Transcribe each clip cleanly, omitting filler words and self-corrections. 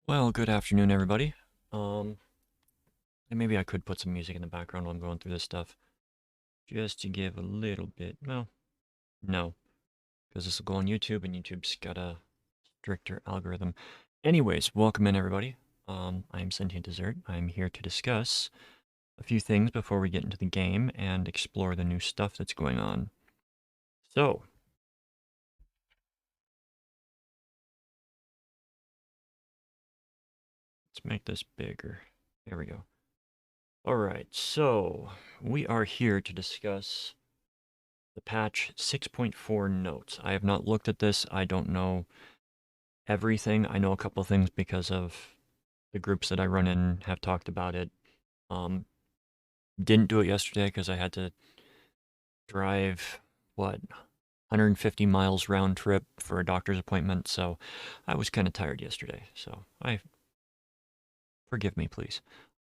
Well, good afternoon, everybody. And maybe I could put some music in the background while I'm going through this stuff, just to give a little bit. Well, no, because this will go on YouTube, and YouTube's got a stricter algorithm. Anyways, welcome in, everybody. I'm Sentient Dessert. I'm here to discuss a few things before we get into the game and explore the new stuff that's going on. So, let's make this bigger. There we go. All right, so we are here to discuss the patch 6.4 notes. I have not looked at this. I don't know everything. I know a couple of things because of the groups that I run in have talked about it. Um, didn't do it yesterday because I had to drive, what, 150 miles round trip for a doctor's appointment. So I was kind of tired yesterday. So forgive me, please.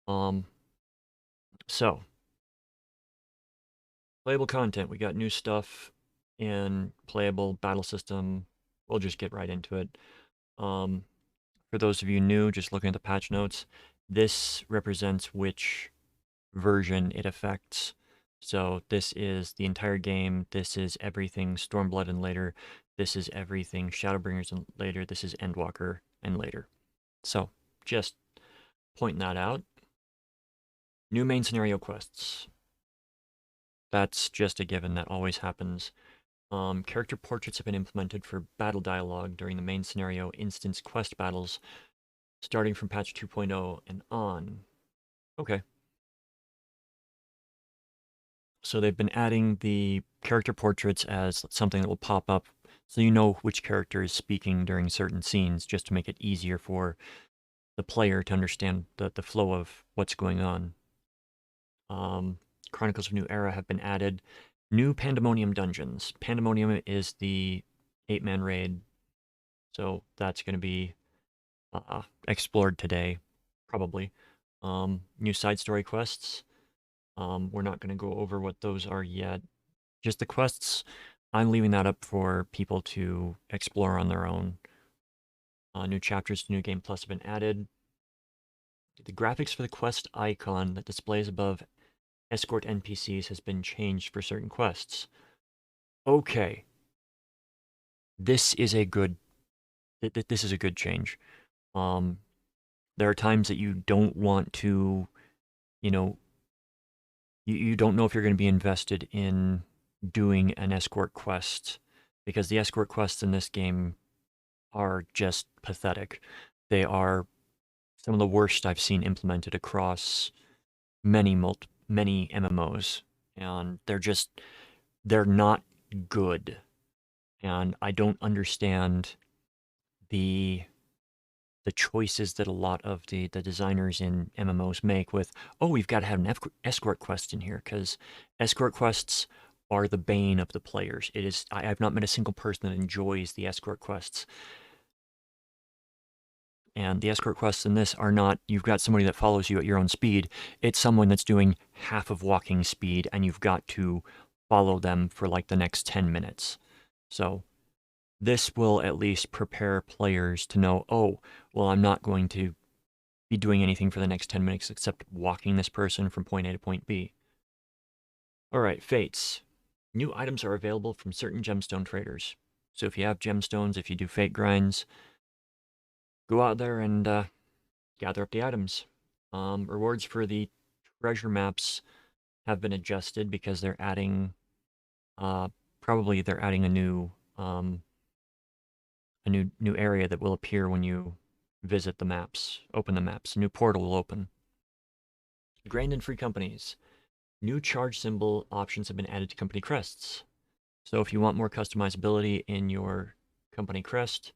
Um, so playable content. We got new stuff in playable battle system. We'll just get right into it. Um, For those of you new, just looking at the patch notes, this represents which version it affects. So this is the entire game. This is everything Stormblood and later. This is everything Shadowbringers and later. This is Endwalker and later. So just pointing that out. New main scenario quests. That's just a given. That always happens. Character portraits have been implemented for battle dialogue during the main scenario instance quest battles starting from patch 2.0 and on. Okay. So they've been adding the character portraits as something that will pop up so you know which character is speaking during certain scenes just to make it easier for the player to understand the flow of what's going on. Um, Chronicles of New Era have been added. New Pandemonium dungeons. Pandemonium is the 8-man raid, so that's going to be explored today, probably. New side story quests. We're not going to go over what those are yet. Just the quests, I'm leaving that up for people to explore on their own. New chapters to New Game Plus have been added. The graphics for the quest icon that displays above escort NPCs has been changed for certain quests. Okay, this is a good this is a good change. Um, there are times that you don't want to, you know, you don't know if you're going to be invested in doing an escort quest because the escort quests in this game are just pathetic. They are some of the worst I've seen implemented across many MMOs, and they're not good. And I don't understand the the choices that a lot of the designers in MMOs make with, oh, we've got to have an escort quest in here because escort quests are the bane of the players. It is I've not met a single person that enjoys the escort quests. And the escort quests in this are not, you've got somebody that follows you at your own speed. It's someone that's doing half of walking speed, and you've got to follow them for like the next 10 minutes. So this will at least prepare players to know, oh, well, I'm not going to be doing anything for the next 10 minutes except walking this person from point A to point B. All right, fates. New items are available from certain gemstone traders. So if you have gemstones, if you do fate grinds, go out there and gather up the items. Rewards for the treasure maps have been adjusted because they're adding, uh, probably they're adding a new area that will appear when you visit the maps, open the maps. A new portal will open. Grand and free companies. New charge symbol options have been added to company crests. So if you want more customizability in your company crest,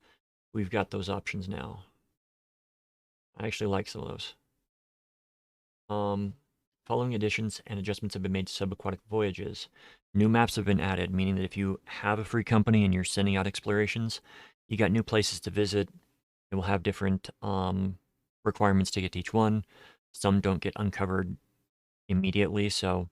we've got those options now. I actually like some of those. Following additions and adjustments have been made to subaquatic voyages. New maps have been added, meaning that if you have a free company and you're sending out explorations, you got new places to visit. It will have different requirements to get to each one. Some don't get uncovered immediately, so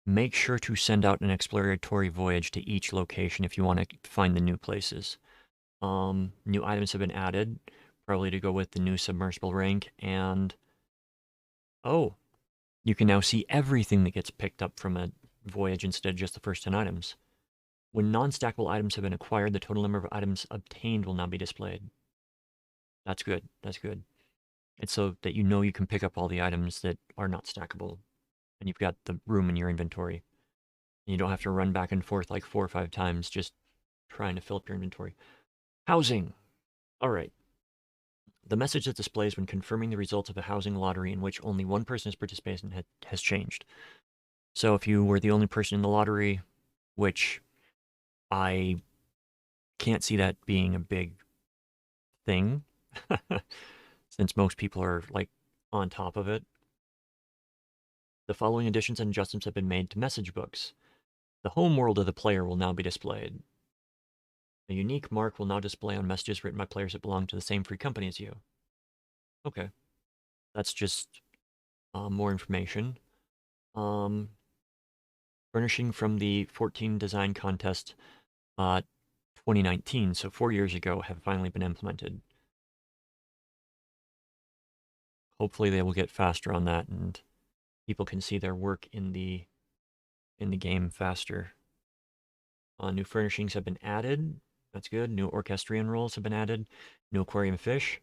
make sure to send out an exploratory voyage to each location if you want to find the new places. New items have been added, probably to go with the new submersible rank, and oh, you can now see everything that gets picked up from a voyage instead of just the first 10 items. When non-stackable items have been acquired, the total number of items obtained will now be displayed. That's good. That's good. It's so that you know you can pick up all the items that are not stackable, and you've got the room in your inventory. And you don't have to run back and forth like 4 or 5 times just trying to fill up your inventory. Housing. All right. The message that displays when confirming the results of a housing lottery in which only one person is participating has changed. So if you were the only person in the lottery, which I can't see that being a big thing, since most people are like on top of it. The following additions and adjustments have been made to message books. The home world of the player will now be displayed. A unique mark will now display on messages written by players that belong to the same free company as you. Okay, that's just more information. Furnishing from the 14 design contest 2019, so 4 years ago, have finally been implemented. Hopefully they will get faster on that and people can see their work in the game faster. New furnishings have been added. That's good. New orchestrion rolls have been added. New aquarium fish.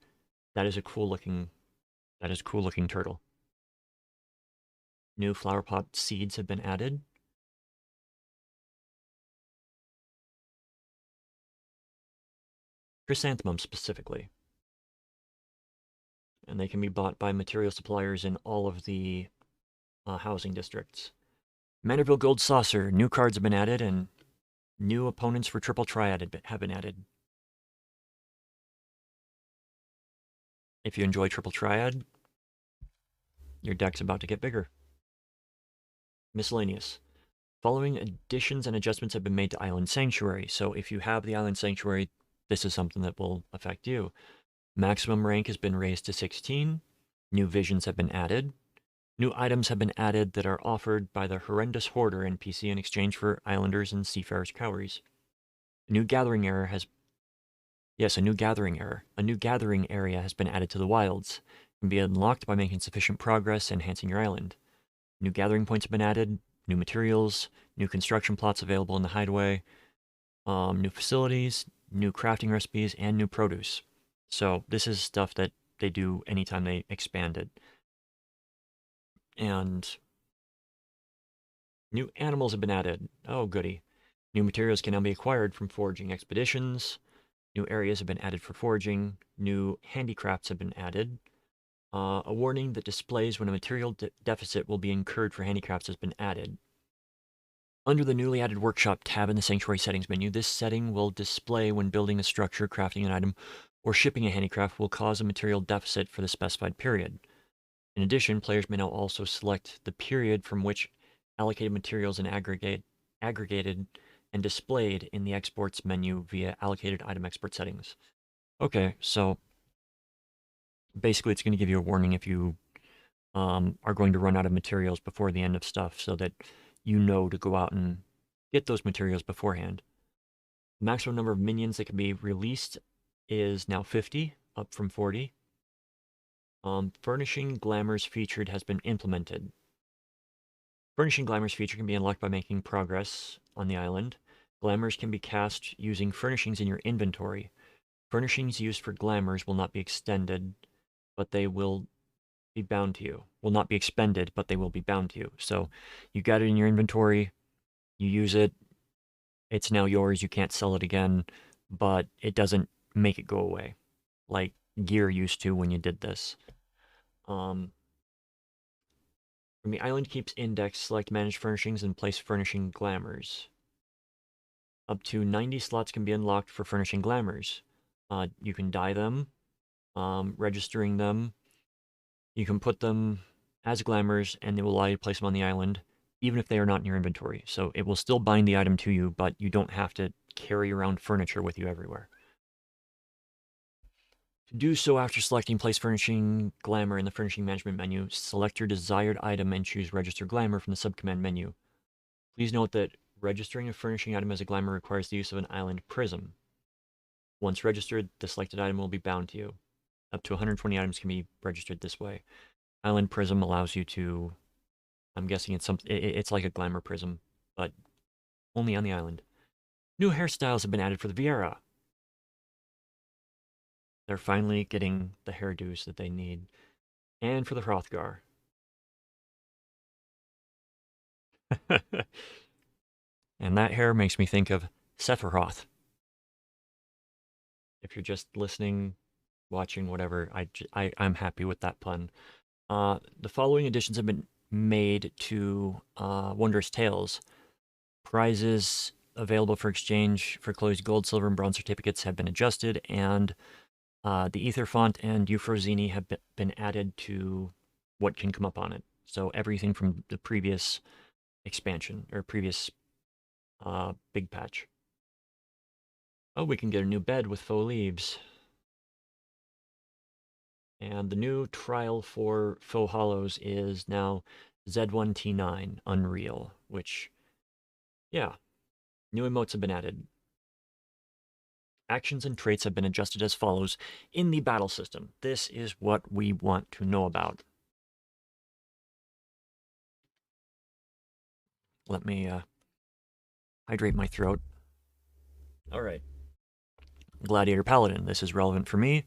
That is a cool looking turtle. New flower pot seeds have been added. Chrysanthemums specifically. And they can be bought by material suppliers in all of the housing districts. Manorville Gold Saucer. New cards have been added and new opponents for Triple Triad have been added. If you enjoy Triple Triad, your deck's about to get bigger. Miscellaneous. Following additions and adjustments have been made to Island Sanctuary. So if you have the Island Sanctuary, this is something that will affect you. Maximum rank has been raised to 16. New visions have been added. New items have been added that are offered by the Horrendous Hoarder NPC in exchange for Islanders and Seafarers' Cowries. A new gathering area has been added to the wilds. It can be unlocked by making sufficient progress enhancing your island. New gathering points have been added, new materials, new construction plots available in the hideaway, new facilities, new crafting recipes, and new produce. So this is stuff that they do anytime they expand it. And new animals have been added. Oh, goody. New materials can now be acquired from foraging expeditions. New areas have been added for foraging. New handicrafts have been added. A warning that displays when a material deficit will be incurred for handicrafts has been added. Under the newly added Workshop tab in the Sanctuary Settings menu, this setting will display when building a structure, crafting an item, or shipping a handicraft will cause a material deficit for the specified period. In addition, players may now also select the period from which allocated materials and aggregated and displayed in the exports menu via allocated item export settings. Okay, so basically it's going to give you a warning if you are going to run out of materials before the end of stuff so that you know to go out and get those materials beforehand. The maximum number of minions that can be released is now 50, up from 40. Furnishing Glamours featured has been implemented. Furnishing Glamours feature can be unlocked by making progress on the island. Glamours can be cast using furnishings in your inventory. Furnishings used for Glamours will not be extended, but they will be bound to you. Will not be expended, but they will be bound to you. So you got it in your inventory, you use it, it's now yours, you can't sell it again, but it doesn't make it go away like gear used to when you did this. From the Island Keeps index, select Manage Furnishings and place Furnishing Glamours. Up to 90 slots can be unlocked for Furnishing Glamours. You can dye them, registering them. You can put them as glamours, and they will allow you to place them on the island, even if they are not in your inventory. So it will still bind the item to you, but you don't have to carry around furniture with you everywhere. To do so, after selecting Place Furnishing Glamour in the Furnishing Management menu, select your desired item and choose Register Glamour from the subcommand menu. Please note that registering a furnishing item as a glamour requires the use of an island prism. Once registered, the selected item will be bound to you. Up to 120 items can be registered this way. Island Prism allows you to, I'm guessing it's like a glamour prism, but only on the island. New hairstyles have been added for the Viera. They're finally getting the hairdos that they need. And for the Hrothgar. And that hair makes me think of Sephiroth. If you're just listening, watching, whatever, I'm happy with that pun. The following additions have been made to Wondrous Tales. Prizes available for exchange for closed gold, silver, and bronze certificates have been adjusted, and the Ether font and Euphrosyne have been added to what can come up on it. So everything from the previous expansion, or previous big patch. Oh, we can get a new bed with faux leaves. And the new trial for faux hollows is now Z1T9 Unreal, which, yeah, new emotes have been added. Actions and traits have been adjusted as follows in the battle system. This is what we want to know about. Let me hydrate my throat. All right. Gladiator Paladin. This is relevant for me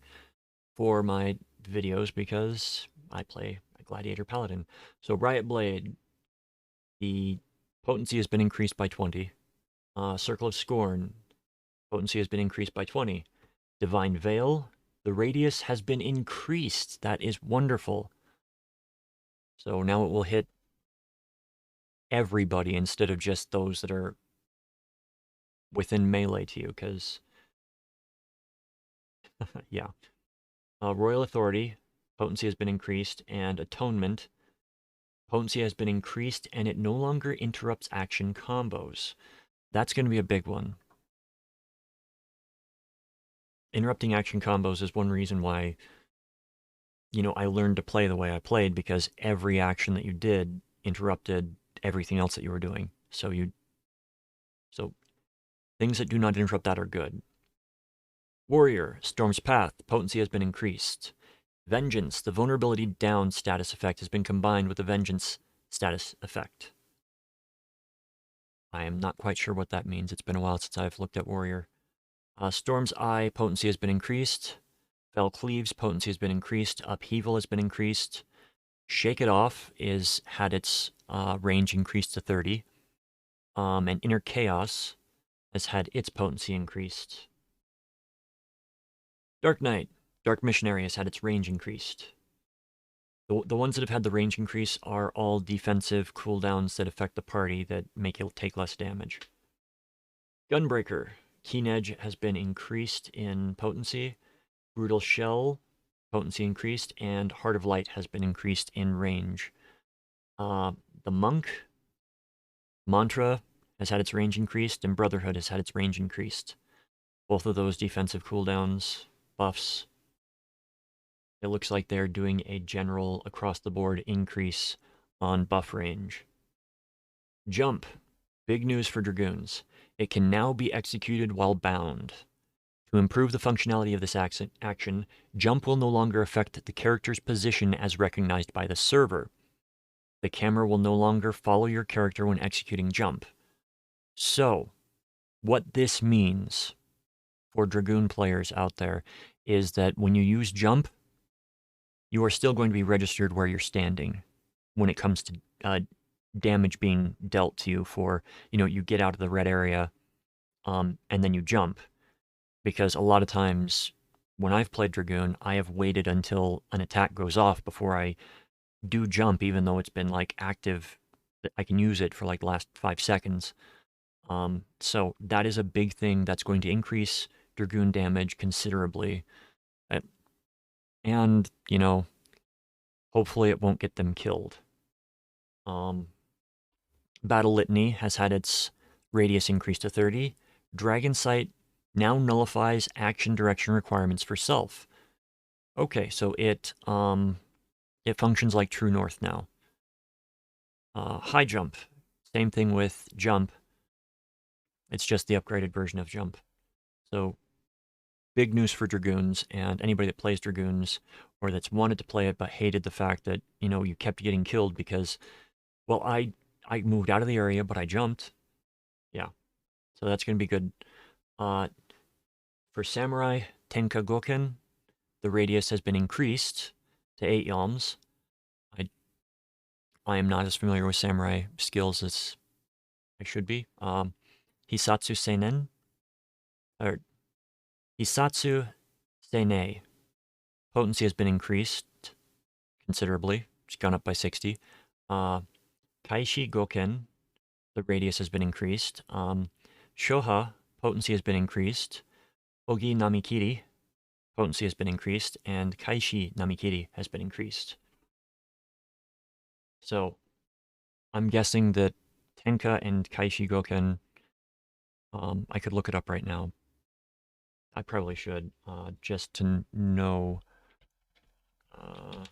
for my videos because I play a Gladiator Paladin. So Riot Blade, the potency has been increased by 20. Circle of Scorn, potency has been increased by 20. Divine Veil, the radius has been increased. That is wonderful. So now it will hit everybody instead of just those that are within melee to you, because, yeah. Royal Authority, potency has been increased, and Atonement, potency has been increased, and it no longer interrupts action combos. That's going to be a big one. Interrupting action combos is one reason why, I learned to play the way I played, because every action that you did interrupted everything else that you were doing. So things that do not interrupt that are good. Warrior, Storm's Path, potency has been increased. Vengeance, the vulnerability down status effect has been combined with the Vengeance status effect. I am not quite sure what that means. It's been a while since I've looked at Warrior. Storm's Eye, potency has been increased. Fell Cleaves, potency has been increased. Upheaval has been increased. Shake It Off had its range increased to 30. And Inner Chaos has had its potency increased. Dark Knight, Dark Missionary has had its range increased. The ones that have had the range increase are all defensive cooldowns that affect the party that make it take less damage. Gunbreaker, Keen Edge has been increased in potency. Brutal Shell, potency increased, and Heart of Light has been increased in range. The Monk, Mantra has had its range increased, and Brotherhood has had its range increased. Both of those defensive cooldowns, buffs. It looks like they're doing a general across-the-board increase on buff range. Jump. Big news for Dragoons. It can now be executed while bound. To improve the functionality of this action, Jump will no longer affect the character's position as recognized by the server. The camera will no longer follow your character when executing Jump. So, what this means for Dragoon players out there is that when you use Jump, you are still going to be registered where you're standing when it comes to damage being dealt to you for, you get out of the red area and then you jump. Because a lot of times when I've played Dragoon, I have waited until an attack goes off before I do jump, even though it's been like active. I can use it for like the last 5 seconds. So that is a big thing that's going to increase Dragoon damage considerably. And, hopefully it won't get them killed. Battle Litany has had its radius increased to 30. Dragon Sight now nullifies action direction requirements for self. Okay, so it functions like True North now. High Jump, same thing with Jump. It's just the upgraded version of Jump. So big news for Dragoons, and anybody that plays Dragoons or that's wanted to play it but hated the fact that, you kept getting killed because, well, I moved out of the area, but I jumped. Yeah, so that's going to be good. Uh, for Samurai Tenka Goken, the radius has been increased to 8 yalms. I am not as familiar with samurai skills as I should be. Hisatsu Seinen, or Hisatsu Seinei, potency has been increased considerably. It's gone up by 60. Uh, Kaishi Goken, the radius has been increased. Shoha, potency has been increased. Ogi Namikiri, potency has been increased. And Kaishi Namikiri has been increased. So I'm guessing that Tenka and Kaishi Goken, I could look it up right now. I probably should, just to know. Uh,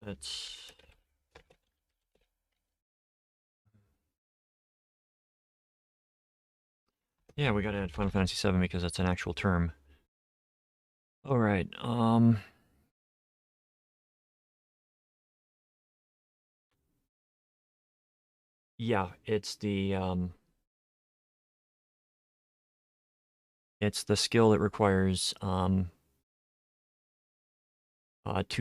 that's yeah, we gotta add Final Fantasy VII because that's an actual term. All right. Yeah, it's the skill that requires 2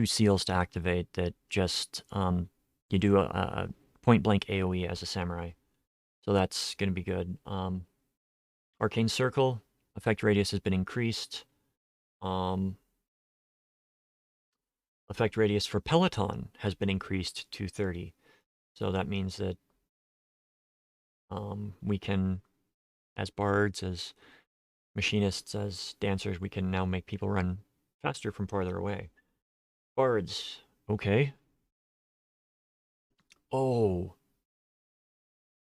seals to activate. That just you do a point blank AOE as a samurai, so that's gonna be good. Arcane Circle effect radius has been increased. Um, effect radius for Peloton has been increased to 30. So that means that we can, as bards, as machinists, as dancers, we can now make people run faster from farther away. Bards, okay. Oh,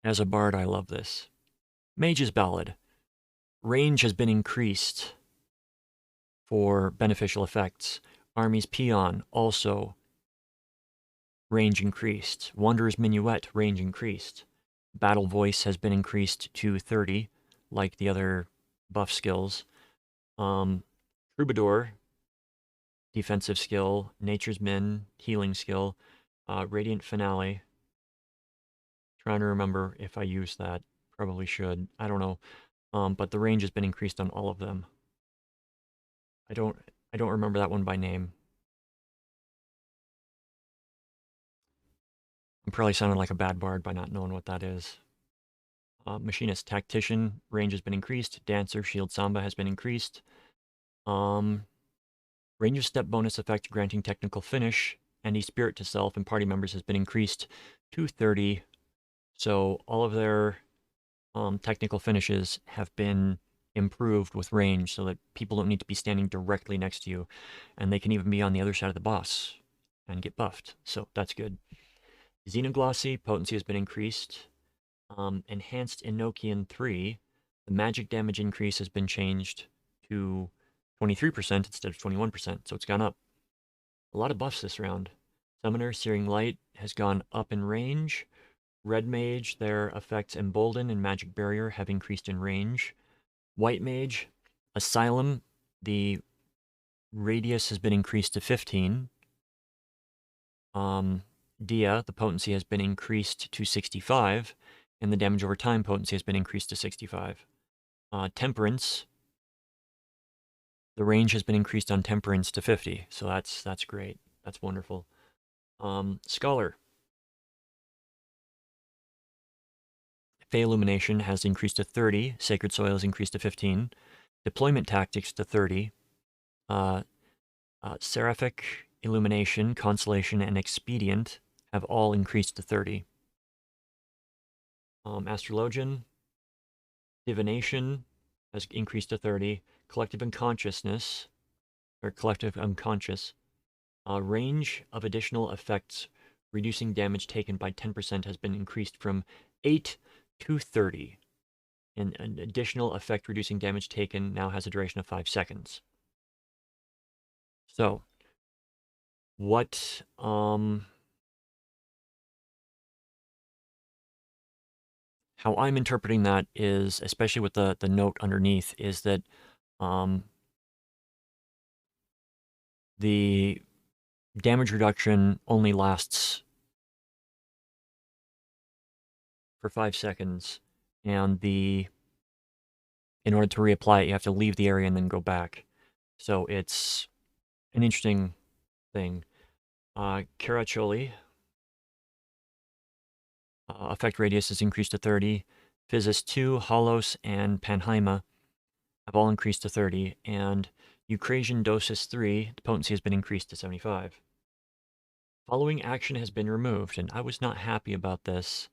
as a bard, I love this. Mage's Ballad. Range has been increased for beneficial effects. Army's Peon, also range increased. Wanderer's Minuet, range increased. Battle Voice has been increased to 30, like the other buff skills. Troubadour, defensive skill. Nature's Min, healing skill. Radiant Finale. Trying to remember if I used that. Probably should. I don't know. But the range has been increased on all of them. I don't remember that one by name. I'm probably sounding like a bad bard by not knowing what that is. Machinist Tactician range has been increased. Dancer Shield Samba has been increased. Range of step bonus effect granting technical finish and spirit to self and party members has been increased to 30. So all of their technical finishes have been improved with range so that people don't need to be standing directly next to you, and they can even be on the other side of the boss and get buffed. So that's good. Xenoglossy potency has been increased. Enhanced Enochian 3, the magic damage increase has been changed to 23% instead of 21%, so it's gone up. A lot of buffs this round. Summoner Searing Light has gone up in range. Red Mage, their effects Embolden and Magic Barrier have increased in range. White Mage, Asylum, the radius has been increased to 15. Dia, the potency has been increased to 65, and the damage over time potency has been increased to 65. Temperance, the range has been increased on Temperance to 50, so that's great. That's wonderful. Scholar, Fey Illumination has increased to 30. Sacred Soil has increased to 15. Deployment Tactics to 30. Seraphic Illumination, Consolation, and Expedient have all increased to 30. Astrologian, Divination has increased to 30. Collective Unconsciousness, or Collective Unconscious, range of additional effects reducing damage taken by 10% has been increased from 8 to 30. And an additional effect reducing damage taken now has a duration of 5 seconds. So, what how I'm interpreting that is, especially with the note underneath, is that um, the damage reduction only lasts for 5 seconds, and in order to reapply it, you have to leave the area and then go back. So it's an interesting thing. Caraccioli, effect radius is increased to 30. Physis 2, Holos, and Panheima have all increased to 30, and Eucrasian Dosis 3, the potency has been increased to 75. Following action has been removed, and I was not happy about this.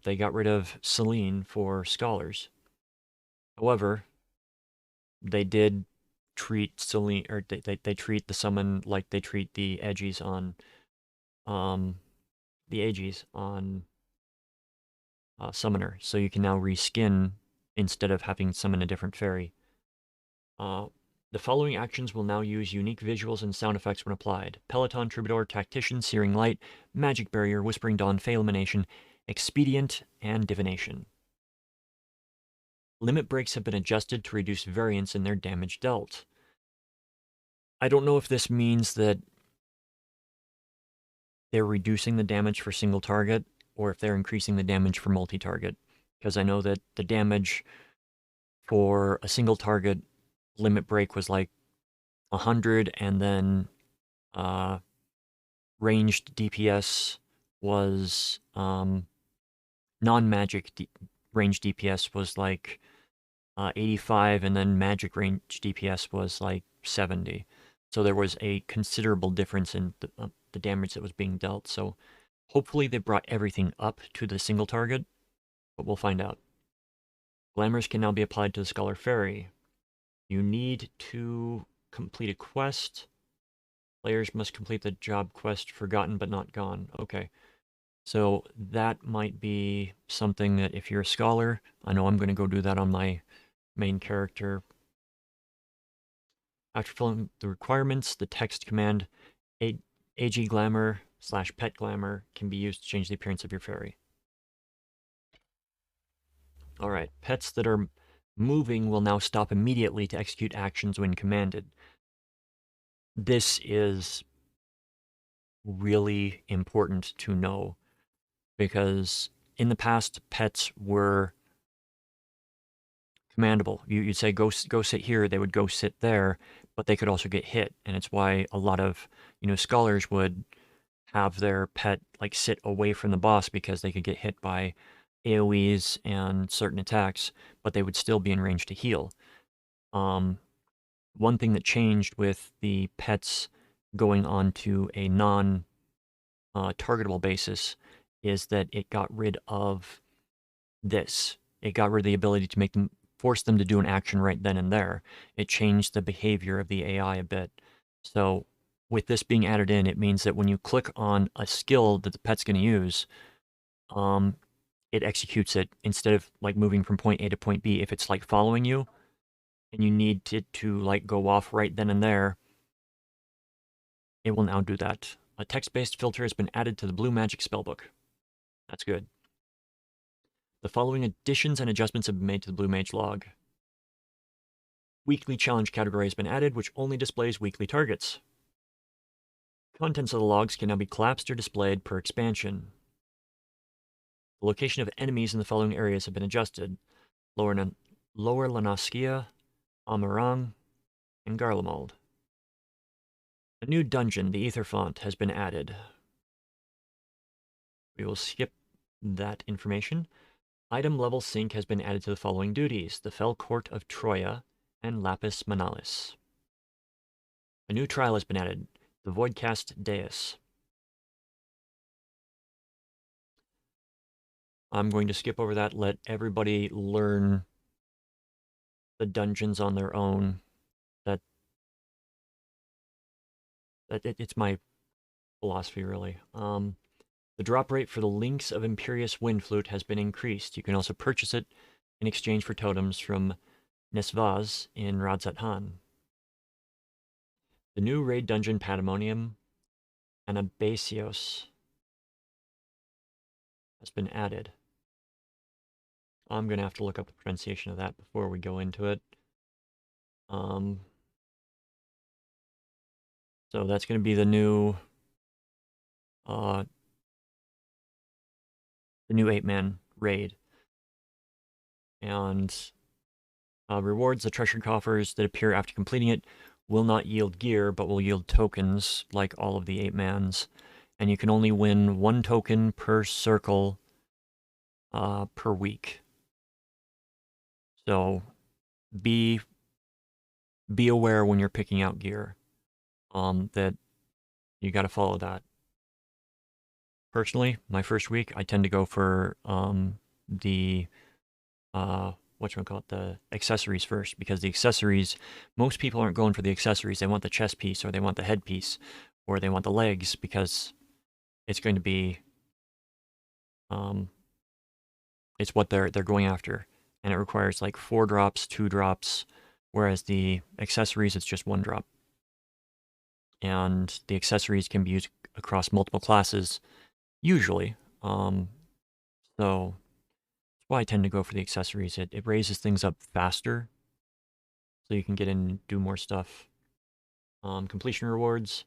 They got rid of Selene for Scholars. However, they did treat Selene, or they treat the summon like they treat the Edgies on, um, the Aegis on Summoner. So you can now reskin instead of having summon a different fairy. Uh, the following actions will now use unique visuals and sound effects when applied. Peloton, Troubadour, Tactician, Searing Light, Magic Barrier, Whispering Dawn, Fey Illumination, Expedient, and Divination. Limit breaks have been adjusted to reduce variance in their damage dealt. I don't know if this means that they're reducing the damage for single target or if they're increasing the damage for multi-target. Because I know that the damage for a single target limit break was like 100, and then ranged DPS was non-magic ranged DPS was like 85, and then magic range DPS was like 70. So there was a considerable difference in the damage that was being dealt. So hopefully they brought everything up to the single target, but we'll find out. Glamours can now be applied to the Scholar Fairy. You need to complete a quest. Players must complete the job quest Forgotten but Not Gone. Okay. So that might be something that if you're a scholar, I know I'm going to go do that on my main character. After filling the requirements, the text command AG Glamour / Pet Glamour can be used to change the appearance of your fairy. All right, pets that are moving will now stop immediately to execute actions when commanded. This is really important to know because in the past, pets were commandable. You'd say, go sit here, they would go sit there, but they could also get hit. And it's why a lot of, scholars would have their pet like sit away from the boss because they could get hit by AoEs and certain attacks, but they would still be in range to heal. One thing that changed with the pets going on to a non targetable basis is that it got rid of this. It got rid of the ability to make them force them to do an action right then and there. It changed the behavior of the AI a bit. So with this being added in, it means that when you click on a skill that the pet's going to use, it executes it instead of like moving from point A to point B. If it's like following you and you need it to like go off right then and there, it will now do that. A text-based filter has been added to the Blue Magic spellbook. That's good. The following additions and adjustments have been made to the Blue Mage log. Weekly challenge category has been added, which only displays weekly targets. Contents of the logs can now be collapsed or displayed per expansion. The location of enemies in the following areas have been adjusted. Lower Lanaskia, Amarang, and Garlemald. A new dungeon, the Ether Font, has been added. We will skip that information. Item level sync has been added to the following duties: the Fell Court of Troya and Lapis Manalis. A new trial has been added, the Voidcast Deus. I'm going to skip over that, let everybody learn the dungeons on their own. It's my philosophy, really. The drop rate for the Links of Imperious Windflute has been increased. You can also purchase it in exchange for totems from Nesvaz in Radzat Han. The new raid dungeon Pandemonium Anabasios has been added. I'm going to have to look up the pronunciation of that before we go into it. So that's going to be the new 8-man raid. And rewards, the treasure coffers that appear after completing it will not yield gear, but will yield tokens like all of the 8-mans. And you can only win 1 token per circle per week. So be aware when you're picking out gear that you got to follow that. Personally, my first week, I tend to go for the the accessories first, because the accessories, most people aren't going for the accessories. They want the chest piece, or they want the headpiece, or they want the legs, because it's going to be it's what they're going after, and it requires like 4 drops, 2 drops, whereas the accessories, it's just 1 drop. And the accessories can be used across multiple classes, usually. So that's why I tend to go for the accessories. It raises things up faster, so you can get in and do more stuff. Completion rewards.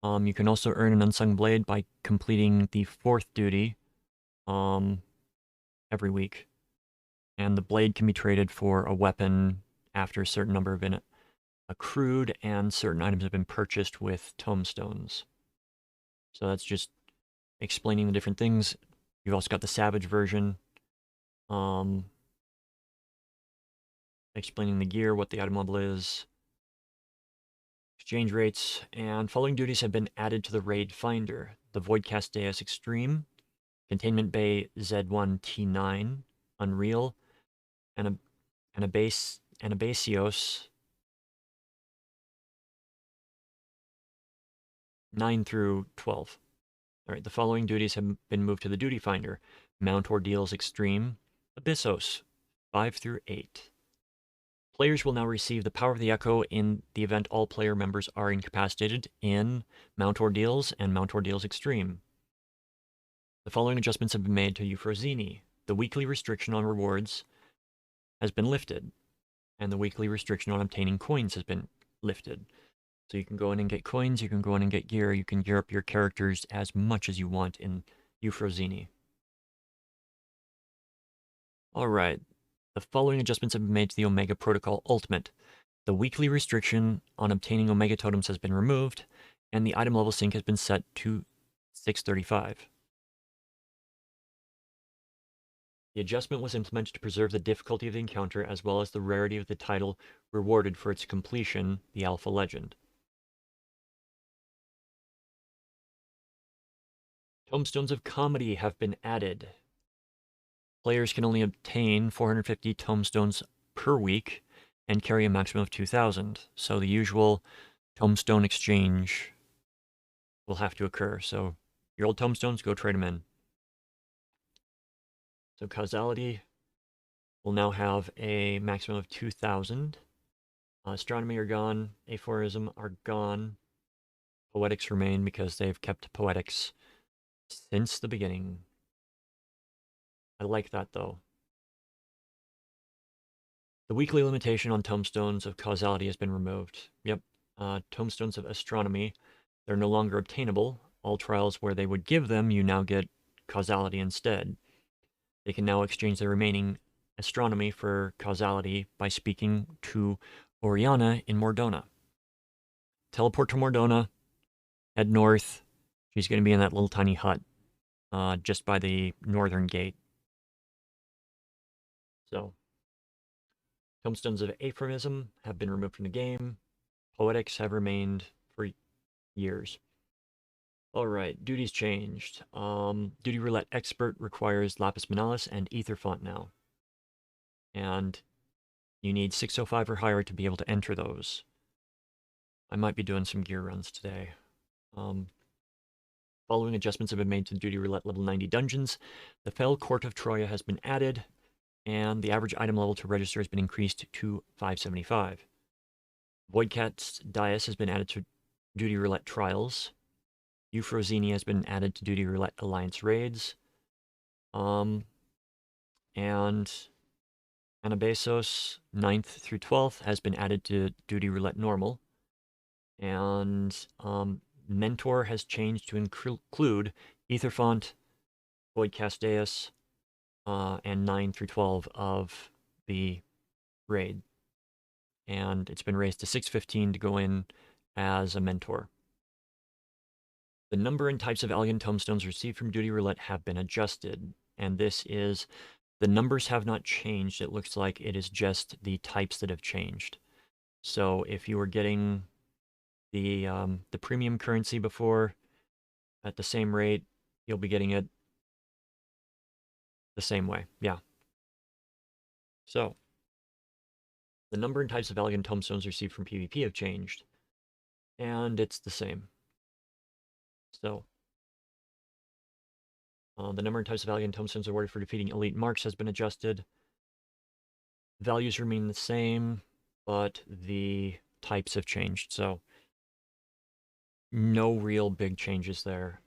You can also earn an unsung blade by completing the 4th duty every week. And the blade can be traded for a weapon after a certain number have been accrued and certain items have been purchased with tomestones. So that's just explaining the different things. You've also got the Savage version, explaining the gear, what the item level is, exchange rates, and following duties have been added to the raid finder: the Voidcast Deus Extreme, Containment Bay Z1T9, Unreal, and Anabasios 9 through 12. All right, the following duties have been moved to the duty finder: Mount Ordeals Extreme, Abyssos 5 through 8. Players will now receive the Power of the Echo in the event all player members are incapacitated in Mount Ordeals and Mount Ordeals Extreme. The following adjustments have been made to Euphrosyne. The weekly restriction on rewards has been lifted, and the weekly restriction on obtaining coins has been lifted. So you can go in and get coins, you can go in and get gear, you can gear up your characters as much as you want in Euphrosyne. Alright, the following adjustments have been made to the Omega Protocol Ultimate. The weekly restriction on obtaining Omega Totems has been removed, and the item level sync has been set to 635. The adjustment was implemented to preserve the difficulty of the encounter as well as the rarity of the title rewarded for its completion, the Alpha Legend. Tomestones of Comedy have been added. Players can only obtain 450 tomestones per week and carry a maximum of 2,000. So the usual tomestone exchange will have to occur. So your old tomestones, go trade them in. So causality will now have a maximum of 2,000. Astronomy are gone. Aphorism are gone. Poetics remain because they've kept poetics since the beginning. I like that, though. The weekly limitation on tomestones of causality has been removed. Yep. Tomestones of astronomy, they're no longer obtainable. All trials where they would give them, you now get causality instead. They can now exchange their remaining astronomy for causality by speaking to Oriana in Mordona. Teleport to Mordona, head north. She's going to be in that little tiny hut just by the northern gate. So, tomestones of aphorism have been removed from the game. Poetics have remained for years. Alright, duties changed. Duty Roulette Expert requires Lapis Manalis and Ether Font now. And you need 605 or higher to be able to enter those. I might be doing some gear runs today. Following adjustments have been made to Duty Roulette level 90 dungeons. The Fell Court of Troya has been added, and the average item level to register has been increased to 575. Voidcat's Dais has been added to Duty Roulette Trials. Euphrosyne has been added to Duty Roulette Alliance Raids. And Anabasos, 9th through 12th, has been added to Duty Roulette Normal. And Mentor has changed to include Etherfont, Void Casteus, and 9 through 12 of the raid. And it's been raised to 615 to go in as a mentor. The number and types of elegant tomestones received from Duty Roulette have been adjusted. And this is, the numbers have not changed. It looks like it is just the types that have changed. So if you were getting the premium currency before at the same rate, you'll be getting it the same way. Yeah. So the number and types of elegant tomestones received from PvP have changed, and it's the same. So the number and types of elegant tomestones awarded for defeating elite marks has been adjusted. Values remain the same, but the types have changed. So no real big changes there.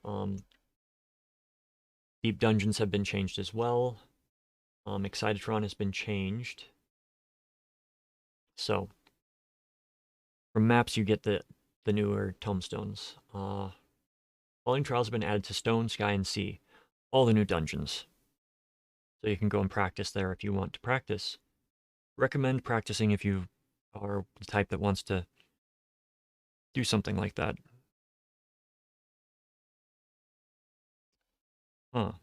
Deep dungeons have been changed as well. Excitatron has been changed. So from maps, you get the newer tomestones. Falling Trials have been added to Stone, Sky, and Sea. All the new dungeons. So you can go and practice there if you want to practice. Recommend practicing if you are the type that wants to do something like that. Huh.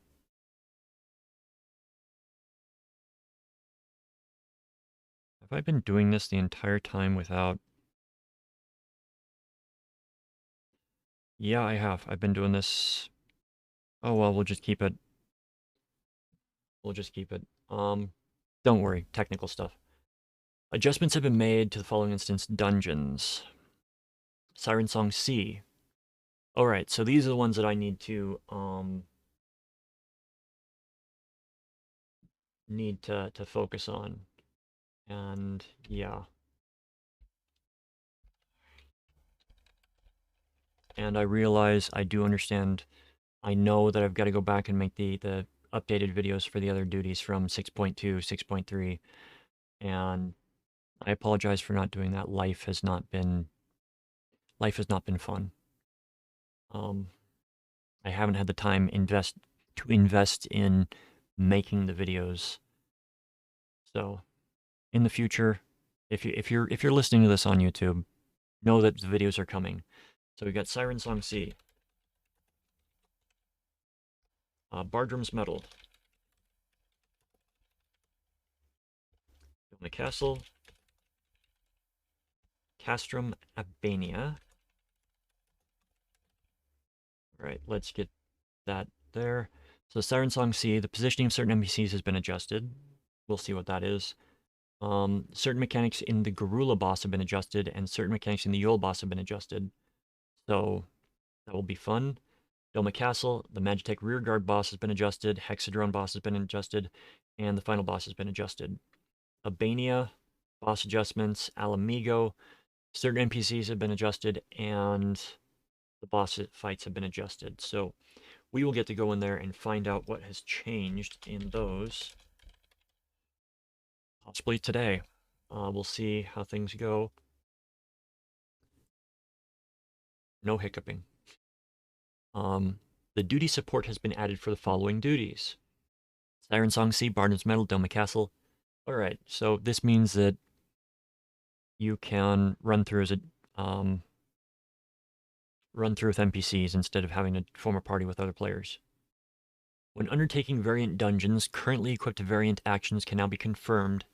Have I been doing this the entire time without... Yeah, I have. I've been doing this... Oh, well, we'll just keep it. We'll just keep it. Don't worry, technical stuff. Adjustments have been made to the following instance: dungeons. Siren Song C. Alright, so these are the ones that I need to focus on. And yeah. And I realize I do understand. I know that I've got to go back and make the updated videos for the other duties from 6.2, 6.3, and I apologize for not doing that. Life has not been fun. I haven't had the time to invest in making the videos. So in the future, if you're listening to this on YouTube, know that the videos are coming. So we got Siren Song C, Bardrum's Medal, the Castle, Castrum Albania. All right, let's get that there. So Siren Song C, the positioning of certain NPCs has been adjusted. We'll see what that is. Certain mechanics in the Garula boss have been adjusted, and certain mechanics in the Yule boss have been adjusted. So that will be fun. Doma Castle, the Magitech Rearguard boss has been adjusted, Hexadrone boss has been adjusted, and the final boss has been adjusted. Albania, boss adjustments, Alamigo, certain NPCs have been adjusted, and the boss fights have been adjusted. So we will get to go in there and find out what has changed in those possibly today. We'll see how things go. No hiccuping. The duty support has been added for the following duties: Siren Song C, Bardrum's Medal, Doma Castle. Alright, so this means that you can run through with NPCs instead of having to form a party with other players. When undertaking variant dungeons, currently equipped variant actions can now be confirmed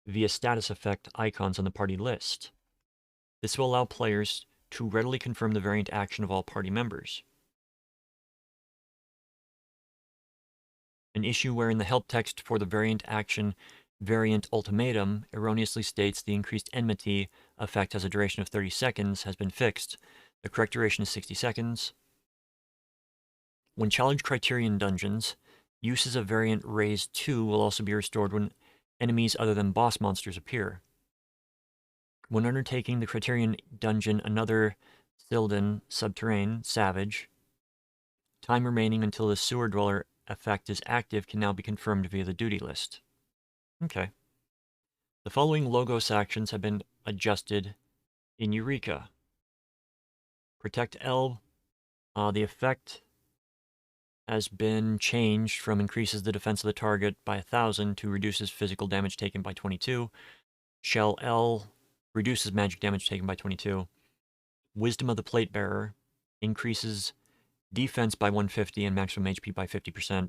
via status effect icons on the party list. This will allow players to readily confirm the variant action of all party members. An issue wherein the help text for the variant action variant ultimatum erroneously states the increased enmity effect has a duration of 30 seconds has been fixed. The correct duration is 60 seconds. When challenge criterion dungeons, uses of variant raise 2 will also be restored when enemies other than boss monsters appear. When undertaking the criterion dungeon, another Sylvan Subterrane Savage, time remaining until the sewer dweller effect is active can now be confirmed via the duty list. Okay. The following Logos actions have been adjusted in Eureka. Protect L. The effect has been changed from increases the defense of the target by 1,000 to reduces physical damage taken by 22. Shell L reduces magic damage taken by 22. Wisdom of the Plate Bearer increases defense by 150 and maximum HP by 50%.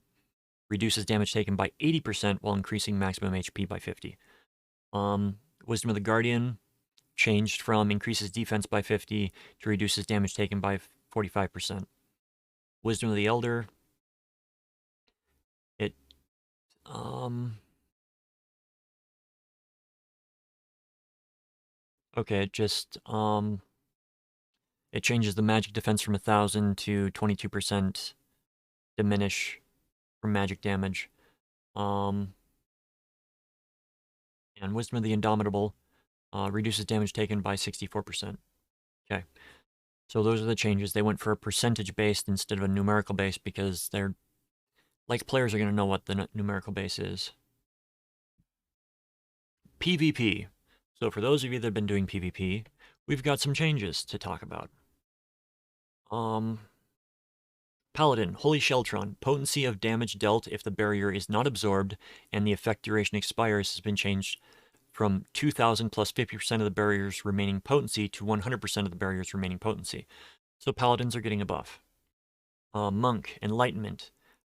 Reduces damage taken by 80% while increasing maximum HP by 50. Wisdom of the Guardian changed from increases defense by 50 to reduces damage taken by 45%. Wisdom of the Elder, it okay, it just it changes the magic defense from 1,000 to 22% diminish from magic damage. And Wisdom of the Indomitable reduces damage taken by 64%. Okay. So those are the changes. They went for a percentage based instead of a numerical base because they're like players are going to know what the numerical base is. PvP. So for those of you that have been doing PvP, we've got some changes to talk about. Paladin, Holy Sheltron. Potency of damage dealt if the barrier is not absorbed and the effect duration expires has been changed from 2,000 plus 50% of the barrier's remaining potency to 100% of the barrier's remaining potency. So Paladins are getting a buff. Monk, Enlightenment.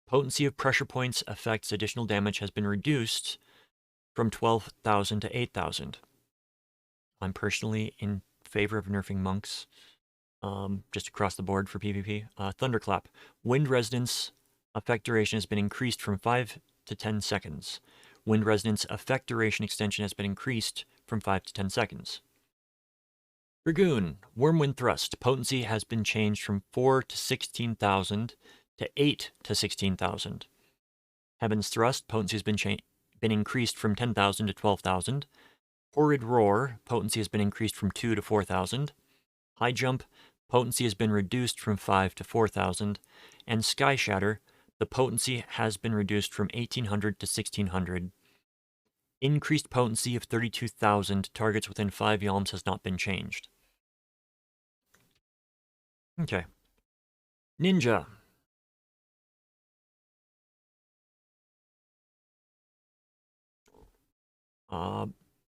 Potency of pressure points affects additional damage has been reduced from 12,000 to 8,000. I'm personally in favor of nerfing monks just across the board for PvP. Thunderclap. Wind resonance effect duration has been increased from 5 to 10 seconds. Wind resonance effect duration extension has been increased from 5 to 10 seconds. Dragoon. Whirlwind Thrust. Potency has been changed from 4 to 16,000 to 8 to 16,000. Heaven's Thrust. Potency has been increased from 10,000 to 12,000. Horrid Roar. Potency has been increased from 2 to 4,000. High Jump. Potency has been reduced from 5 to 4,000. And Sky Shatter. The potency has been reduced from 1,800 to 1,600. Increased potency of 32,000 targets within 5 yalms has not been changed. Okay. Ninja.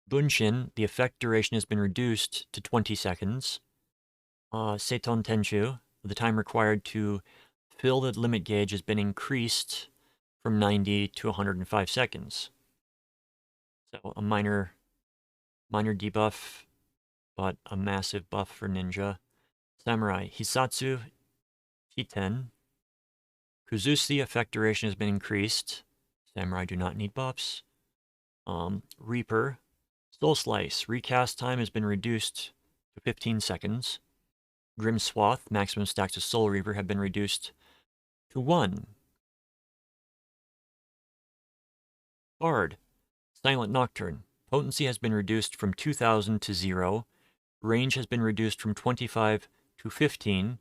Bunshin, the effect duration has been reduced to 20 seconds. Seiton Tenchu, the time required to fill the limit gauge has been increased from 90 to 105 seconds. So a minor debuff, but a massive buff for Ninja. Samurai, Hisatsu Hiten. Kuzushi effect duration has been increased. Samurai do not need buffs. Reaper, Soul Slice, recast time has been reduced to 15 seconds. Grim Swath, maximum stacks of Soul Reaver have been reduced to 1. Bard, Silent Nocturne, potency has been reduced from 2,000 to 0. Range has been reduced from 25 to 15.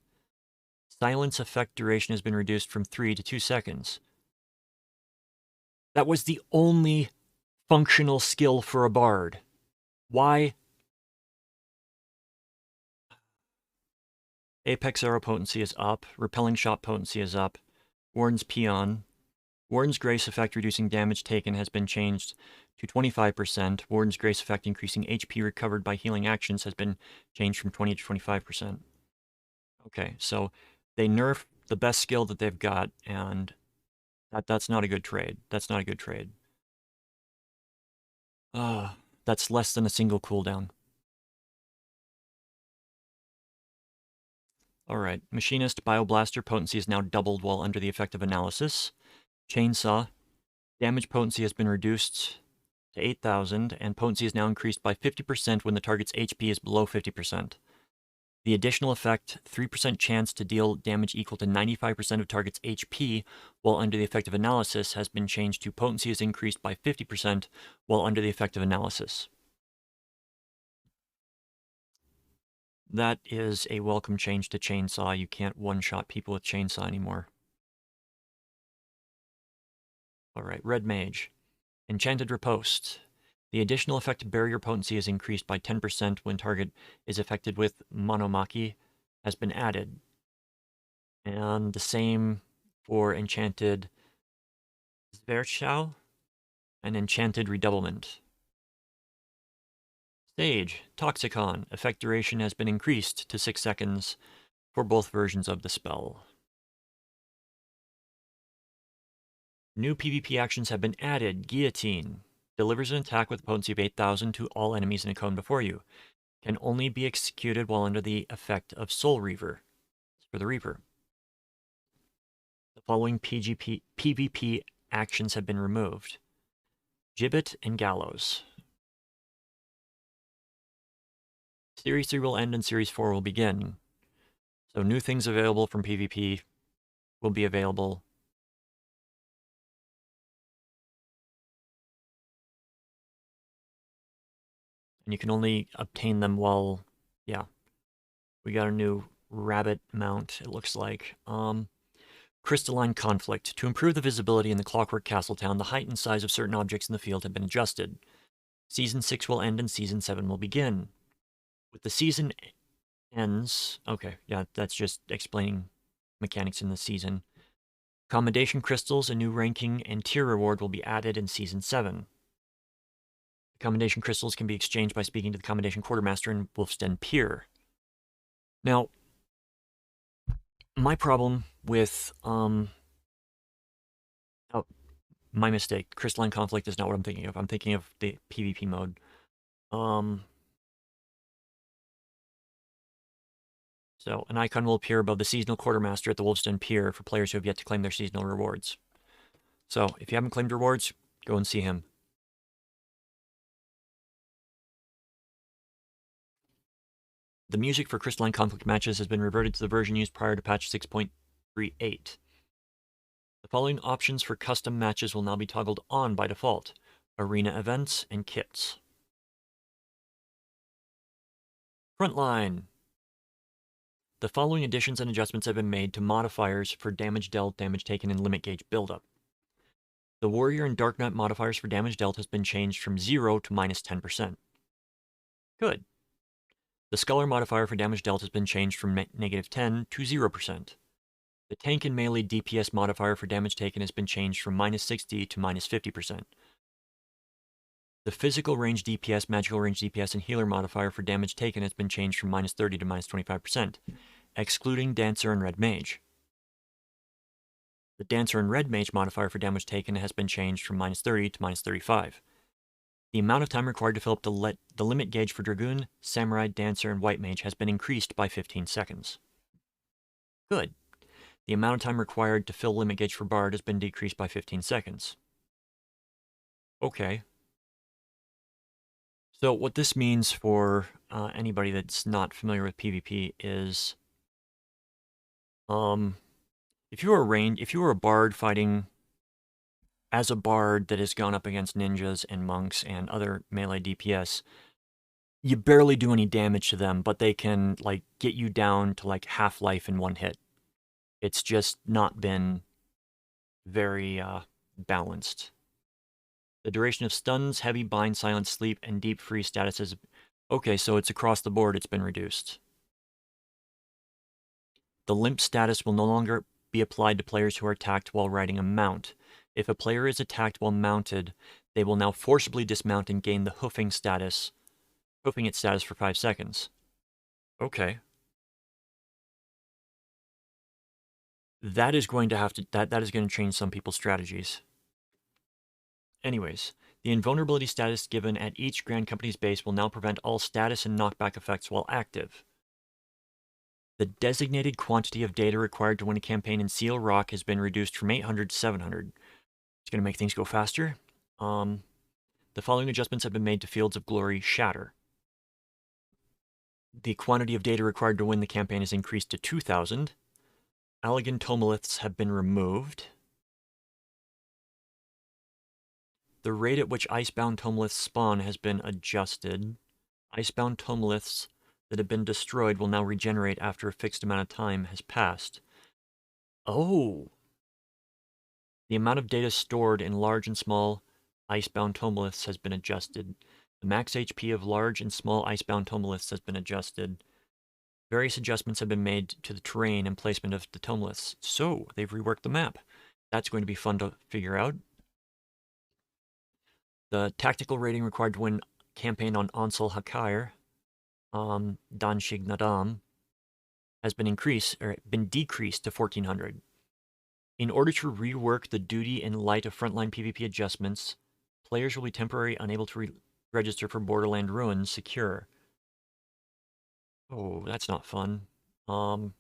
Silence effect duration has been reduced from 3 to 2 seconds. That was the only functional skill for a bard. Why? Apex Arrow potency is up. Repelling Shot potency is up. Warden's Peon. Warden's Grace effect reducing damage taken has been changed to 25%. Warden's Grace effect increasing HP recovered by healing actions has been changed from 20 to 25%. Okay, so they nerf the best skill that they've got, and that's not a good trade. That's not a good trade. That's less than a single cooldown. Alright, Machinist Bioblaster potency is now doubled while under the effect of analysis. Chainsaw, damage potency has been reduced to 8,000, and potency is now increased by 50% when the target's HP is below 50%. The additional effect, 3% chance to deal damage equal to 95% of target's HP while under the effect of analysis, has been changed to potency is increased by 50% while under the effect of analysis. That is a welcome change to Chainsaw. You can't one-shot people with Chainsaw anymore. Alright, Red Mage. Enchanted Riposte. The additional effective barrier potency is increased by 10% when target is affected with Monomaki has been added. And the same for Enchanted Zwerchau and Enchanted Redoublement. Stage, Toxicon. Effect duration has been increased to 6 seconds for both versions of the spell. New PvP actions have been added. Guillotine. Delivers an attack with a potency of 8,000 to all enemies in a cone before you. Can only be executed while under the effect of Soul Reaver. For the Reaper. The following PvP actions have been removed. Gibbet and Gallows. Series 3 will end and Series 4 will begin. So new things available from PvP will be available. And you can only obtain them while, yeah. We got a new rabbit mount, it looks like. Crystalline Conflict. To improve the visibility in the Clockwork Castle town, the height and size of certain objects in the field have been adjusted. Season 6 will end and Season 7 will begin. With the season ends... Okay, yeah, that's just explaining mechanics in the season. Commendation Crystals, a new ranking and tier reward will be added in Season 7. The Commendation Crystals can be exchanged by speaking to the Commendation Quartermaster in Wolfsten Pier. Now, my problem with... Oh, my mistake. Crystalline Conflict is not what I'm thinking of. I'm thinking of the PvP mode. So, an icon will appear above the Seasonal Quartermaster at the Wolfsten Pier for players who have yet to claim their seasonal rewards. So, if you haven't claimed rewards, go and see him. The music for Crystalline Conflict matches has been reverted to the version used prior to patch 6.38. The following options for custom matches will now be toggled on by default: arena events and kits. Frontline. The following additions and adjustments have been made to modifiers for damage dealt, damage taken, and limit gauge buildup. The Warrior and Dark Knight modifiers for damage dealt has been changed from 0 to minus 10%. Good. The Scholar modifier for damage dealt has been changed from negative 10 to 0%. The Tank and Melee DPS modifier for damage taken has been changed from minus 60 to minus 50%. The Physical Range DPS, Magical Range DPS, and Healer modifier for damage taken has been changed from minus 30 to minus 25%, excluding Dancer and Red Mage. The Dancer and Red Mage modifier for damage taken has been changed from minus 30 to minus 35. The amount of time required to fill up the limit gauge for Dragoon, Samurai, Dancer, and White Mage has been increased by 15 seconds. Good. The amount of time required to fill limit gauge for Bard has been decreased by 15 seconds. Okay. So what this means for anybody that's not familiar with PvP is, if you were a Bard fighting as a Bard that has gone up against ninjas and monks and other melee DPS, you barely do any damage to them, but they can like get you down to like half life in one hit. It's just not been very balanced. The duration of stuns, heavy, bind, silent, sleep, and deep freeze statuses. Okay, so it's across the board, it's been reduced. The limp status will no longer be applied to players who are attacked while riding a mount. If a player is attacked while mounted, they will now forcibly dismount and gain the hoofing its status for 5 seconds. Okay. That is going to that is going to change some people's strategies. Anyways, the invulnerability status given at each Grand Company's base will now prevent all status and knockback effects while active. The designated quantity of data required to win a campaign in Seal Rock has been reduced from 800 to 700. It's going to make things go faster. The following adjustments have been made to Fields of Glory Shatter. The quantity of data required to win the campaign is increased to 2,000. Allegan Tomoliths have been removed. The rate at which Icebound Tomoliths spawn has been adjusted. Icebound Tomoliths that have been destroyed will now regenerate after a fixed amount of time has passed. Oh! The amount of data stored in large and small icebound tomoliths has been adjusted. The max HP of large and small icebound tomoliths has been adjusted. Various adjustments have been made to the terrain and placement of the tomoliths. So, they've reworked the map. That's going to be fun to figure out. The tactical rating required to win campaign on Ansel Hakir, Danshig Nadam, has been decreased to 1400. In order to rework the duty in light of frontline PvP adjustments, players will be temporarily unable to register for Borderland Ruins secure. Oh, that's not fun. In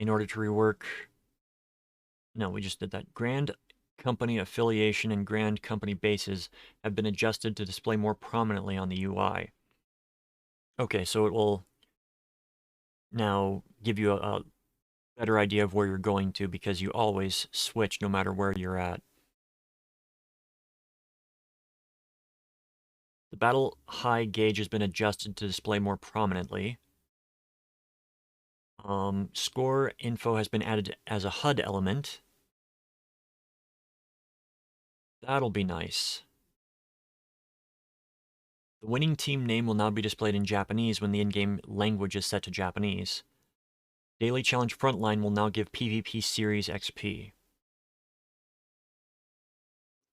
order to rework... No, we just did that. Grand Company affiliation and Grand Company bases have been adjusted to display more prominently on the UI. Okay, so it will now give you a better idea of where you're going to because you always switch no matter where you're at. The battle high gauge has been adjusted to display more prominently. Score info has been added as a HUD element. That'll be nice. The winning team name will now be displayed in Japanese when the in-game language is set to Japanese. Daily Challenge Frontline will now give PvP Series XP.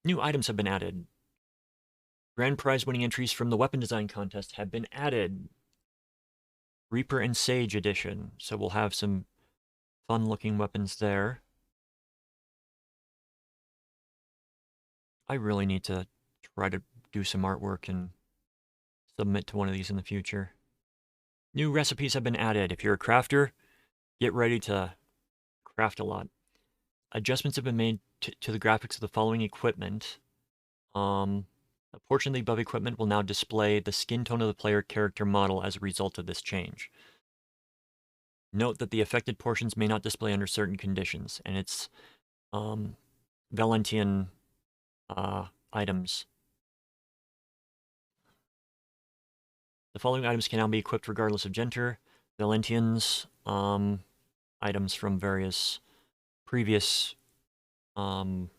New items have been added. Grand prize winning entries from the weapon design contest have been added. Reaper and Sage edition, so we'll have some fun looking weapons there. I really need to try to do some artwork and submit to one of these in the future. New recipes have been added. If you're a crafter, get ready to craft a lot. Adjustments have been made to the graphics of the following equipment. A portion of the above equipment will now display the skin tone of the player character model as a result of this change. Note that the affected portions may not display under certain conditions, and it's Valentian items. The following items can now be equipped regardless of gender. Valentians, items from various previous holiday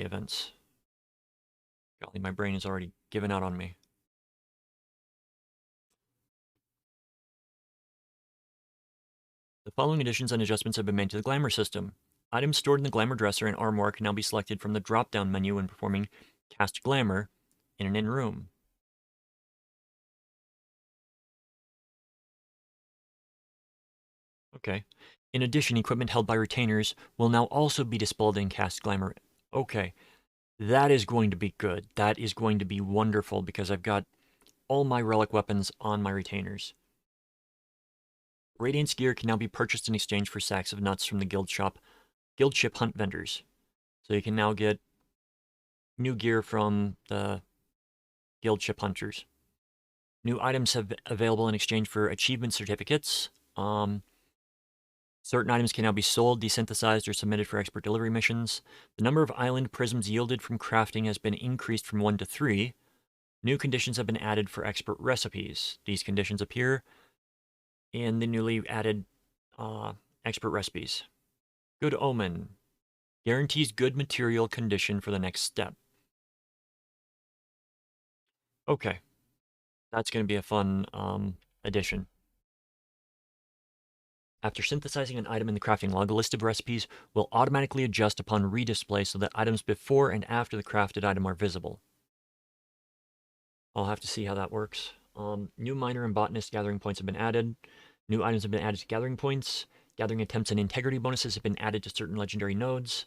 events. Golly, my brain is already given out on me. The following additions and adjustments have been made to the glamour system. Items stored in the glamour dresser and armoire can now be selected from the drop-down menu when performing Cast Glamour in an in-room. Okay. In addition, equipment held by retainers will now also be displayed in Cast Glamour. Okay. That is going to be good. That is going to be wonderful because I've got all my relic weapons on my retainers. Radiance gear can now be purchased in exchange for sacks of nuts from the guild ship hunt vendors. So you can now get new gear from the guild ship hunters. New items have available in exchange for achievement certificates. Certain items can now be sold, desynthesized, or submitted for expert delivery missions. The number of island prisms yielded from crafting has been increased from 1 to 3. New conditions have been added for expert recipes. These conditions appear in the newly added expert recipes. Good Omen. Guarantees good material condition for the next step. Okay. That's going to be a fun addition. After synthesizing an item in the crafting log, a list of recipes will automatically adjust upon redisplay so that items before and after the crafted item are visible. I'll have to see how that works. New miner and botanist gathering points have been added. New items have been added to gathering points. Gathering attempts and integrity bonuses have been added to certain legendary nodes.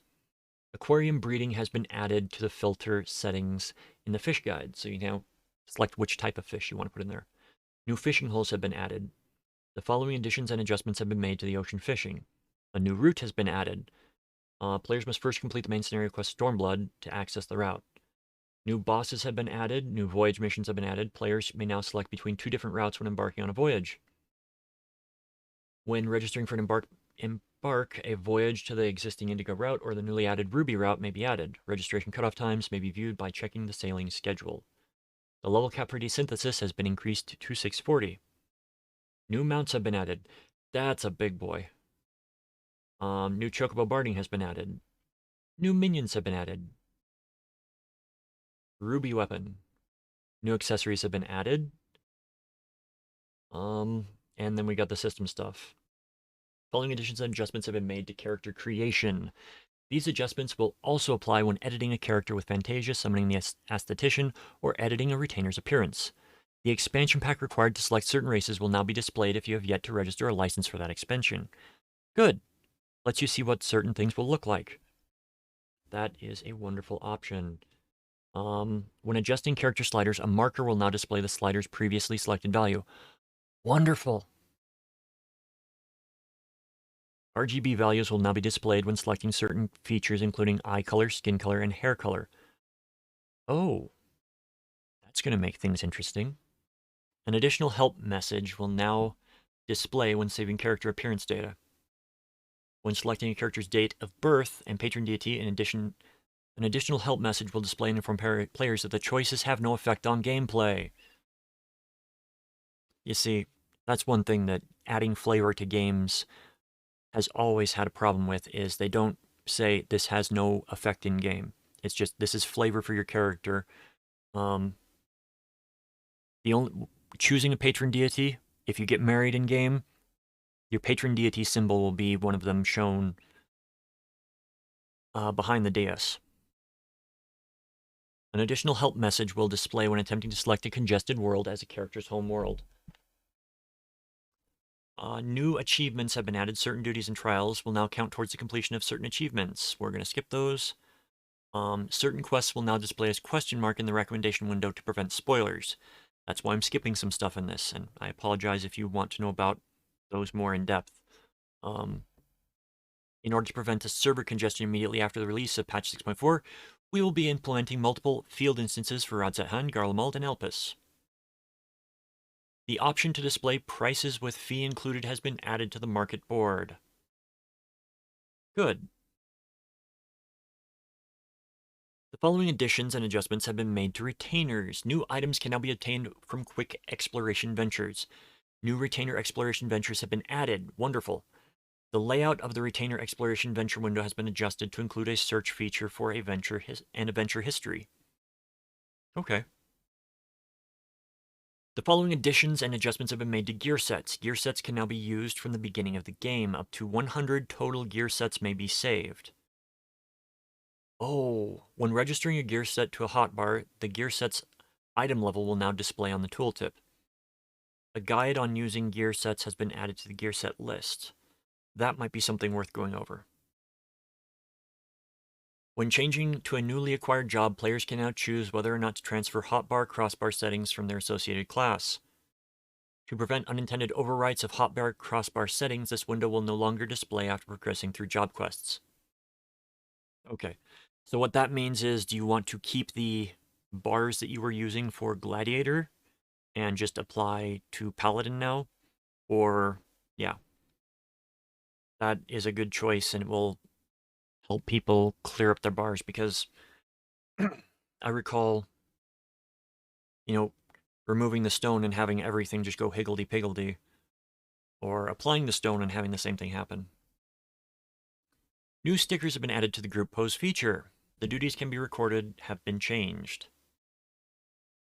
Aquarium breeding has been added to the filter settings in the fish guide, so you now select which type of fish you want to put in there. New fishing holes have been added. The following additions and adjustments have been made to the ocean fishing. A new route has been added. Players must first complete the main scenario quest Stormblood to access the route. New bosses have been added. New voyage missions have been added. Players may now select between 2 different routes when embarking on a voyage. When registering for an embark, a voyage to the existing Indigo route or the newly added Ruby route may be added. Registration cutoff times may be viewed by checking the sailing schedule. The level cap for desynthesis has been increased to 640. New mounts have been added. That's a big boy. New Chocobo Barding has been added. New minions have been added. Ruby weapon. New accessories have been added. And then we got the system stuff. Following additions and adjustments have been made to character creation. These adjustments will also apply when editing a character with Fantasia, summoning the aesthetician, or editing a retainer's appearance. The expansion pack required to select certain races will now be displayed if you have yet to register a license for that expansion. Good. Lets you see what certain things will look like. That is a wonderful option. When adjusting character sliders, a marker will now display the slider's previously selected value. Wonderful. RGB values will now be displayed when selecting certain features, including eye color, skin color, and hair color. Oh, that's going to make things interesting. An additional help message will now display when saving character appearance data. When selecting a character's date of birth and patron deity, in addition, an additional help message will display and inform players that the choices have no effect on gameplay. You see, that's one thing that adding flavor to games has always had a problem with, is they don't say this has no effect in game. It's just, this is flavor for your character. The only choosing a patron deity, if you get married in game, your patron deity symbol will be one of them shown behind the dais. An additional help message will display when attempting to select a congested world as a character's home world. New achievements have been added. Certain duties and trials will now count towards the completion of certain achievements. We're going to skip those. Certain quests will now display as question mark in the recommendation window to prevent spoilers. That's why I'm skipping some stuff in this, and I apologize if you want to know about those more in depth. In order to prevent a server congestion immediately after the release of patch 6.4, we will be implementing multiple field instances for Radzethan, Garlemald, and Elpis. The option to display prices with fee included has been added to the market board. Good. The following additions and adjustments have been made to retainers. New items can now be obtained from quick exploration ventures. New retainer exploration ventures have been added. Wonderful. The layout of the retainer exploration venture window has been adjusted to include a search feature for a venture and a venture history. Okay. The following additions and adjustments have been made to gear sets. Gear sets can now be used from the beginning of the game. Up to 100 total gear sets may be saved. Oh, when registering a gear set to a hotbar, the gear set's item level will now display on the tooltip. A guide on using gear sets has been added to the gear set list. That might be something worth going over. When changing to a newly acquired job, players can now choose whether or not to transfer hotbar, crossbar settings from their associated class. To prevent unintended overwrites of hotbar, crossbar settings, this window will no longer display after progressing through job quests. Okay, so what that means is, do you want to keep the bars that you were using for Gladiator and just apply to Paladin now? Or, yeah, that is a good choice, and it will help people clear up their bars, because I recall, removing the stone and having everything just go higgledy-piggledy, or applying the stone and having the same thing happen. New stickers have been added to the group pose feature. The duties can be recorded have been changed.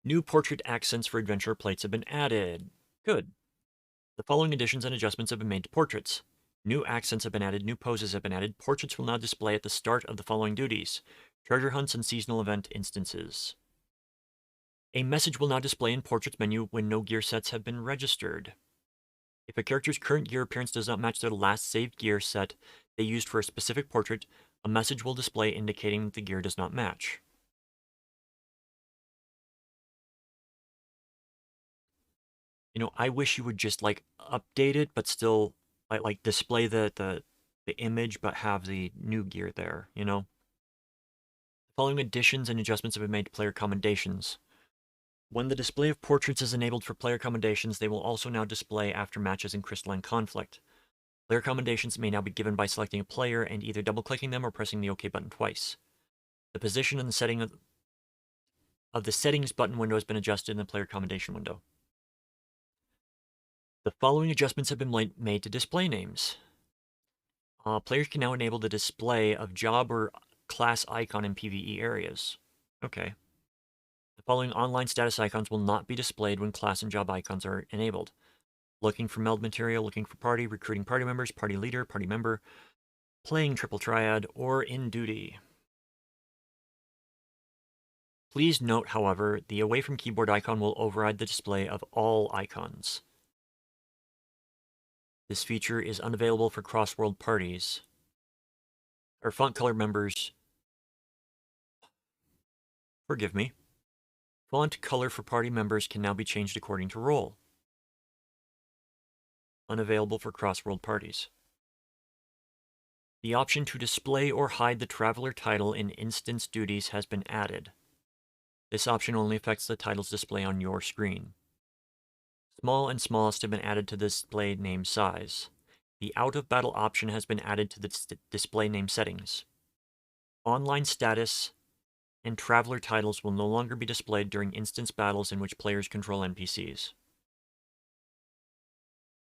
New portrait accents for adventurer plates have been added. Good. The following additions and adjustments have been made to portraits. New accents have been added, new poses have been added. Portraits will now display at the start of the following duties: treasure hunts and seasonal event instances. A message will now display in Portraits menu when no gear sets have been registered. If a character's current gear appearance does not match their last saved gear set they used for a specific portrait, a message will display indicating that the gear does not match. I wish you would just update it, but still like display the image, but have the new gear there, The following additions and adjustments have been made to player commendations. When the display of portraits is enabled for player commendations, they will also now display after matches in Crystalline Conflict. Player commendations may now be given by selecting a player and either double-clicking them or pressing the OK button twice. The position and the setting of the settings button window has been adjusted in the player commendation window. The following adjustments have been made to display names. Players can now enable the display of job or class icon in PvE areas. Okay. The following online status icons will not be displayed when class and job icons are enabled. Looking for meld material, looking for party, recruiting party members, party leader, party member, playing triple triad, or in duty. Please note, however, the away from keyboard icon will override the display of all icons. This feature is unavailable for cross-world parties. Or font color members. Forgive me. Font color for party members can now be changed according to role. Unavailable for cross-world parties. The option to display or hide the Traveler title in instance duties has been added. This option only affects the title's display on your screen. Small and smallest have been added to the display name size. The out-of-battle option has been added to the display name settings. Online status and Traveler titles will no longer be displayed during instance battles in which players control NPCs.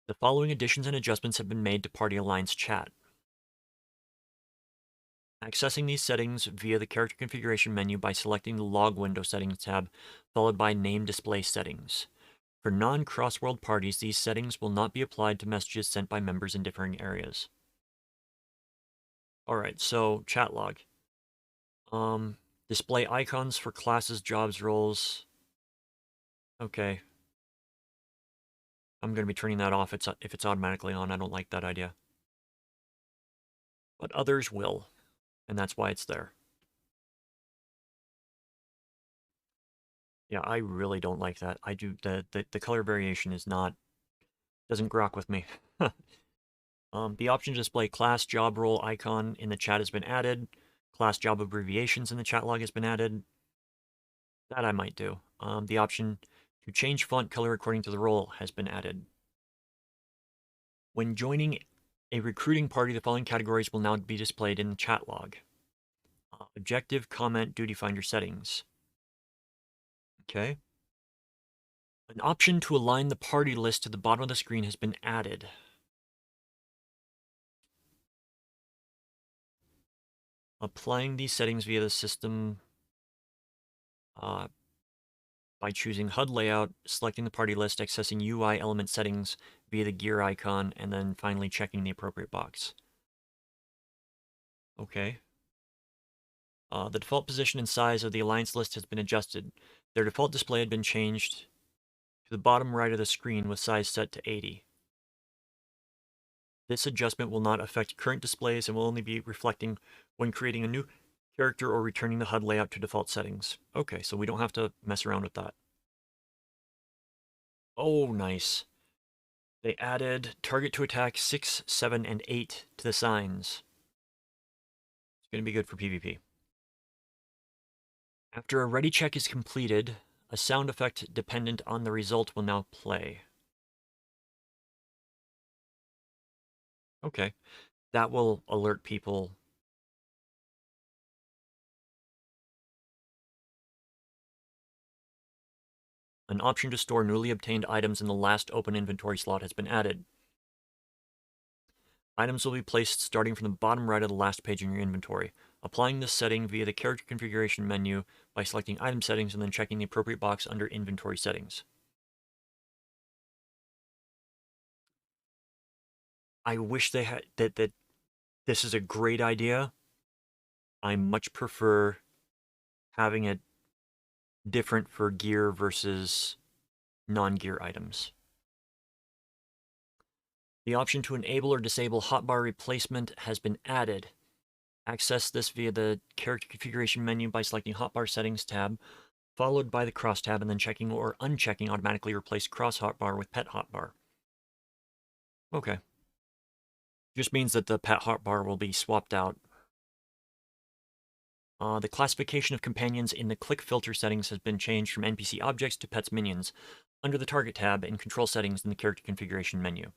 The following additions and adjustments have been made to Party Alliance chat. Accessing these settings via the character configuration menu by selecting the log window settings tab, followed by name display settings. For non-cross-world parties, these settings will not be applied to messages sent by members in differing areas. Alright, so chat log. Display icons for classes, jobs, roles. Okay. I'm going to be turning that off if it's automatically on. I don't like that idea. But others will, and that's why it's there. Yeah, I really don't like that. I do the color variation is not doesn't grok with me. The option to display class job role icon in the chat has been added. Class job abbreviations in the chat log has been added. That I might do. The option to change font color according to the role has been added. When joining a recruiting party, the following categories will now be displayed in the chat log. Objective, comment, duty finder settings. Okay. An option to align the party list to the bottom of the screen has been added. Applying these settings via the system by choosing HUD layout, selecting the party list, accessing UI element settings via the gear icon, and then finally checking the appropriate box. Okay. The default position and size of the Alliance list has been adjusted. Their default display had been changed to the bottom right of the screen with size set to 80. This adjustment will not affect current displays and will only be reflecting when creating a new character or returning the HUD layout to default settings. Okay, so we don't have to mess around with that. Oh, nice. They added target to attack 6, 7, and 8 to the signs. It's going to be good for PvP. After a ready check is completed, a sound effect dependent on the result will now play. Okay, that will alert people. An option to store newly obtained items in the last open inventory slot has been added. Items will be placed starting from the bottom right of the last page in your inventory. Applying this setting via the character configuration menu by selecting item settings and then checking the appropriate box under inventory settings. I wish they had that this is a great idea. I much prefer having it different for gear versus non-gear items. The option to enable or disable hotbar replacement has been added. Access this via the character configuration menu by selecting hotbar settings tab, followed by the cross tab, and then checking or unchecking automatically replace cross hotbar with pet hotbar. Okay. Just means that the pet hotbar will be swapped out. The classification of companions in the click filter settings has been changed from NPC objects to pets minions under the target tab in control settings in the character configuration menu.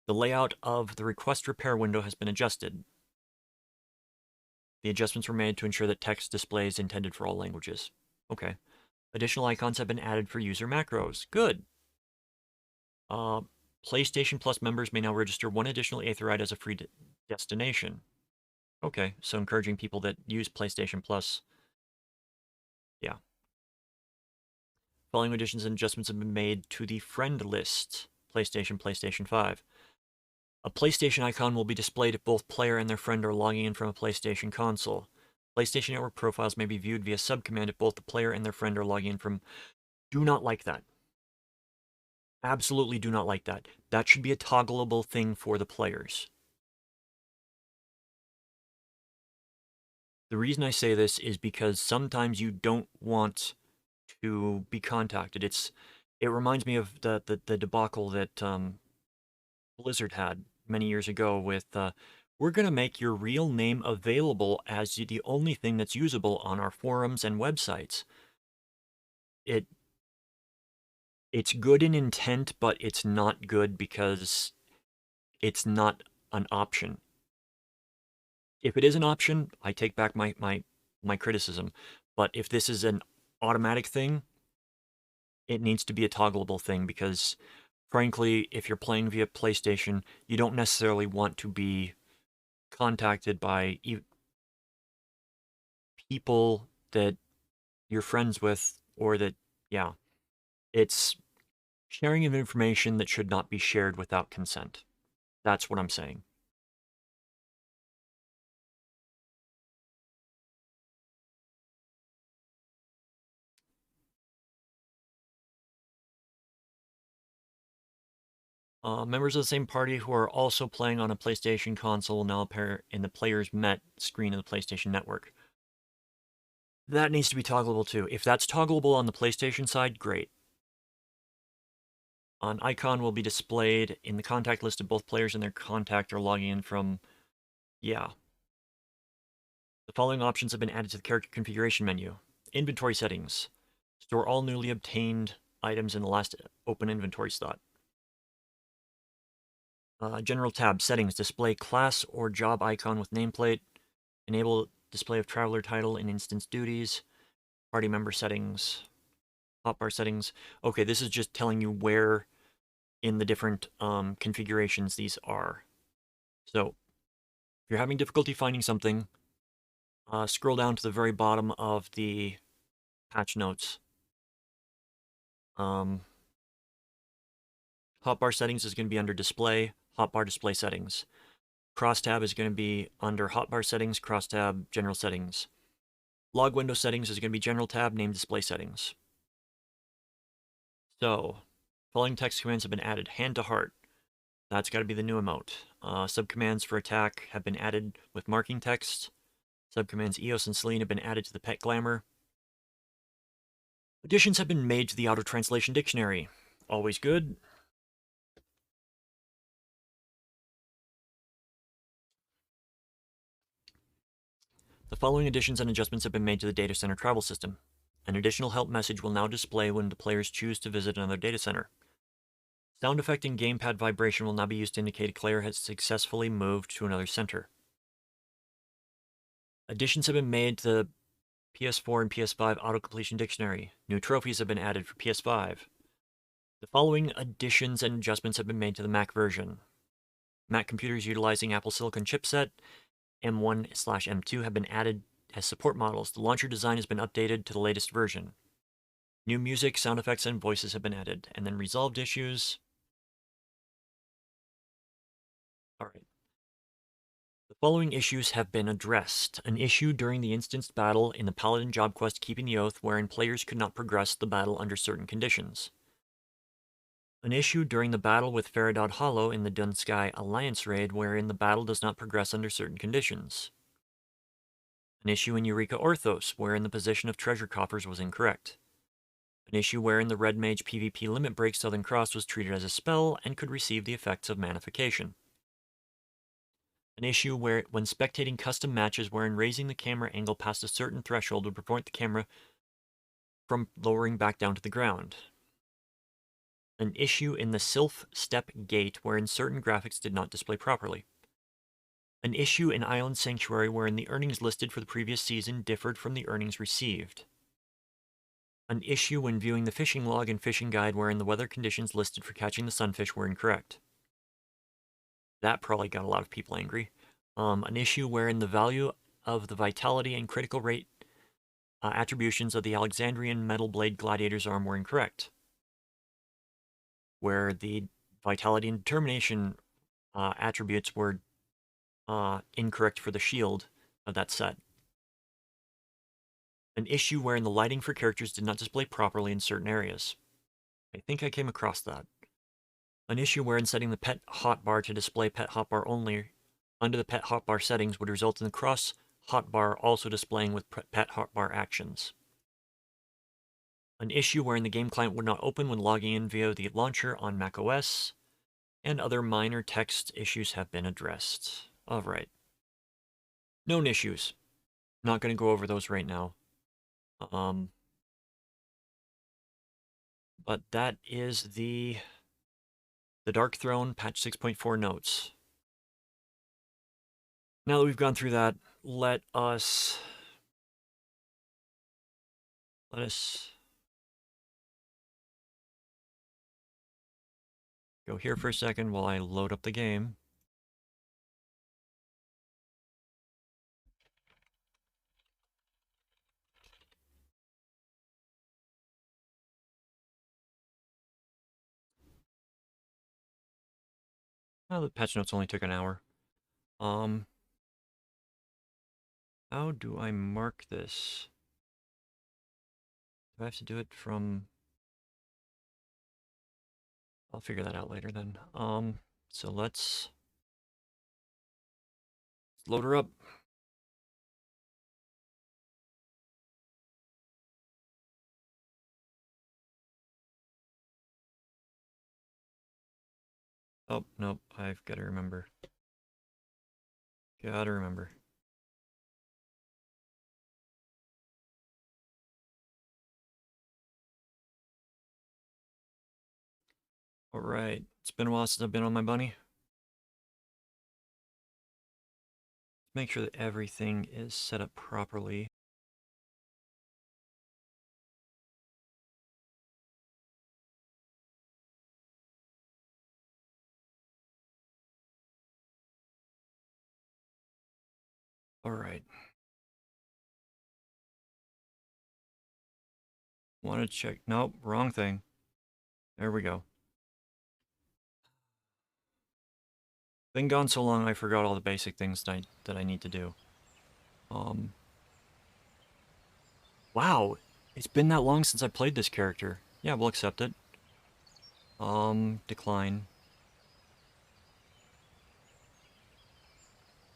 The layout of the request repair window has been adjusted. The adjustments were made to ensure that text display is intended for all languages. Okay. Additional icons have been added for user macros. Good. PlayStation Plus members may now register one additional Aetheryte as a free destination. Okay, so encouraging people that use PlayStation Plus. Yeah. Following additions and adjustments have been made to the friend list. PlayStation 5. A PlayStation icon will be displayed if both player and their friend are logging in from a PlayStation console. PlayStation Network profiles may be viewed via subcommand if both the player and their friend are logging in from... Do not like that. Absolutely do not like that. That should be a toggleable thing for the players. The reason I say this is because sometimes you don't want to be contacted. It reminds me of the debacle that Blizzard had many years ago with we're going to make your real name available as the only thing that's usable on our forums and websites. It's good in intent, but it's not good because it's not an option. If it is an option, I take back my criticism. But if this is an automatic thing, it needs to be a toggleable thing because, frankly, if you're playing via PlayStation, you don't necessarily want to be contacted by people that you're friends with or that, yeah, it's sharing of information that should not be shared without consent. That's what I'm saying. Members of the same party who are also playing on a PlayStation console will now appear in the Players Met screen of the PlayStation Network. That needs to be toggleable too. If that's toggleable on the PlayStation side, great. An icon will be displayed in the contact list of both players and their contact are logging in from... Yeah. The following options have been added to the character configuration menu. Inventory settings. Store all newly obtained items in the last open inventory slot. General tab, settings, display class or job icon with nameplate. Enable display of traveler title in instance duties. Party member settings. Hotbar settings. Okay, this is just telling you where in the different configurations these are. So, if you're having difficulty finding something, scroll down to the very bottom of the patch notes. Hotbar settings is going to be under display, hotbar display settings. Crosstab is going to be under hotbar settings, crosstab general settings. Log window settings is going to be general tab, name display settings. So, following text commands have been added. Hand to heart. That's got to be the new emote. Subcommands for attack have been added with marking text. Subcommands Eos and Selene have been added to the pet glamour. Additions have been made to the auto translation dictionary. Always good. The following additions and adjustments have been made to the data center travel system. An additional help message will now display when the players choose to visit another data center. Sound effect and gamepad vibration will now be used to indicate a player has successfully moved to another center. Additions have been made to the PS4 and PS5 auto-completion dictionary. New trophies have been added for PS5. The following additions and adjustments have been made to the Mac version. Mac computers utilizing Apple Silicon chipset M1/M2 have been added as support models. The launcher design has been updated to the latest version. New music, sound effects, and voices have been added. And then resolved issues. Alright. The following issues have been addressed. An issue during the instanced battle in the Paladin job quest Keeping the Oath, wherein players could not progress the battle under certain conditions. An issue during the battle with Faradad Hollow in the Dunsky Alliance raid, wherein the battle does not progress under certain conditions. An issue in Eureka Orthos, wherein the position of treasure coffers was incorrect. An issue wherein the Red Mage PvP limit break Southern Cross was treated as a spell and could receive the effects of manification. An issue where, when spectating custom matches wherein raising the camera angle past a certain threshold would prevent the camera from lowering back down to the ground. An issue in the Sylph Step Gate wherein certain graphics did not display properly. An issue in Island Sanctuary wherein the earnings listed for the previous season differed from the earnings received. An issue when viewing the fishing log and fishing guide wherein the weather conditions listed for catching the sunfish were incorrect. That probably got a lot of people angry. An issue wherein the value of the vitality and critical rate attributions of the Alexandrian metal blade gladiator's arm were incorrect. Where the vitality and determination attributes were incorrect for the shield of that set. An issue wherein the lighting for characters did not display properly in certain areas. I think I came across that. An issue wherein setting the pet hotbar to display pet hotbar only under the pet hotbar settings would result in the cross hotbar also displaying with pet hotbar actions. An issue wherein the game client would not open when logging in via the launcher on macOS, and other minor text issues have been addressed. Alright. Known issues. Not going to go over those right now. But that is the Dark Throne patch 6.4 notes. Now that we've gone through that, let us go here for a second while I load up the game. Oh, the patch notes only took an hour. How do I mark this? Do I have to do it from... I'll figure that out later then. So let's load her up. Oh, nope, I've got to remember. Gotta remember. Alright, it's been a while since I've been on my bunny. Make sure that everything is set up properly. Alright. Want to check... Nope, wrong thing. There we go. Been gone so long I forgot all the basic things that I need to do. Wow, it's been that long since I played this character. Yeah, we'll accept it. Decline.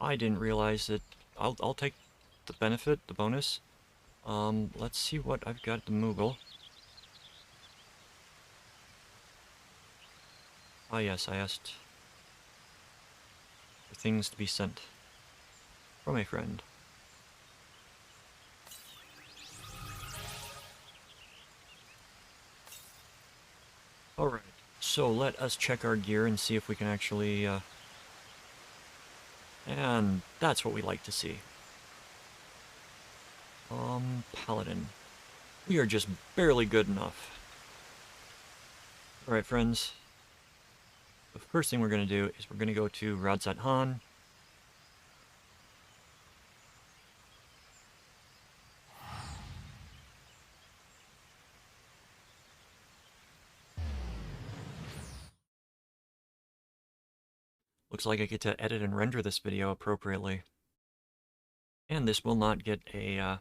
I didn't realize that... I'll take the benefit, the bonus. Let's see what I've got at the Moogle. Ah yes, I asked for things to be sent from a friend. Alright, so let us check our gear and see if we can actually, and that's what we like to see. Paladin. We are just barely good enough. Alright, friends. The first thing we're going to do is we're going to go to Radzat Han. Looks like I get to edit and render this video appropriately. And this will not get a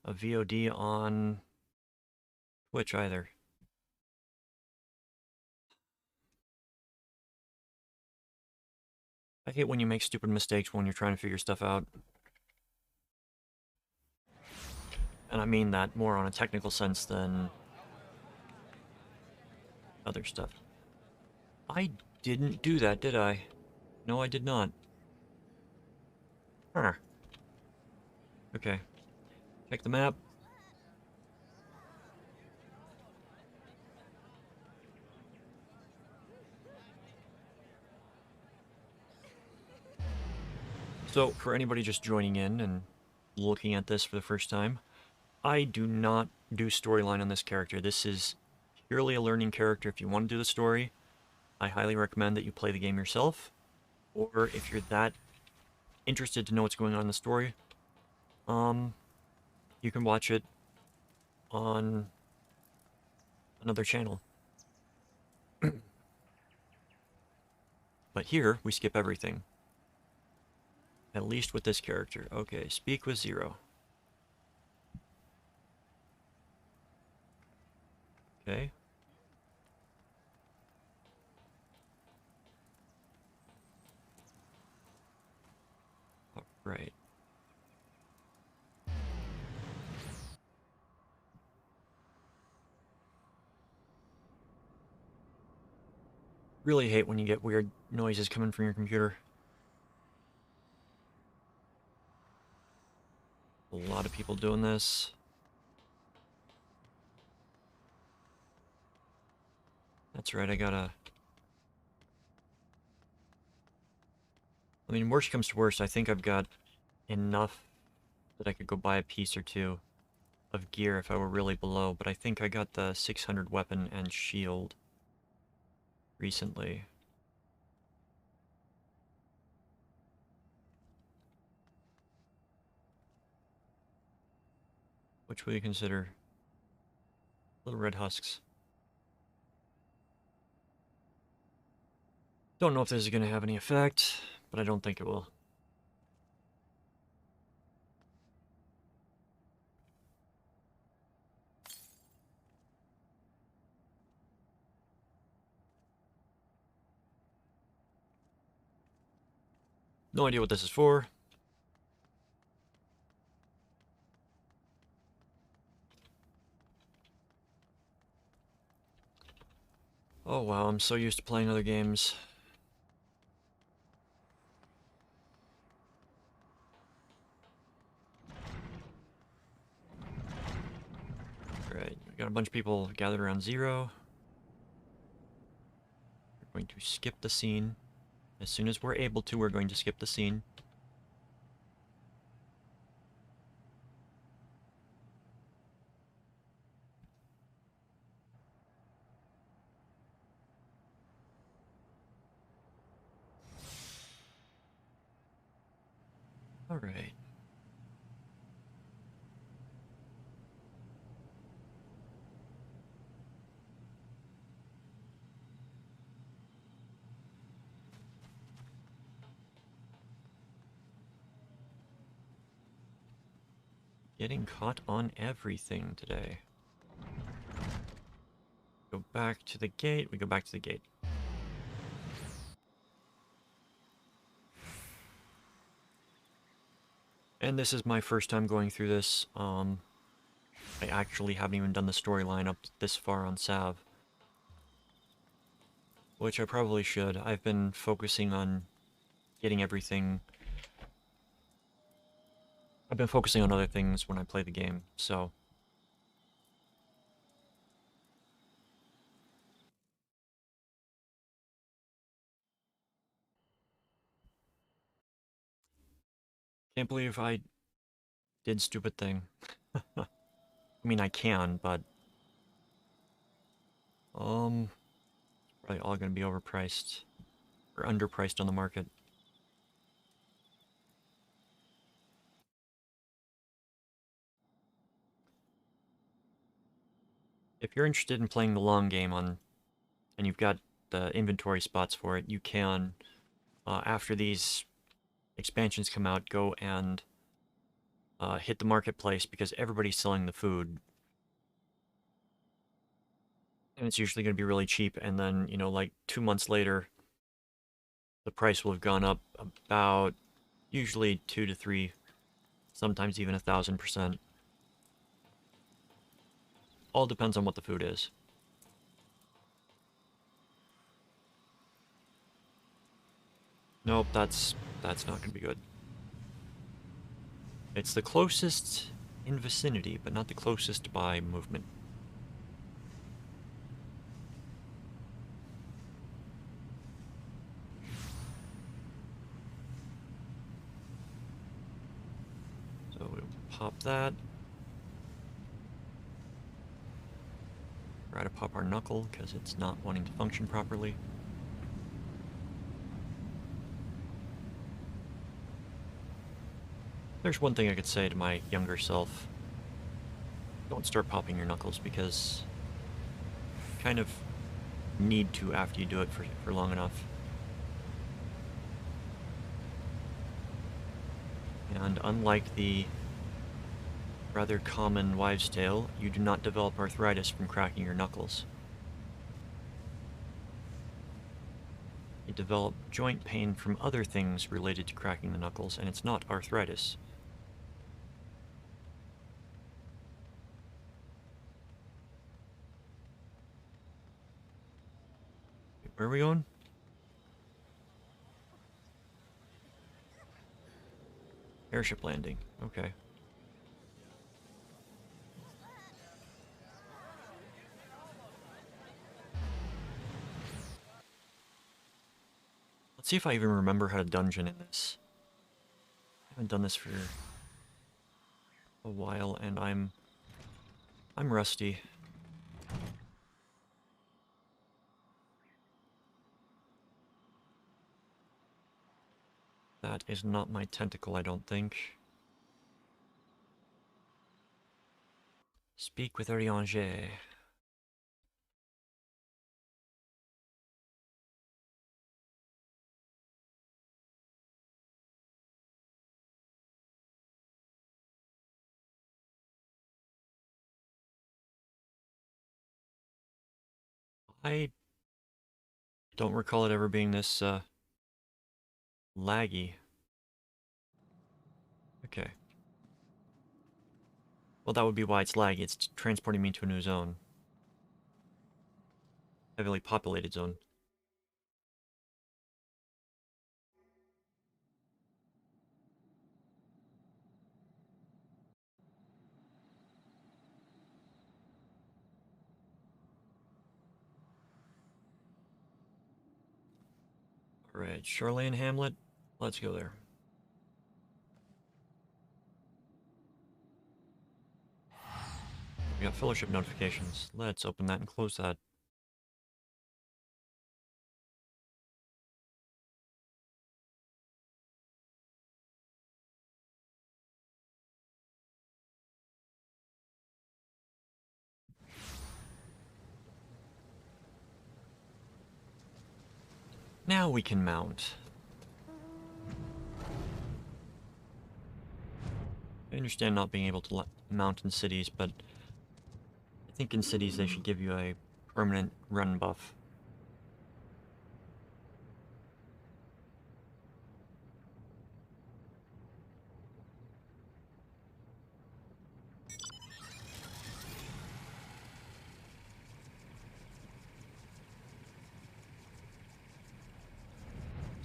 VOD on Twitch either. I hate when you make stupid mistakes when you're trying to figure stuff out. And I mean that more on a technical sense than other stuff. I didn't do that, did I? No, I did not. Huh. Okay. Check the map. So, for anybody just joining in and looking at this for the first time, I do not do storyline on this character. This is purely a learning character. If you want to do the story, I highly recommend that you play the game yourself. Or if you're that interested to know what's going on in the story, you can watch it on another channel. But here, we skip everything. At least with this character. Okay, speak with Zero. Okay. Alright. Really hate when you get weird noises coming from your computer. A lot of people doing this. That's right, I gotta... I mean, worst comes to worst, I think I've got enough that I could go buy a piece or two of gear if I were really below, but I think I got the 600 weapon and shield recently. Which will you consider? Little red husks. Don't know if this is going to have any effect, but I don't think it will. No idea what this is for. Oh wow, I'm so used to playing other games. Alright, we got a bunch of people gathered around Zero. We're going to skip the scene. As soon as we're able to, we're going to skip the scene. Alright. Getting caught on everything today. Go back to the gate. We go back to the gate. And this is my first time going through this. I actually haven't even done the storyline up this far on Sav. Which I probably should. I've been focusing on getting everything... I've been focusing on other things when I play the game, so... Can't believe I did stupid thing. I mean, I can, but... Probably all gonna be overpriced. Or underpriced on the market. If you're interested in playing the long game on... and you've got the inventory spots for it, you can, after these expansions come out, go and hit the marketplace because everybody's selling the food. And it's usually going to be really cheap, and then, you know, like 2 months later, the price will have gone up about usually 2 to 3, sometimes even 1,000%. All depends on what the food is. Nope, that's not going to be good. It's the closest in vicinity, but not the closest by movement. So we'll pop that. Try to pop our knuckle because it's not wanting to function properly. There's one thing I could say to my younger self. Don't start popping your knuckles because you kind of need to after you do it for long enough. And unlike the rather common wives' tale, you do not develop arthritis from cracking your knuckles. You develop joint pain from other things related to cracking the knuckles, and it's not arthritis. Where are we going? Airship landing. Okay. Let's see if I even remember how to dungeon in this. I haven't done this for a while, and I'm rusty. That is not my tentacle, I don't think. Speak with Orianger. I don't recall it ever being this, laggy. Okay. Well, that would be why it's laggy. It's transporting me to a new zone. Heavily populated zone. Alright, Shoreline Hamlet. Let's go there. We got fellowship notifications. Let's open that and close that. Now we can mount. I understand not being able to mount in cities, but I think in cities they should give you a permanent run buff.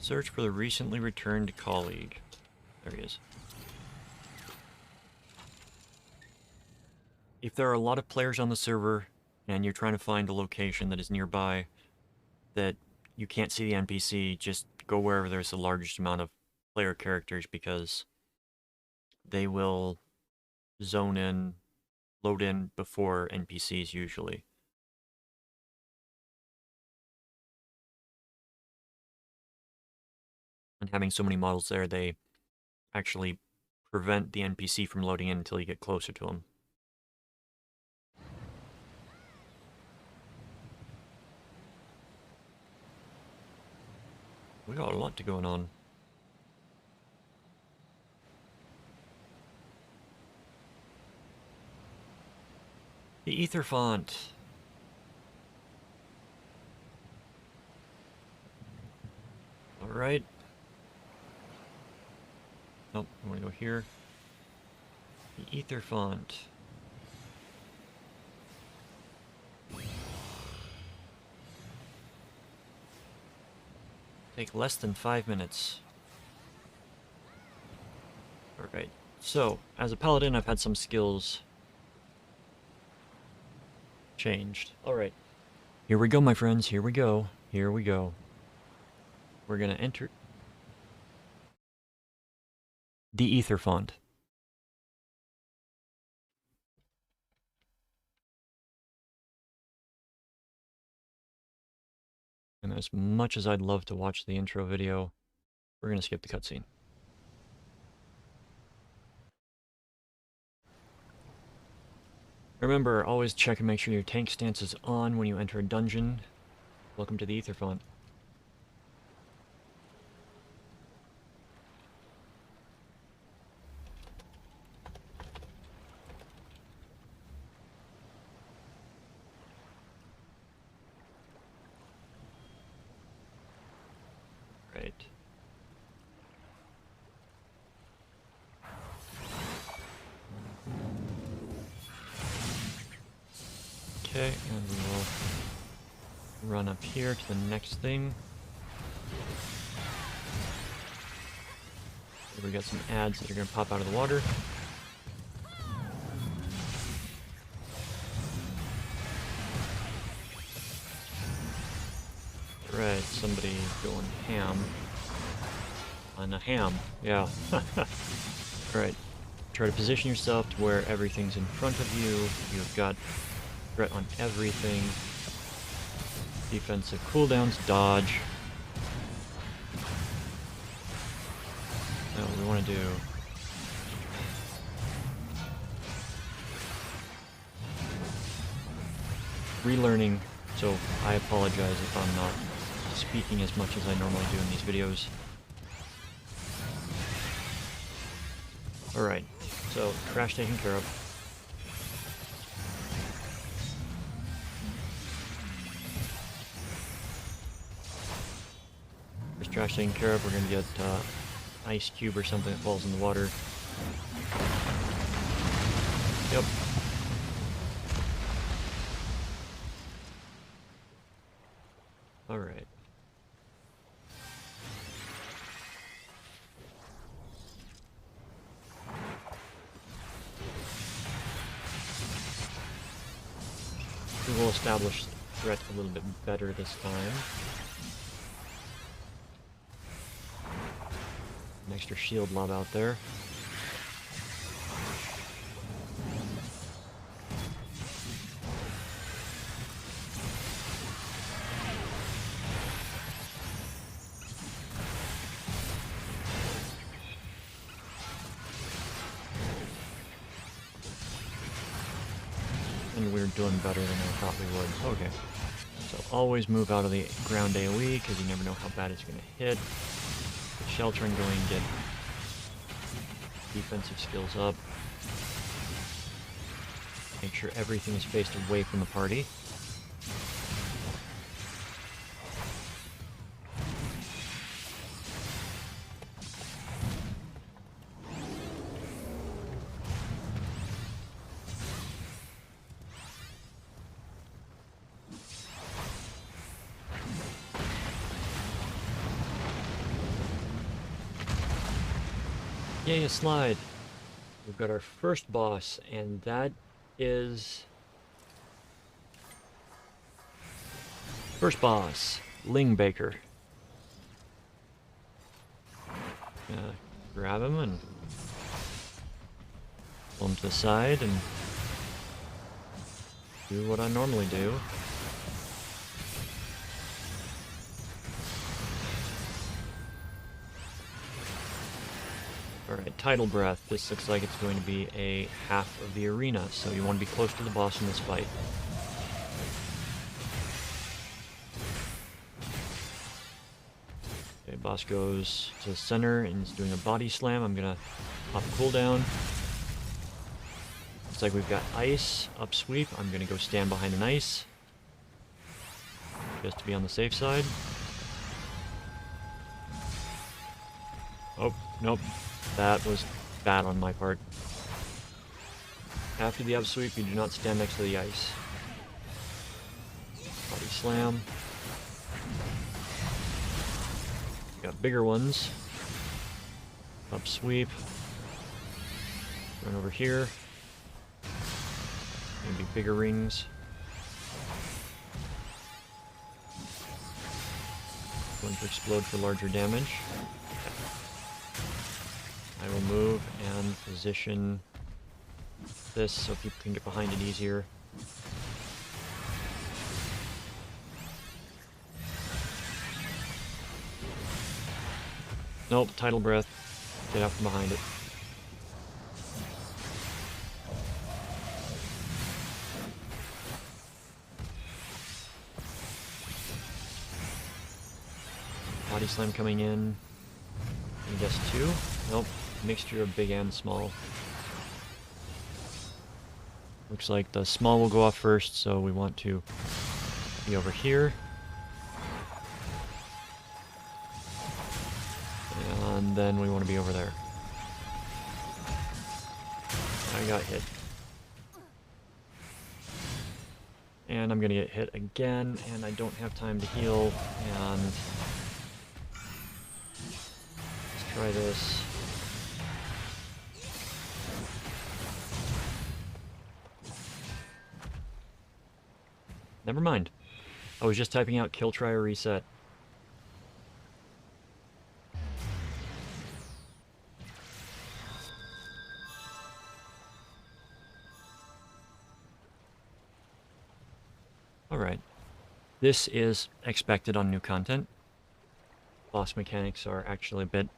Search for the recently returned colleague. There he is. If there are a lot of players on the server and you're trying to find a location that is nearby that you can't see the NPC, just go wherever there's the largest amount of player characters because they will zone in, load in before NPCs usually. And having so many models there, they actually prevent the NPC from loading in until you get closer to them. We got a lot going on. The Ether font. Alright. Nope, I want to go here. The Ether font. Take less than 5 minutes. Alright, so, as a paladin, I've had some skills changed. Alright. Here we go, my friends. Here we go. Here we go. We're gonna enter the Ether font. As much as I'd love to watch the intro video, we're going to skip the cutscene. Remember, always check and make sure your tank stance is on when you enter a dungeon. Welcome to the Ether Font. Right. Okay, and we will run up here to the next thing. We got some ads that are going to pop out of the water. Right, somebody going ham. On a ham, yeah. Right, try to position yourself to where everything's in front of you. You've got threat on everything. Defensive cooldowns, dodge. Now what we want to do... relearning, so I apologize if I'm not speaking as much as I normally do in these videos. Alright, so trash taken care of. First trash taken care of, we're going to get ice cube or something that falls in the water. Yep. Alright. We will establish the threat a little bit better this time. An extra shield lob out there. And we're doing better than I thought we would. Okay. So always move out of the ground AoE, because you never know how bad it's going to hit. Get sheltering going, get defensive skills up. Make sure everything is faced away from the party. Yay, a slide! We've got our first boss, and that is... First boss, Ling Baker. Grab him and pull him to the side and do what I normally do. Alright, Tidal Breath. This looks like it's going to be a half of the arena, so you want to be close to the boss in this fight. Okay, boss goes to the center and is doing a body slam. I'm gonna pop a cooldown. Looks like we've got ice, up sweep. I'm gonna go stand behind an ice, just to be on the safe side. Oh, nope. That was bad on my part. After the upsweep, you do not stand next to the ice. Body slam. Got bigger ones. Upsweep. Run over here. Maybe bigger rings. One to explode for larger damage. I will move and position this so people can get behind it easier. Nope, tidal breath. Get out from behind it. Body slam coming in. I guess 2? Nope. Mixture of big and small. Looks like the small will go off first, so we want to be over here. And then we want to be over there. I got hit. And I'm gonna get hit again, and I don't have time to heal, and let's try this. Never mind. I was just typing out kill, try, or reset. Alright. This is expected on new content. Boss mechanics are actually a bit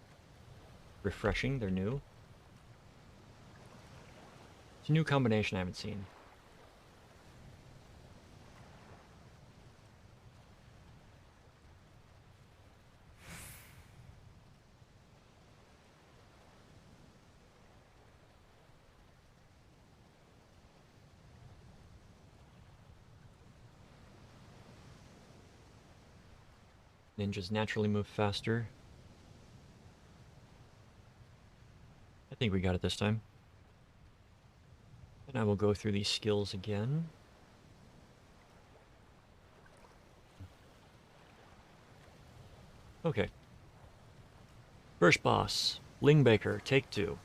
refreshing. They're new. It's a new combination I haven't seen. Ninjas naturally move faster. I think we got it this time. And I will go through these skills again. Okay. First boss, Lingbaker, take 2.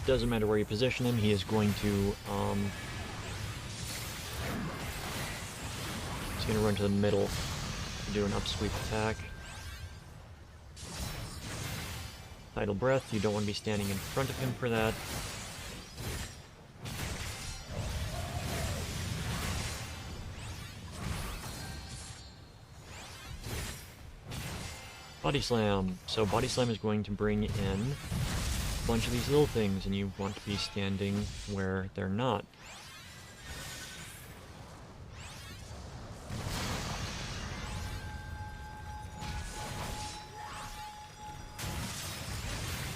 Doesn't matter where you position him, he is going to, he's going to run to the middle and do an upsweep attack. Tidal breath, you don't want to be standing in front of him for that. Body slam. So body slam is going to bring in a bunch of these little things, and you want to be standing where they're not.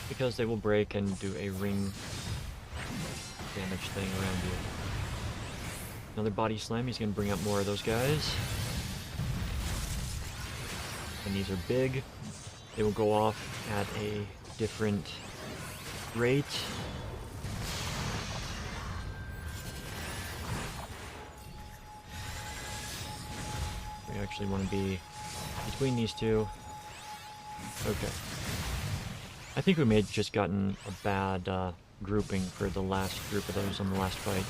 Because they will break and do a ring damage thing around you. Another body slam, he's going to bring up more of those guys. And these are big. They will go off at a different rate. We actually want to be between these two. Okay. I think we may have just gotten a bad grouping for the last group of those on the last fight.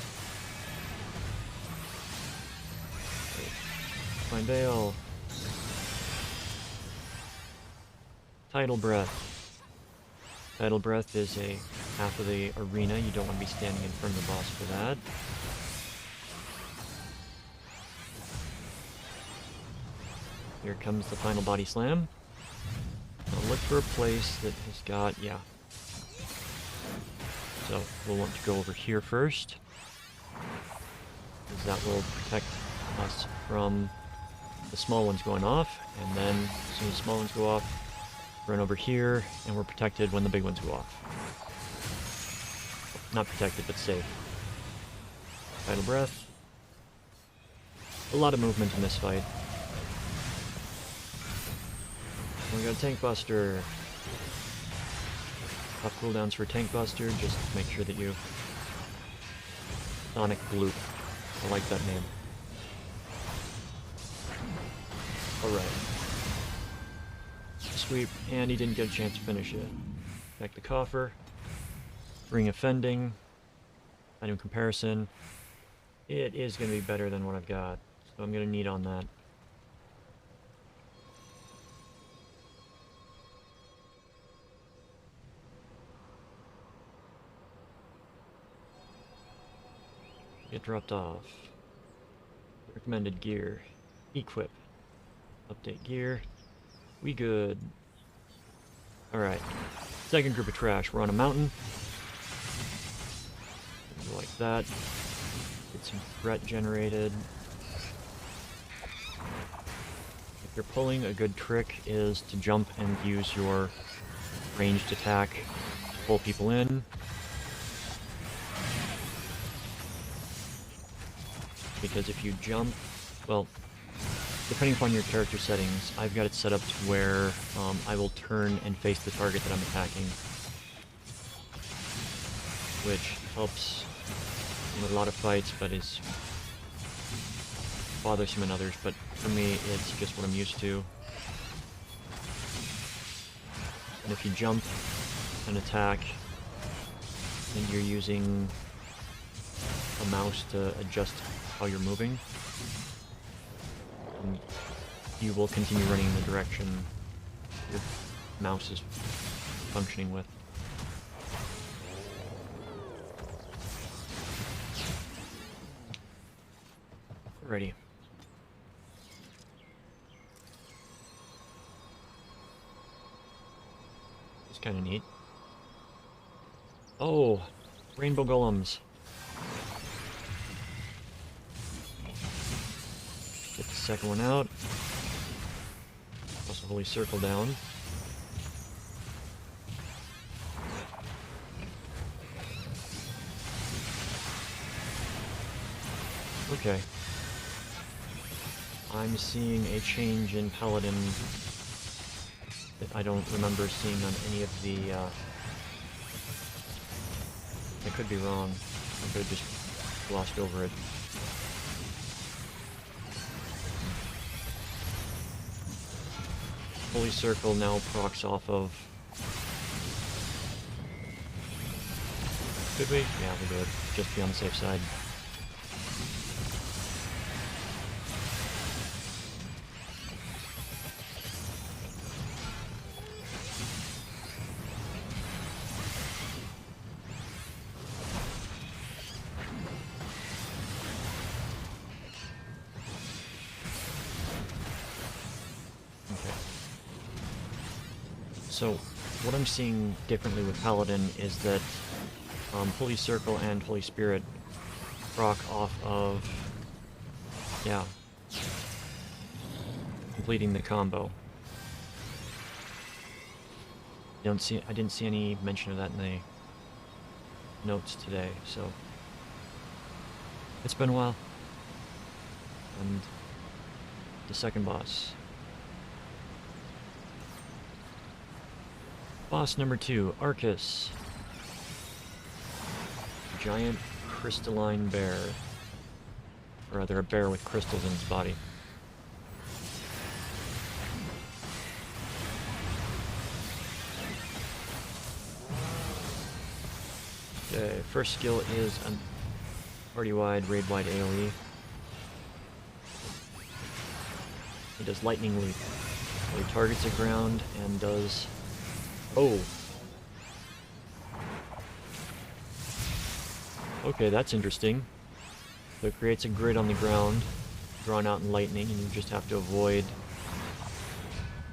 Fine Veil. Tidal Breath. Tidal Breath is a half of the arena. You don't want to be standing in front of the boss for that. Here comes the final body slam. Now look for a place that has got, yeah. So we'll want to go over here first, because that will protect us from the small ones going off, and then as soon as the small ones go off, run over here, and we're protected when the big ones go off. Not protected, but safe. Tidal Breath. A lot of movement in this fight. We got a Tank Buster. Tough cooldowns for Tank Buster, just make sure that you... Sonic Bloop. I like that name. Alright. Sweep, and he didn't get a chance to finish it. Back the coffer. Ring Offending. Item comparison. It is going to be better than what I've got, so I'm going to need on that. Get dropped off. Recommended gear. Equip. Update gear. We good. Alright. Second group of trash. We're on a mountain. Like that. Get some threat generated. If you're pulling, a good trick is to jump and use your ranged attack to pull people in. Because if you jump, well, depending upon your character settings, I've got it set up to where I will turn and face the target that I'm attacking, which helps in a lot of fights, but is bothersome in others. But for me, it's just what I'm used to. And if you jump and attack, and you're using a mouse to adjust how you're moving, and you will continue running in the direction your mouse is functioning with. Alrighty. It's kind of neat. Oh, rainbow golems. Get the second one out. Also holy circle down. Okay. I'm seeing a change in Paladin that I don't remember seeing on any of the, I could be wrong. I could have just glossed over it. Holy Circle now procs off of... Could we? Yeah, we do it. Just be on the safe side. So, what I'm seeing differently with Paladin is that Holy Circle and Holy Spirit proc off of, yeah, completing the combo. I didn't see any mention of that in the notes today, so it's been a while. And the second boss. Boss number 2, Arcus. Giant crystalline bear. Or rather, a bear with crystals in its body. Okay, first skill is a party-wide, raid-wide AoE. It does lightning leap. So he targets the ground and does... Oh. Okay, that's interesting. So it creates a grid on the ground, drawn out in lightning, and you just have to avoid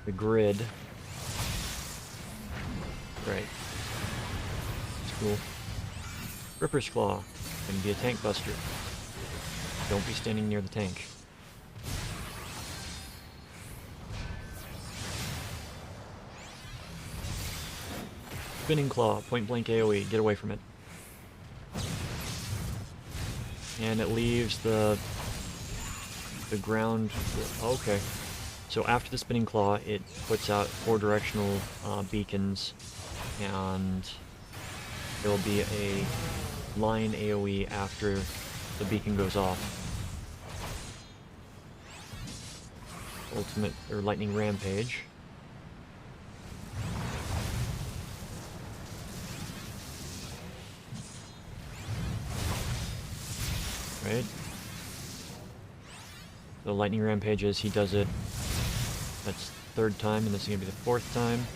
the grid. Right. That's cool. Ripper's Claw. Can be a tank buster. Don't be standing near the tank. Spinning Claw, point blank AoE, get away from it. And it leaves the ground. Okay. So after the Spinning Claw, it puts out 4 directional beacons, and there will be a line AoE after the beacon goes off. Ultimate, or Lightning Rampage. Right? The Lightning Rampages, he does it, that's 3rd time, and this is going to be the 4th time.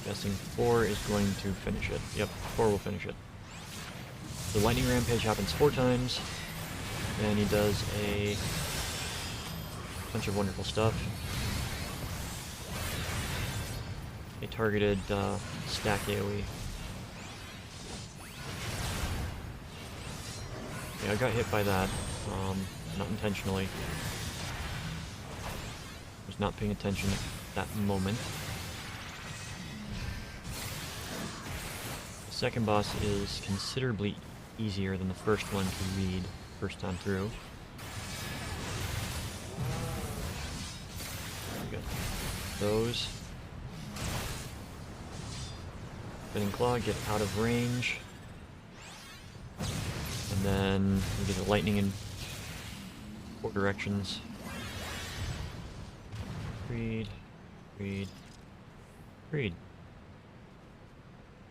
Guessing 4 is going to finish it. Yep, 4 will finish it. The lightning rampage happens 4 times, and he does a bunch of wonderful stuff. A targeted stack AoE. Yeah, I got hit by that, not intentionally. Was not paying attention at that moment. The second boss is considerably easier than the first one to read first time through. We got those. Spinning Claw, get out of range. And then we get the lightning in 4 directions. Read.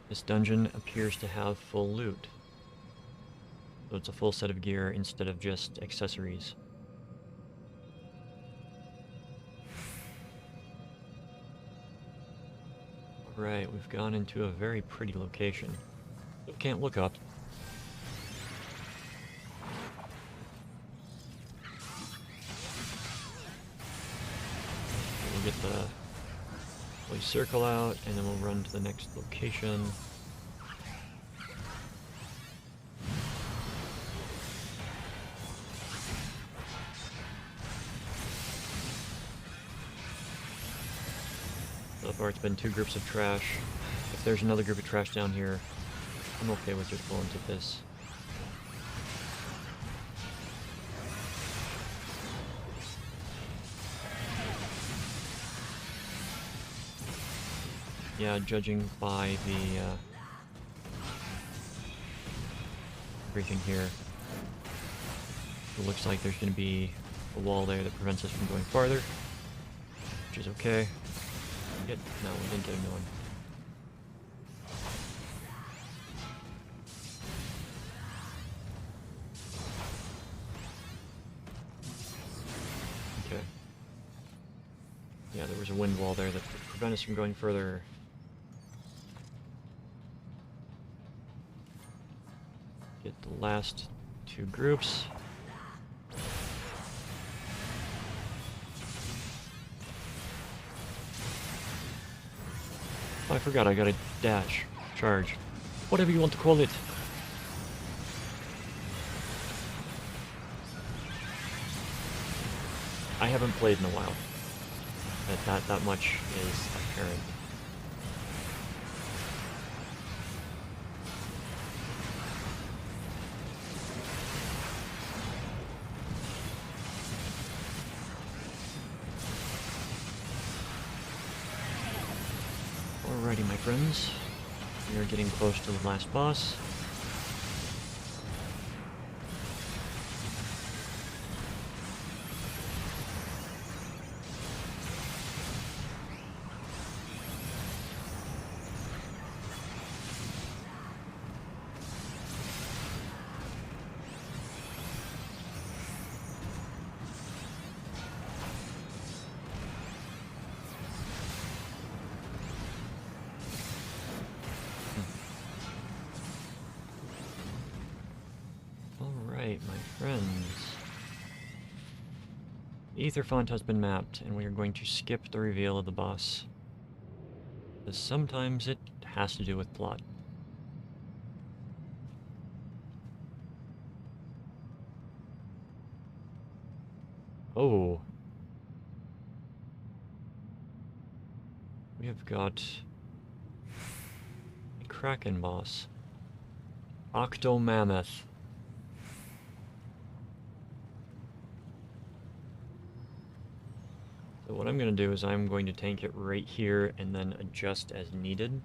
This dungeon appears to have full loot. So it's a full set of gear instead of just accessories. Alright, we've gone into a very pretty location. Still can't look up. We'll get the holy circle out, and then we'll run to the next location. So far it's been 2 groups of trash. If there's another group of trash down here, I'm okay with just going to this. Yeah, judging by the everything here, it looks like there's going to be a wall there that prevents us from going farther, which is okay. No, we didn't get a new one. Okay. Yeah, there was a wind wall there that would prevent us from going further. Get the last 2 groups. Oh, I forgot I got a dash, charge, whatever you want to call it. I haven't played in a while. That much is apparent. Alrighty, my friends. We are getting close to the last boss. Alright, my friends. The Ether font has been mapped, and we are going to skip the reveal of the boss. Because sometimes it has to do with plot. Oh. We have got a Kraken boss. Octo Mammoth. So what I'm going to do is I'm going to tank it right here and then adjust as needed.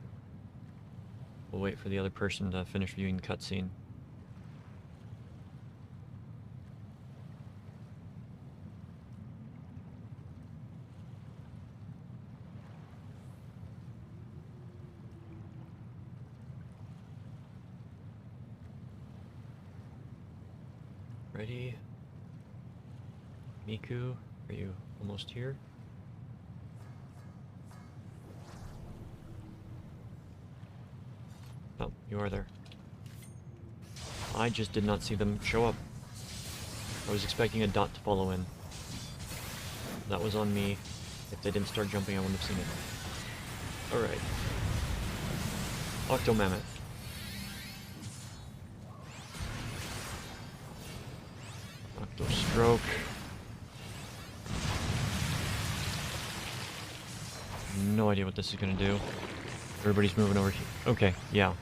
We'll wait for the other person to finish viewing the cutscene. Ready? Miku, are you almost here? Oh, you are there. I just did not see them show up. I was expecting a dot to follow in. That was on me. If they didn't start jumping, I wouldn't have seen it. Alright. Octomammoth. Octostroke. No idea what this is gonna do. Everybody's moving over here. Okay, yeah.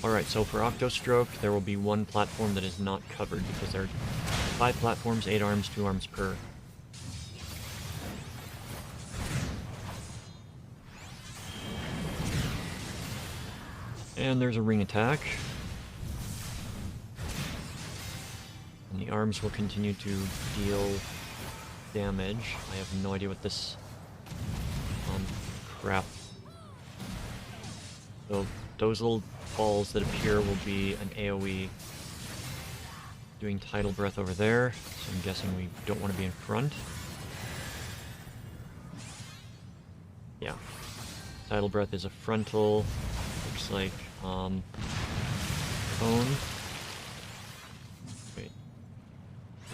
Alright, so for Octostroke, there will be one platform that is not covered because there are 5 platforms, 8 arms, 2 arms per. And there's a ring attack. And the arms will continue to deal damage. I have no idea what this... crap. So those little balls that appear will be an AoE doing Tidal Breath over there. So I'm guessing we don't want to be in front. Yeah. Tidal Breath is a frontal. Looks like cone. Wait.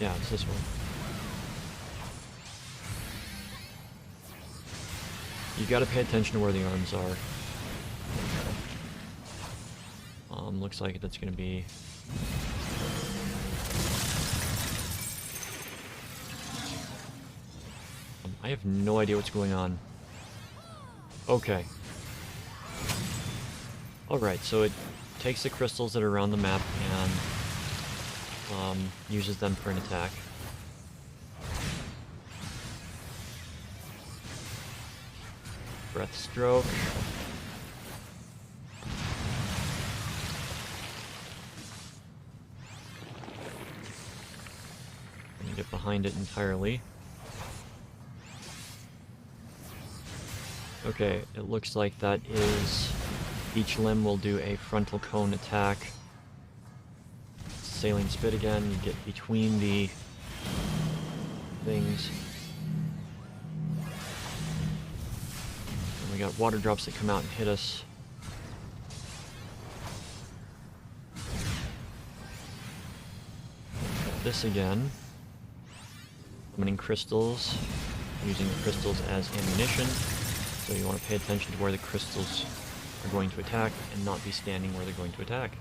Yeah, it's this one. You gotta pay attention to where the arms are. Looks like that's gonna be... I have no idea what's going on. Okay. Alright, so it takes the crystals that are around the map and uses them for an attack. Breath stroke. And get behind it entirely. Okay, it looks like that is... Each limb will do a frontal cone attack. Saline spit again, you get between the things. And we got water drops that come out and hit us. This again. Summoning crystals, using the crystals as ammunition. So you want to pay attention to where the crystals are going to attack and not be standing where they're going to attack.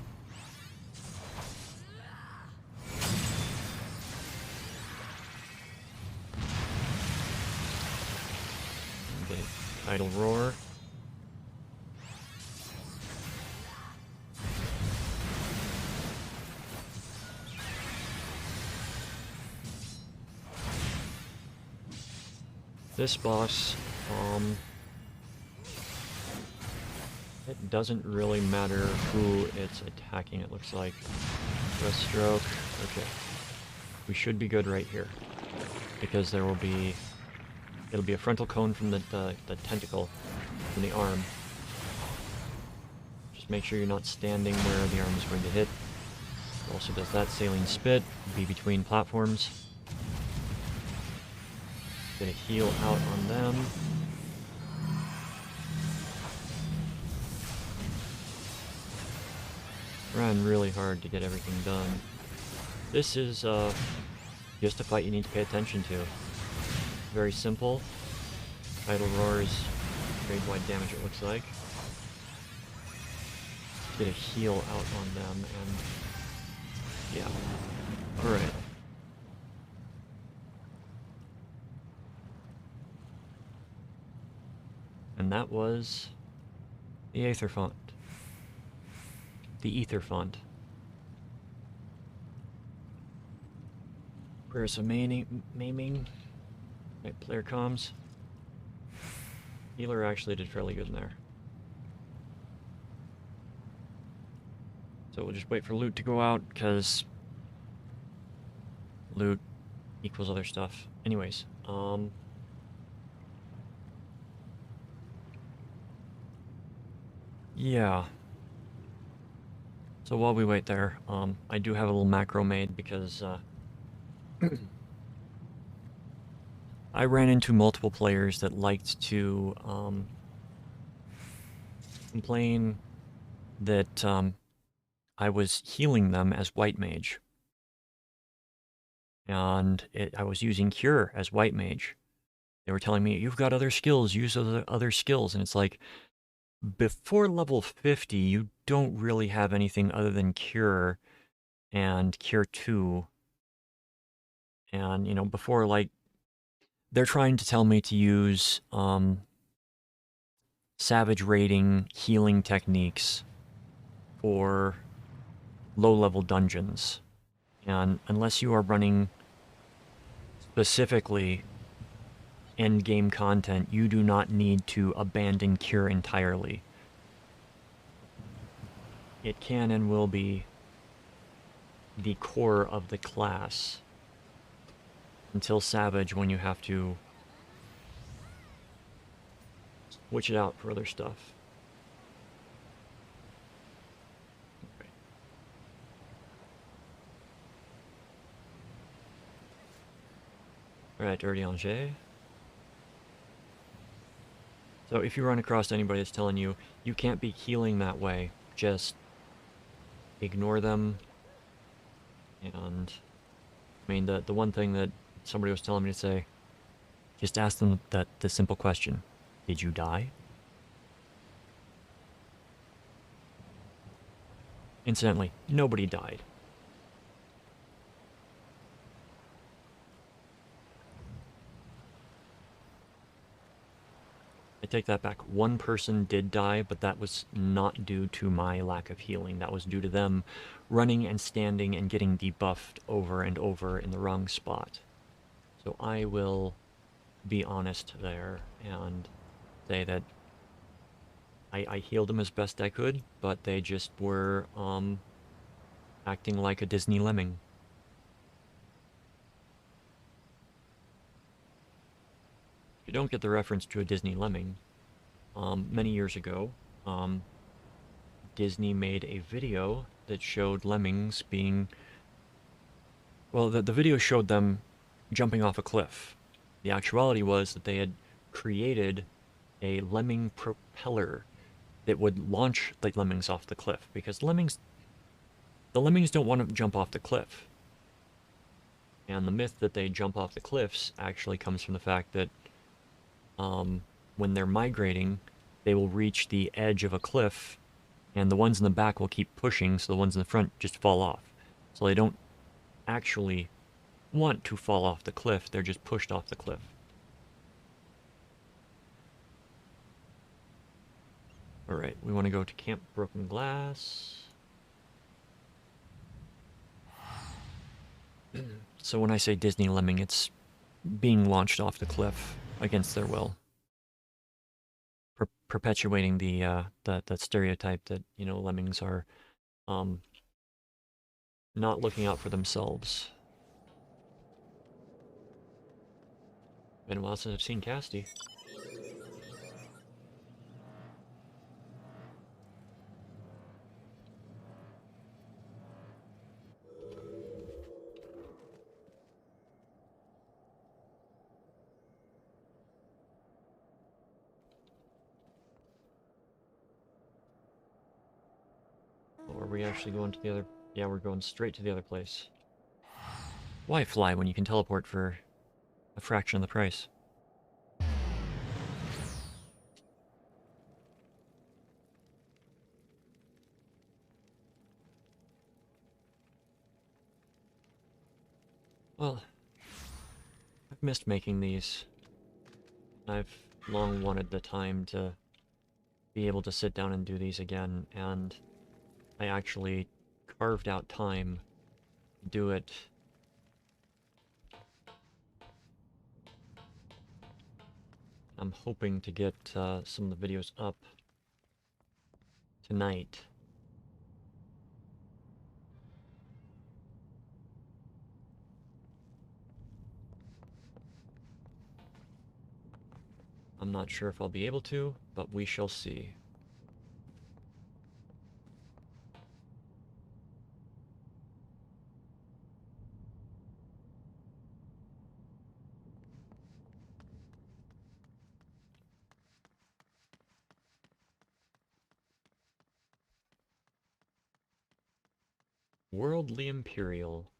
Okay, Tidal Roar. This boss, it doesn't really matter who it's attacking, it looks like. Breath stroke. Okay. We should be good right here. Because there will be... It'll be a frontal cone from the tentacle, from the arm. Just make sure you're not standing where the arm is going to hit. It also does that. Saline spit. Be between platforms. Get a heal out on them. Ran really hard to get everything done. This is just a fight you need to pay attention to. Very simple. Tidal Roar is grade wide damage, it looks like. Get a heal out on them and... yeah. Alright. And that was the Aether Font. The Ether Font. Where's some maiming? Right, player comms. Healer actually did fairly good in there. So we'll just wait for loot to go out, because loot equals other stuff. Anyways, yeah. So while we wait there, I do have a little macro made because I ran into multiple players that liked to complain that I was healing them as White Mage. And I was using Cure as White Mage. They were telling me, you've got other skills, use other skills. And it's like, before level 50, you don't really have anything other than Cure and Cure 2. And, before, like, they're trying to tell me to use Savage rating healing techniques for low-level dungeons. And unless you are running specifically end-game content, you do not need to abandon Cure entirely. It can and will be the core of the class until Savage, when you have to switch it out for other stuff. Okay. Alright, Dirty Angers. So if you run across anybody that's telling you, you can't be healing that way, just ignore them. And, I mean, the one thing that somebody was telling me to say, just ask them the simple question, did you die? Incidentally, nobody died. I take that back. One person did die, but that was not due to my lack of healing. That was due to them running and standing and getting debuffed over and over in the wrong spot. So I will be honest there and say that I healed them as best I could, but they just were acting like a Disney lemming. If you don't get the reference to a Disney lemming, many years ago, Disney made a video that showed lemmings being... Well, the video showed them jumping off a cliff. The actuality was that they had created a lemming propeller that would launch the lemmings off the cliff, because the lemmings don't want to jump off the cliff. And the myth that they jump off the cliffs actually comes from the fact that when they're migrating, they will reach the edge of a cliff, and the ones in the back will keep pushing, so the ones in the front just fall off. So they don't actually want to fall off the cliff, they're just pushed off the cliff. Alright, we want to go to Camp Broken Glass. So when I say Disney lemming, it's being launched off the cliff against their will. Perpetuating the stereotype that, lemmings are not looking out for themselves. Been a while since I've seen Casty. Or are we actually going to the other... Yeah, we're going straight to the other place. Why fly when you can teleport for a fraction of the price? Well, I've missed making these. I've long wanted the time to be able to sit down and do these again, and I actually carved out time to do it. I'm hoping to get some of the videos up tonight. I'm not sure if I'll be able to, but we shall see. Worldly Imperial.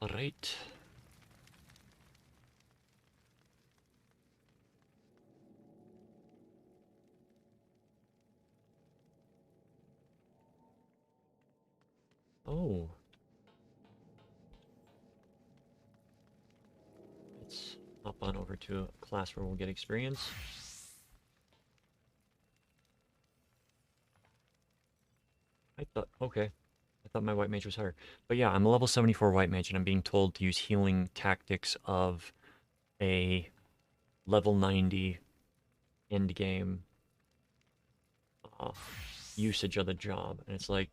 Alright. Oh. Let's hop on over to a class where we'll get experience. I thought, okay. I thought my white mage was higher. But yeah, I'm a level 74 white mage, and I'm being told to use healing tactics of a level 90 end game usage of the job. And it's like,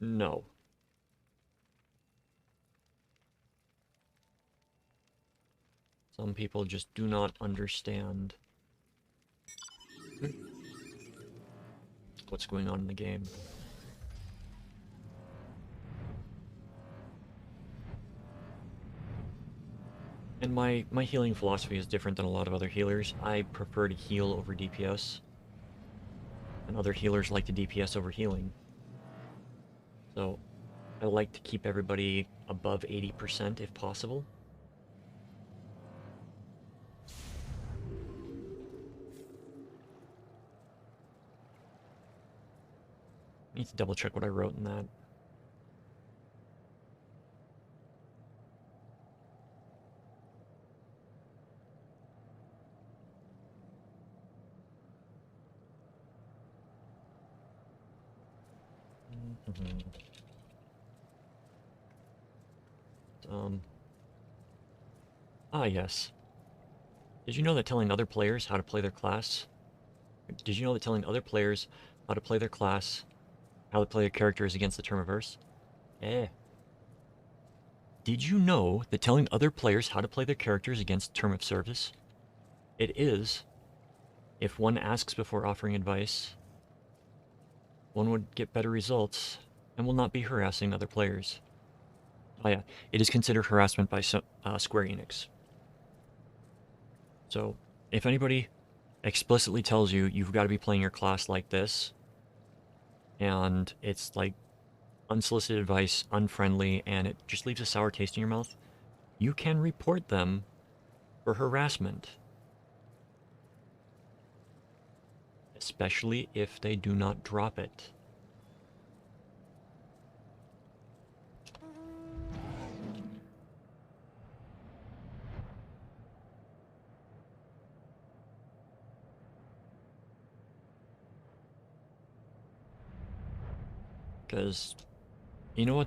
no. Some people just do not understand what's going on in the game. And my healing philosophy is different than a lot of other healers. I prefer to heal over DPS. And other healers like to DPS over healing. So I like to keep everybody above 80% if possible. I need to double check what I wrote in that. Yes. Did you know that telling other players how to play their class? Did you know that telling other players how to play their class, how to play their characters against the term of verse? Eh. Did you know that telling other players how to play their characters against term of service? It is, if one asks before offering advice, one would get better results and will not be harassing other players. Oh yeah, it is considered harassment by Square Enix. So, if anybody explicitly tells you you've got to be playing your class like this, and it's like unsolicited advice, unfriendly, and it just leaves a sour taste in your mouth, you can report them for harassment. Especially if they do not drop it. Because, you know what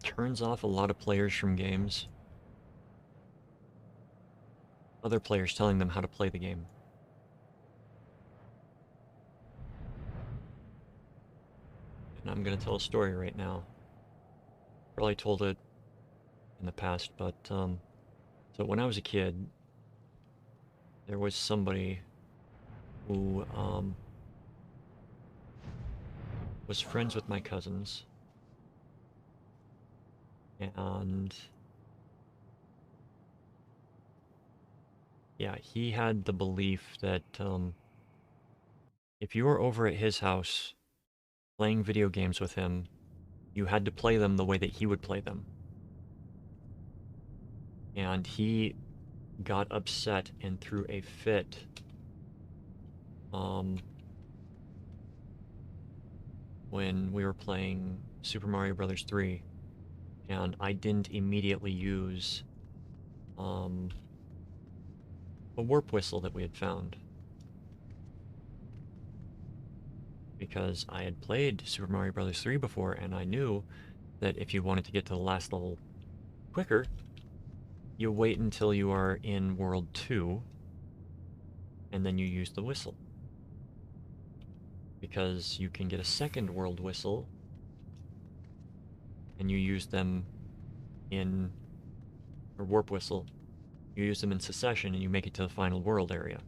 turns off a lot of players from games? Other players telling them how to play the game. And I'm going to tell a story right now. Probably told it in the past, but, so when I was a kid, there was somebody who, was friends with my cousins. And yeah, he had the belief that if you were over at his house playing video games with him, you had to play them the way that he would play them. And he got upset and threw a fit when we were playing Super Mario Bros. 3, and I didn't immediately use a warp whistle that we had found. Because I had played Super Mario Bros. 3 before, and I knew that if you wanted to get to the last level quicker, you wait until you are in World 2, and then you use the whistle. Because you can get a second world whistle, and you use them in, or warp whistle, you use them in succession and you make it to the final world area.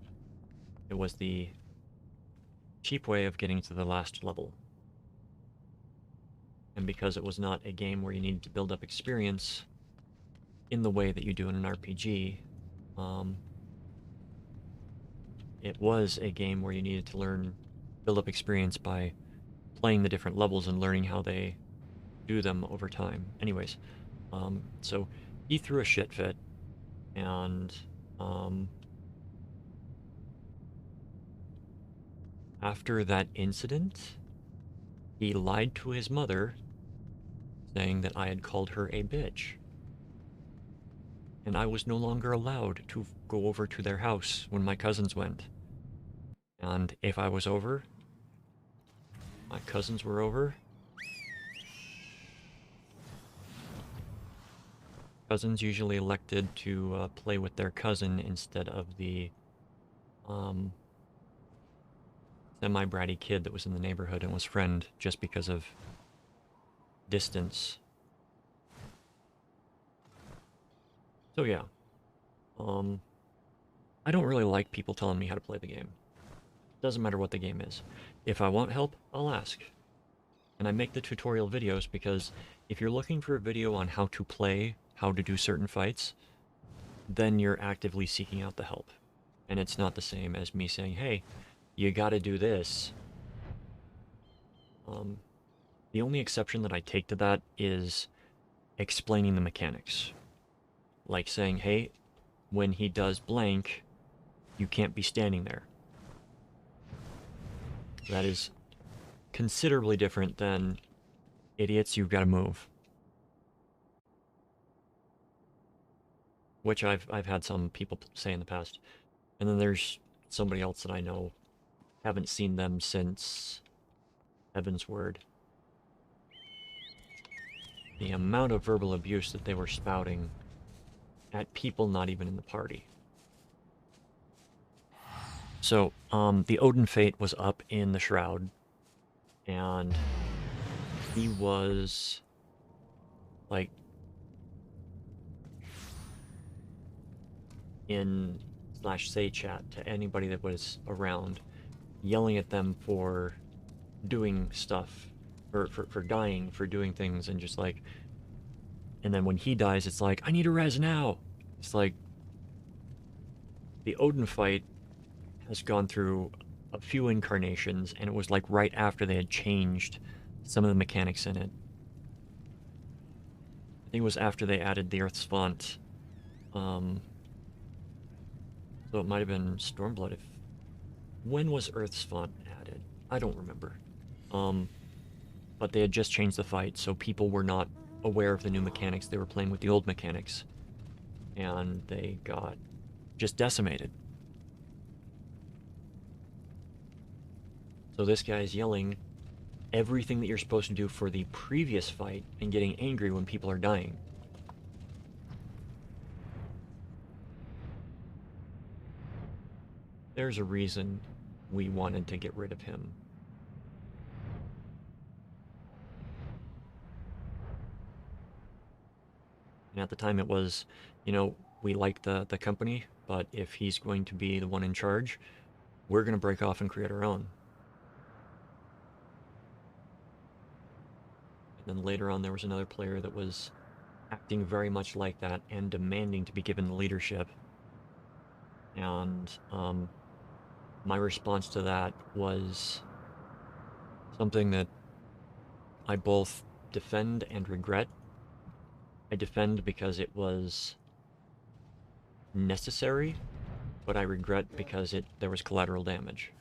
It was the cheap way of getting to the last level. And because it was not a game where you needed to build up experience, in the way that you do in an RPG. It was a game where you needed to build up experience by playing the different levels and learning how they do them over time. Anyways, so he threw a shit fit, and after that incident, he lied to his mother, saying that I had called her a bitch. And I was no longer allowed to go over to their house when my cousins went. And if I was over, my cousins were over, cousins usually elected to play with their cousin instead of the semi-bratty kid that was in the neighborhood and was friend just because of distance. So yeah, I don't really like people telling me how to play the game. Doesn't matter what the game is. If I want help, I'll ask. And I make the tutorial videos because if you're looking for a video on how to play, how to do certain fights, then you're actively seeking out the help. And it's not the same as me saying, hey, you gotta do this. The only exception that I take to that is explaining the mechanics. Like saying, hey, when he does blank, you can't be standing there. That is considerably different than, idiots, you've got to move. Which I've had some people say in the past. And then there's somebody else that I know, haven't seen them since Heaven's Word. The amount of verbal abuse that they were spouting at people not even in the party. So, the Odin Fate was up in the Shroud, and he was, like, in /say chat to anybody that was around, yelling at them for doing stuff, for dying, for doing things, and just like, and then when he dies, it's like, I need a res now. It's like, the Odin fight has gone through a few incarnations, and it was like right after they had changed some of the mechanics in it. I think it was after they added the Earth's Font. So it might have been Stormblood. When was Earth's Font added? I don't remember. But they had just changed the fight, so people were not aware of the new mechanics. They were playing with the old mechanics, and they got just decimated. So this guy's yelling everything that you're supposed to do for the previous fight and getting angry when people are dying. There's a reason we wanted to get rid of him. And at the time it was, you know, we like the company, but if he's going to be the one in charge, we're going to break off and create our own. And then later on there was another player that was acting very much like that and demanding to be given the leadership. And my response to that was something that I both defend and regret. I defend because it was necessary, but I regret because there was collateral damage.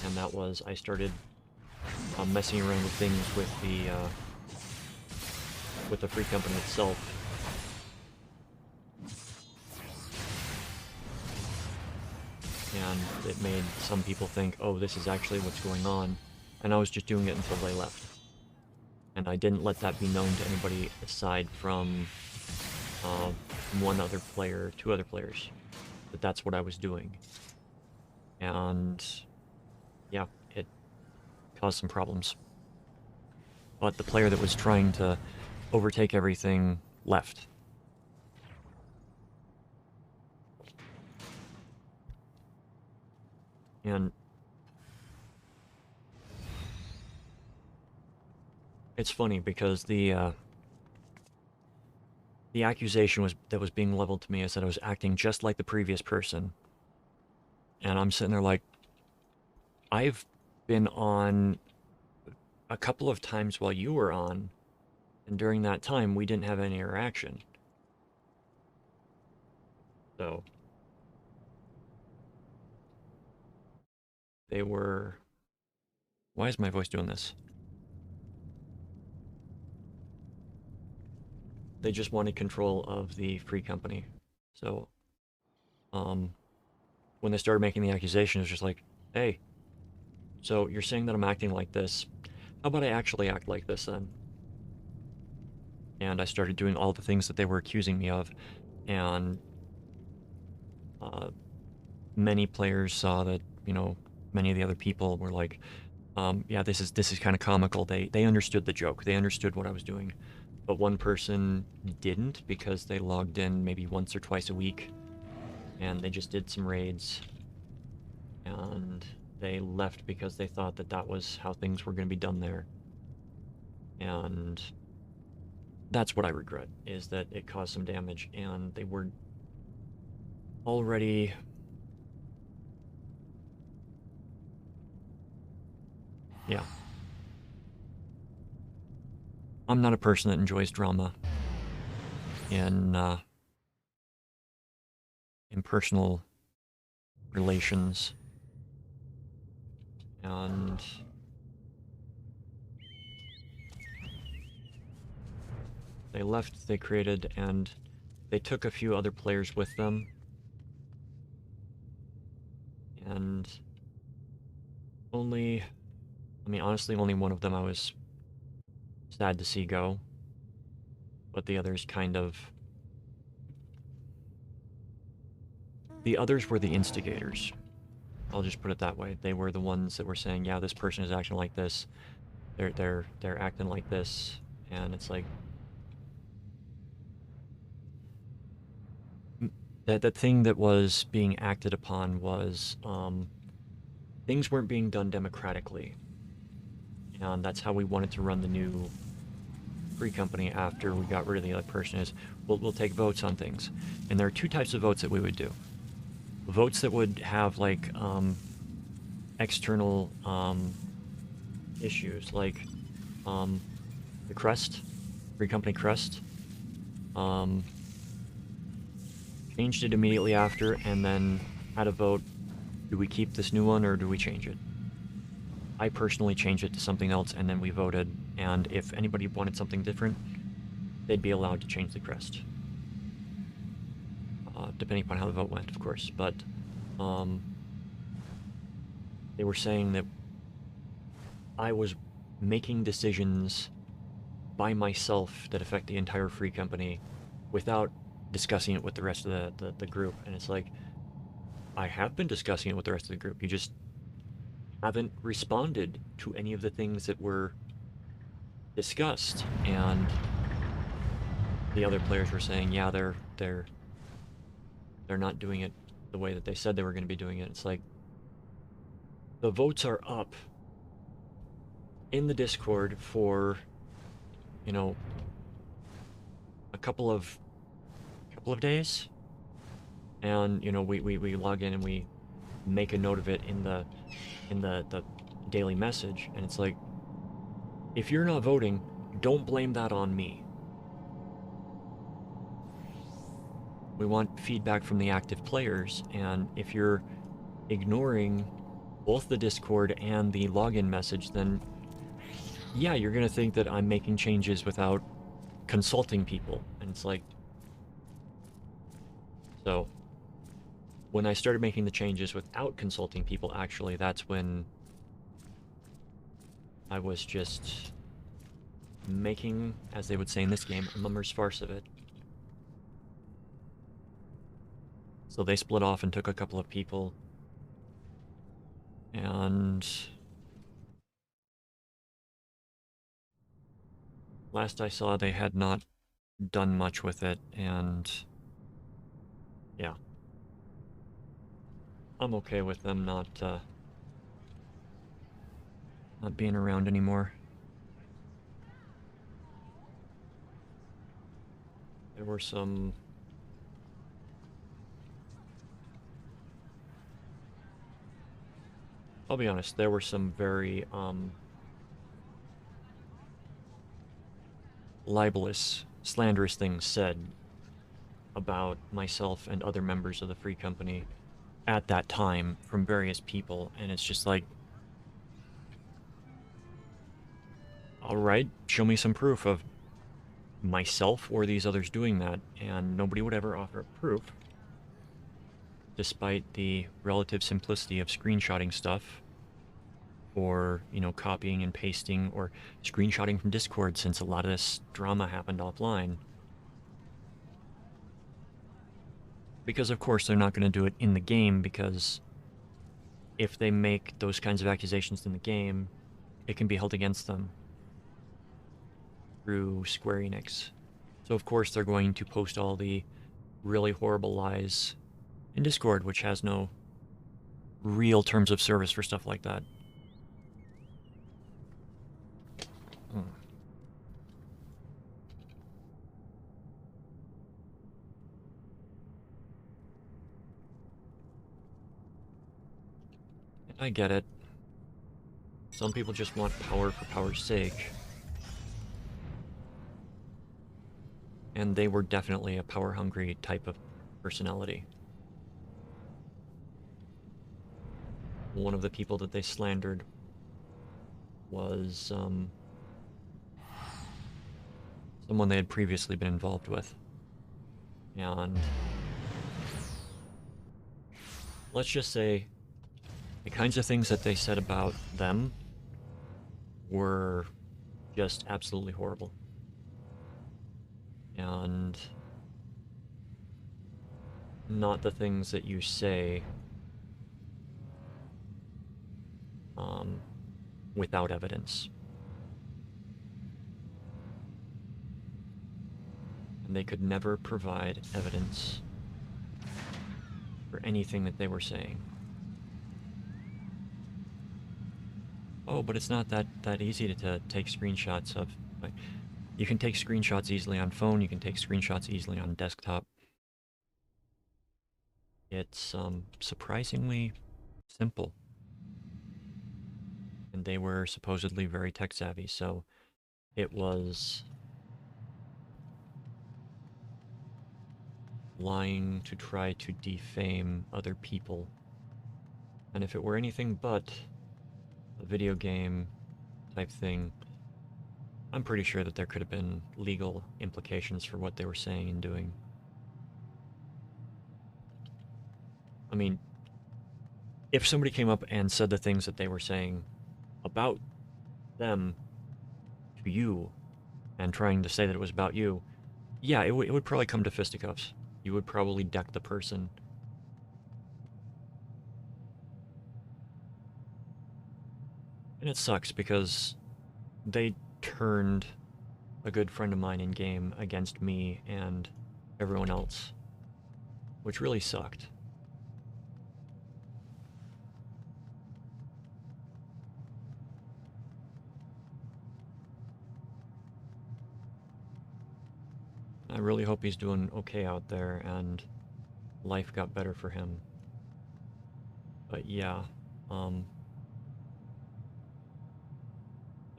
And that was, I started messing around with things with the free company itself. And it made some people think, oh, this is actually what's going on. And I was just doing it until they left. And I didn't let that be known to anybody aside from one other player, two other players, that that's what I was doing. And yeah, it caused some problems. But the player that was trying to overtake everything left. And it's funny because the the accusation that was being leveled to me is that I was acting just like the previous person. And I'm sitting there like, I've been on a couple of times while you were on, and during that time, we didn't have any interaction. So they were... Why is my voice doing this? They just wanted control of the free company. So, when they started making the accusation, it was just like, hey, so you're saying that I'm acting like this. How about I actually act like this then? And I started doing all the things that they were accusing me of. And uh, many players saw that, you know, many of the other people were like, yeah, this is kind of comical. They understood the joke. They understood what I was doing. But one person didn't because they logged in maybe once or twice a week. And they just did some raids. And they left because they thought that that was how things were going to be done there. And that's what I regret, is that it caused some damage, and they were already... Yeah. I'm not a person that enjoys drama in personal relations. And they left, they created, and they took a few other players with them. And only... I mean, honestly, only one of them I was sad to see go. But the others kind of... The others were the instigators. I'll just put it that way. They were the ones that were saying, yeah, this person is acting like this. They're acting like this. And it's like... That thing that was being acted upon was... things weren't being done democratically. And that's how we wanted to run the new free company after we got rid of the other person, is we'll take votes on things. And there are two types of votes that we would do. Votes that would have, like, external issues, like the crest, free company crest. Changed it immediately after, and then had a vote, do we keep this new one or do we change it? I personally changed it to something else, and then we voted, and if anybody wanted something different, they'd be allowed to change the crest. Depending upon how the vote went, of course. But they were saying that I was making decisions by myself that affect the entire free company without discussing it with the rest of the group. And it's like, I have been discussing it with the rest of the group. You just haven't responded to any of the things that were discussed. And the other players were saying, yeah, they're not doing it the way that they said they were going to be doing it. It's like, the votes are up in the Discord for, you know, a couple of days, and you know, we log in and we make a note of it in the daily message, and it's like, if you're not voting, don't blame that on me. We want feedback from the active players, and if you're ignoring both the Discord and the login message, then yeah, you're gonna think that I'm making changes without consulting people. And it's like, so when I started making the changes without consulting people, actually, that's when I was just making, as they would say in this game, a mummer's farce of it. So they split off and took a couple of people, and last I saw, they had not done much with it, and yeah. I'm okay with them not being around anymore. There were some... I'll be honest, there were some very, libelous, slanderous things said about myself and other members of the Free Company at that time from various people, and it's just like, alright, show me some proof of myself or these others doing that, and nobody would ever offer proof, despite the relative simplicity of screenshotting stuff, or, you know, copying and pasting, or screenshotting from Discord, since a lot of this drama happened offline. Because, of course, they're not going to do it in the game, because if they make those kinds of accusations in the game, it can be held against them through Square Enix. So, of course, they're going to post all the really horrible lies in Discord, which has no real terms of service for stuff like that. I get it. Some people just want power for power's sake. And they were definitely a power-hungry type of personality. One of the people that they slandered was someone they had previously been involved with. And let's just say the kinds of things that they said about them were just absolutely horrible. And not the things that you say without evidence. And they could never provide evidence for anything that they were saying. Oh, but it's not that easy to take screenshots of. Like, you can take screenshots easily on phone, you can take screenshots easily on desktop. It's surprisingly simple. And they were supposedly very tech savvy, so it was lying to try to defame other people. And if it were anything but a video game type thing, I'm pretty sure that there could have been legal implications for what they were saying and doing. I mean, if somebody came up and said the things that they were saying about them to you, and trying to say that it was about you, yeah, it would probably come to fisticuffs. You would probably deck the person. And it sucks because they turned a good friend of mine in game against me and everyone else, which really sucked. I really hope he's doing okay out there and life got better for him. But yeah, the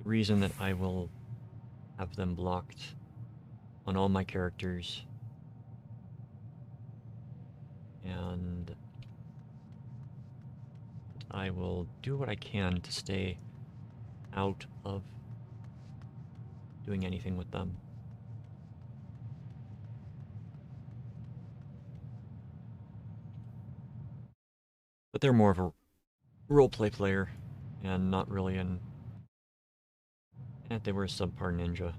reason that I will have them blocked on all my characters, and I will do what I can to stay out of doing anything with them. But they're more of a roleplay player, and not really an... they were a subpar ninja.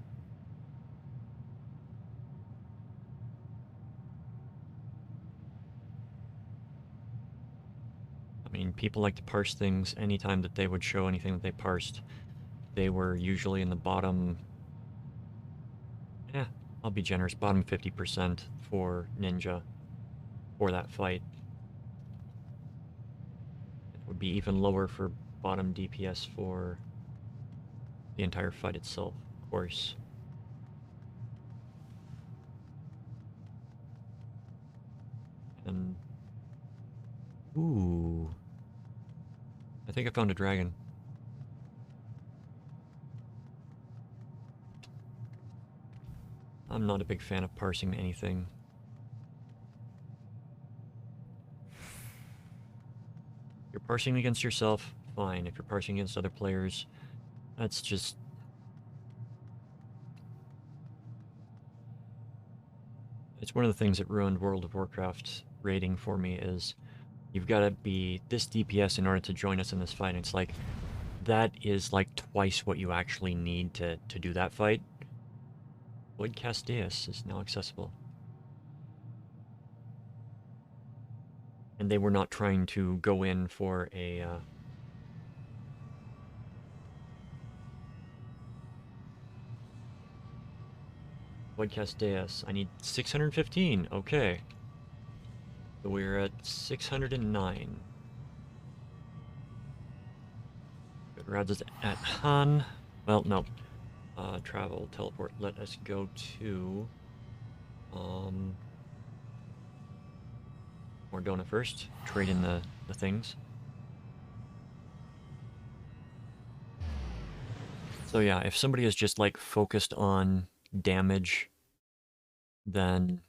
I mean, people like to parse things. Anytime that they would show anything that they parsed, they were usually in the bottom... I'll be generous, bottom 50% for ninja for that fight. It would be even lower for bottom DPS for the entire fight itself, of course. And ooh, I think I found a dragon. I'm not a big fan of parsing anything. If you're parsing against yourself, fine. If you're parsing against other players, that's just... It's one of the things that ruined World of Warcraft rating for me is you've got to be this DPS in order to join us in this fight. And it's like, that is like twice what you actually need to do that fight. Void Casteus is now accessible. And they were not trying to go in for a... Void Casteus. I need 615. Okay. So we're at 609. Good. Rads at Han. Well, no. Travel, teleport. Let us go to... Mordona first. Trade in the things. So yeah, if somebody is just like focused on damage, then...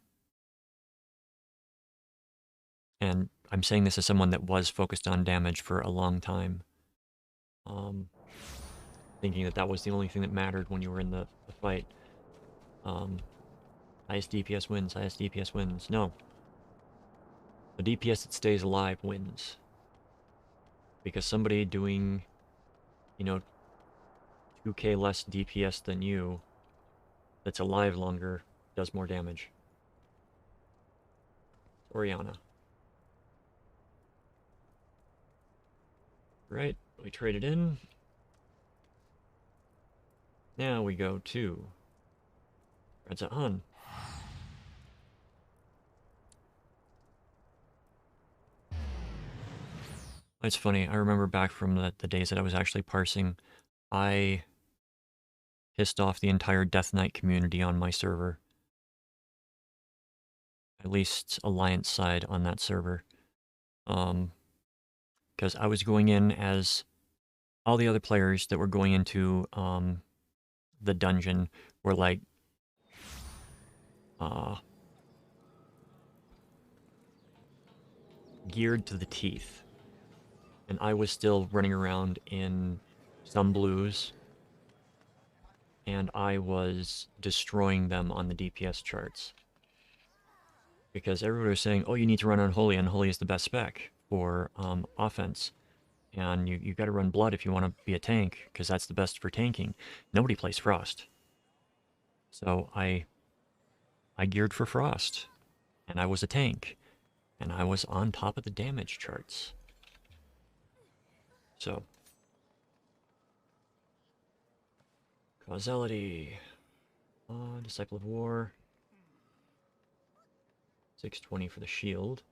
And I'm saying this as someone that was focused on damage for a long time. Thinking that that was the only thing that mattered when you were in the fight. Highest DPS wins, highest DPS wins. No. The DPS that stays alive wins. Because somebody doing, you know, 2k less DPS than you, that's alive longer, does more damage. Oriana. Right, we traded in. Now we go to Redza Han. It's funny, I remember back from the days that I was actually parsing, I pissed off the entire Death Knight community on my server. At least Alliance side on that server. Because I was going in as all the other players that were going into the dungeon were like geared to the teeth. And I was still running around in some blues, and I was destroying them on the DPS charts. Because everybody was saying, oh, you need to run Unholy. Unholy is the best spec for offense. And you got to run Blood if you want to be a tank, because that's the best for tanking. Nobody plays Frost. So I geared for Frost, and I was a tank, and I was on top of the damage charts. So, causality, Disciple of War, 620 for the shield.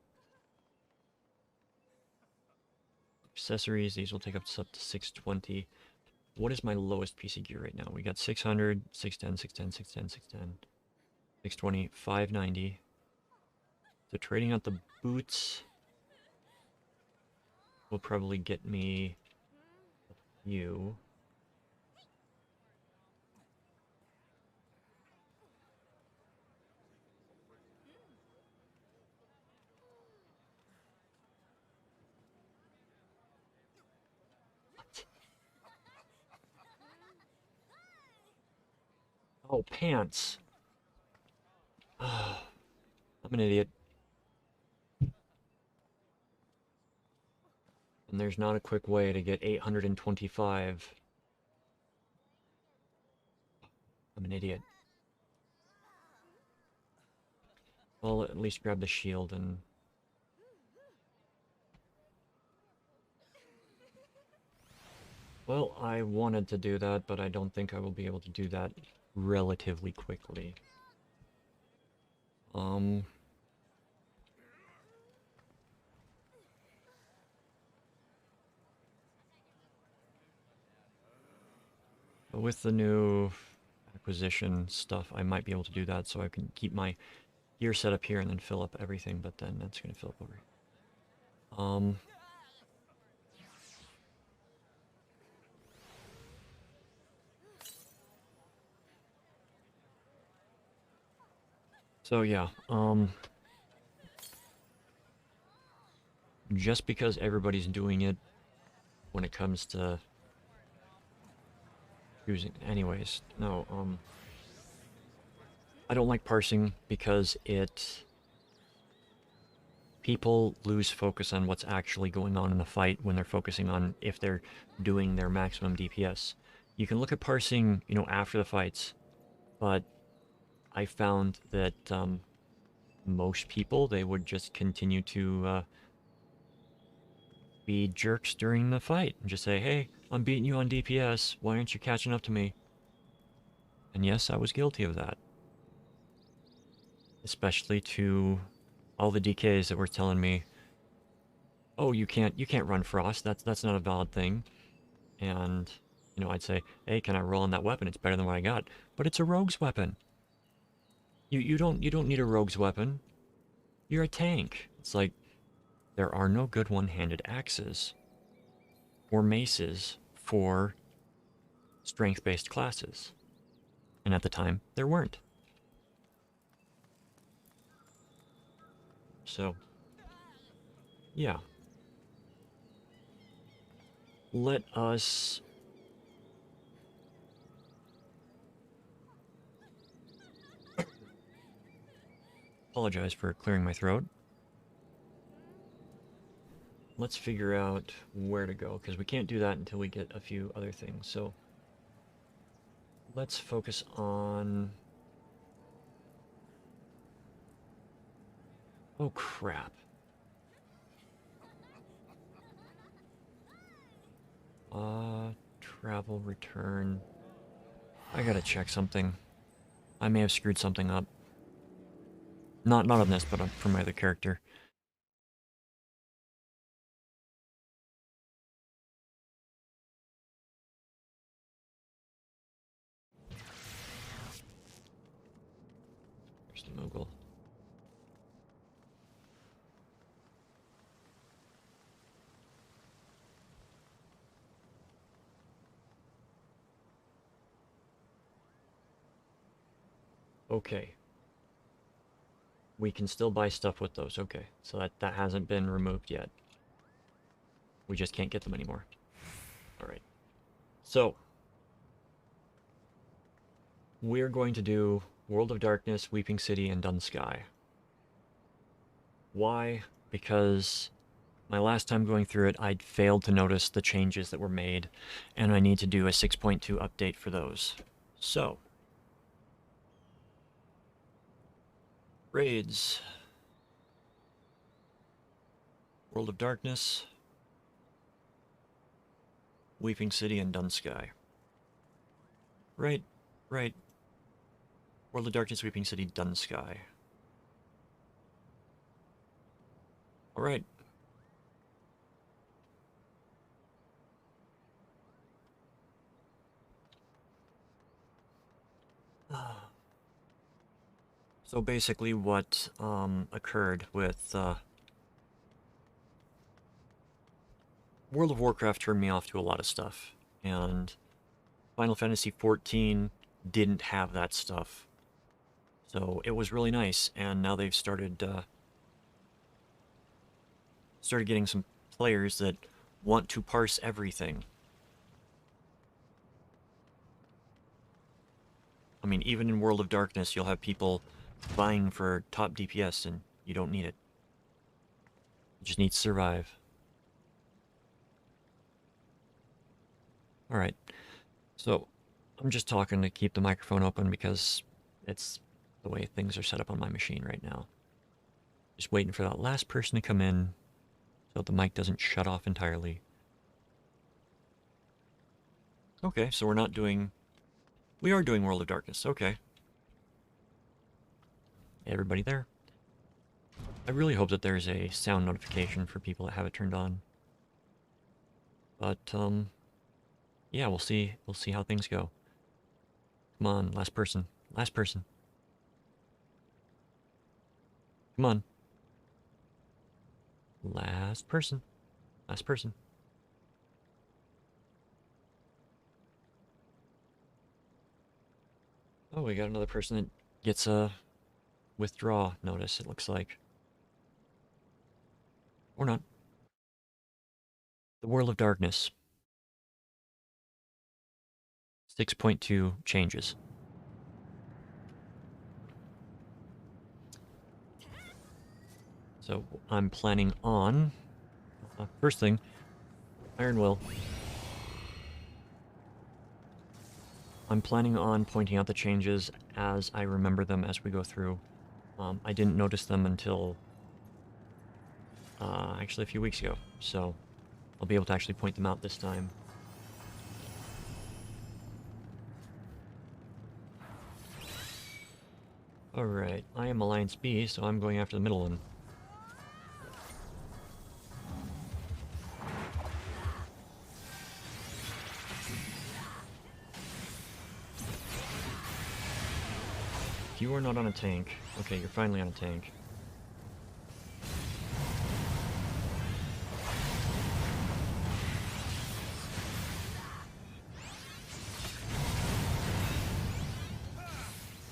Accessories, these will take up to 620. What is my lowest piece of gear right now? We got 600, 610, 610, 610, 610, 620, 590. So trading out the boots will probably get me a few. Oh, pants. I'm an idiot. And there's not a quick way to get 825. I'm an idiot. Well, at least grab the shield and... Well, I wanted to do that, but I don't think I will be able to do that relatively quickly. With the new acquisition stuff, I might be able to do that so I can keep my gear set up here and then fill up everything, but then that's going to fill up over here. So yeah, just because everybody's doing it when it comes to using, anyways, no, I don't like parsing because people lose focus on what's actually going on in the fight when they're focusing on if they're doing their maximum DPS. You can look at parsing, you know, after the fights, but I found that most people, they would just continue to be jerks during the fight and just say, hey, I'm beating you on DPS, why aren't you catching up to me? And yes, I was guilty of that. Especially to all the DKs that were telling me, oh, you can't run Frost, that's not a valid thing. And, you know, I'd say, hey, can I roll on that weapon? It's better than what I got. But it's a rogue's weapon. You don't need a rogue's weapon. You're a tank. It's like, there are no good one-handed axes or maces for strength-based classes. And at the time, there weren't. So, yeah. Let us... apologize for clearing my throat. Let's figure out where to go, because we can't do that until we get a few other things. So, let's focus on... oh, crap. Travel, return. I gotta check something. I may have screwed something up. Not on this, but for my other character. There's the Moogle. Okay. We can still buy stuff with those. Okay. So that hasn't been removed yet. We just can't get them anymore. Alright. So, we're going to do World of Darkness, Weeping City, and Dun Sky. Why? Because my last time going through it, I'd failed to notice the changes that were made, and I need to do a 6.2 update for those. So, raids. World of Darkness, Weeping City, and Dun Sky. Right. World of Darkness, Weeping City, Dun Sky. Alright. So basically what occurred with World of Warcraft turned me off to a lot of stuff, and Final Fantasy XIV didn't have that stuff. So it was really nice, and now they've started getting some players that want to parse everything. I mean, even in World of Darkness, you'll have people vying for top DPS, and you don't need it. You just need to survive. Alright, so I'm just talking to keep the microphone open because it's the way things are set up on my machine right now. Just waiting for that last person to come in so the mic doesn't shut off entirely. Okay, so we're not doing... we are doing World of Darkness, okay. Everybody there? I really hope that there's a sound notification for people that have it turned on. But, yeah, we'll see how things go. Come on, last person. Last person. Come on. Last person. Last person. Oh, we got another person that gets a withdraw notice, it looks like. Or not. The World of Darkness. 6.2 changes. So I'm planning on... first thing, Iron Will. I'm planning on pointing out the changes as I remember them as we go through. I didn't notice them until actually a few weeks ago, so I'll be able to actually point them out this time. Alright, I am Alliance B, so I'm going after the middle one. You are not on a tank. Okay, you're finally on a tank.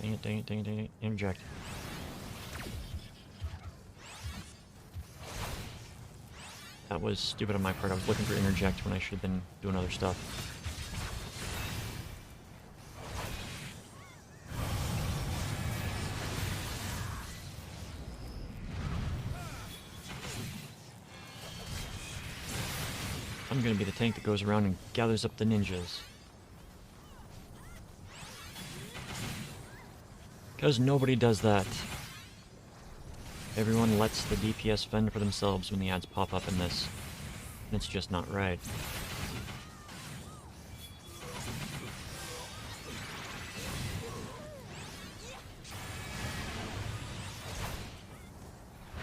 Dang it, dang it, dang it, dang it. Inject. That was stupid on my part. I was looking for interject when I should have been doing other stuff. I'm gonna be the tank that goes around and gathers up the ninjas. Because nobody does that. Everyone lets the DPS fend for themselves when the ads pop up in this. And it's just not right.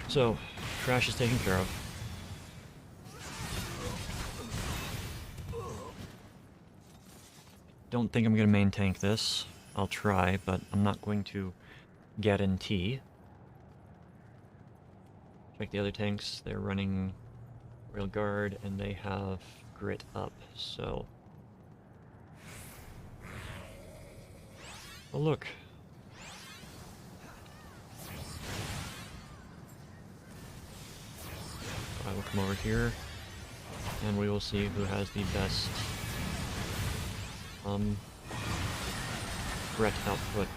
So, Trash is taken care of. Don't think I'm going to main tank this. I'll try, but I'm not going to guarantee. Check the other tanks. They're running Rail Guard, and they have Grit up, so... Oh, look. I will come over here, and we will see who has the best threat output.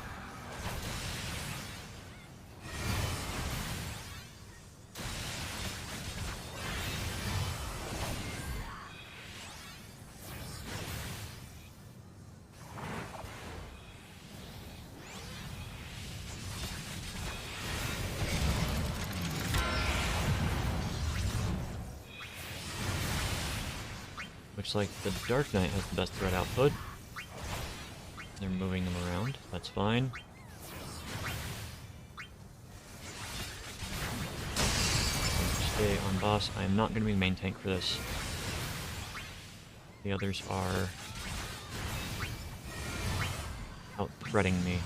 Looks like the Dark Knight has the best threat output. They're moving them around, that's fine. Stay on boss. I am not going to be the main tank for this. The others are out-threading me.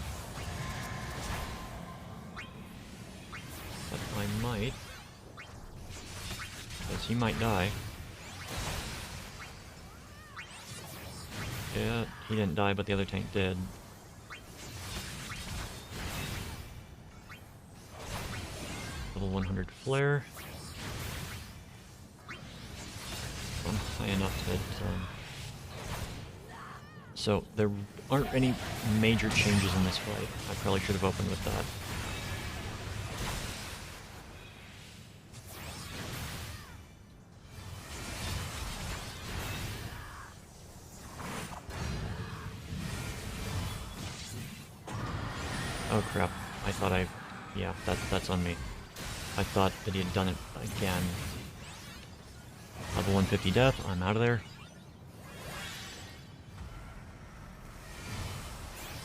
But I might, because he might die. Yeah, he didn't die, but the other tank did. Level 100 flare. I'm high enough that... So, there aren't any major changes in this fight. I probably should have opened with that. Oh crap, I thought yeah, that's on me. I thought that he had done it again. Level 150 death, I'm out of there.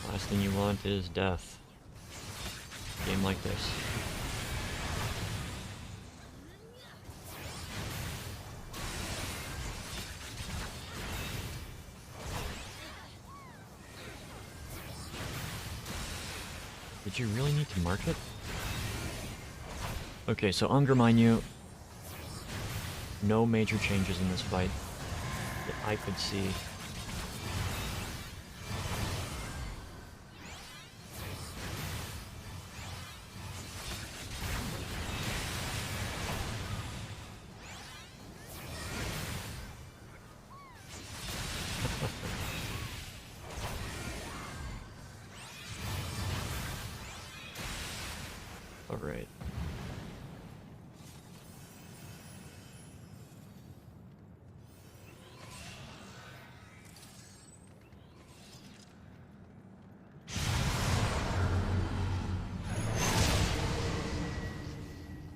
Last thing you want is death. Game like this. Did you really need to mark it? Okay, so Angermanu, no major changes in this fight that I could see. All right.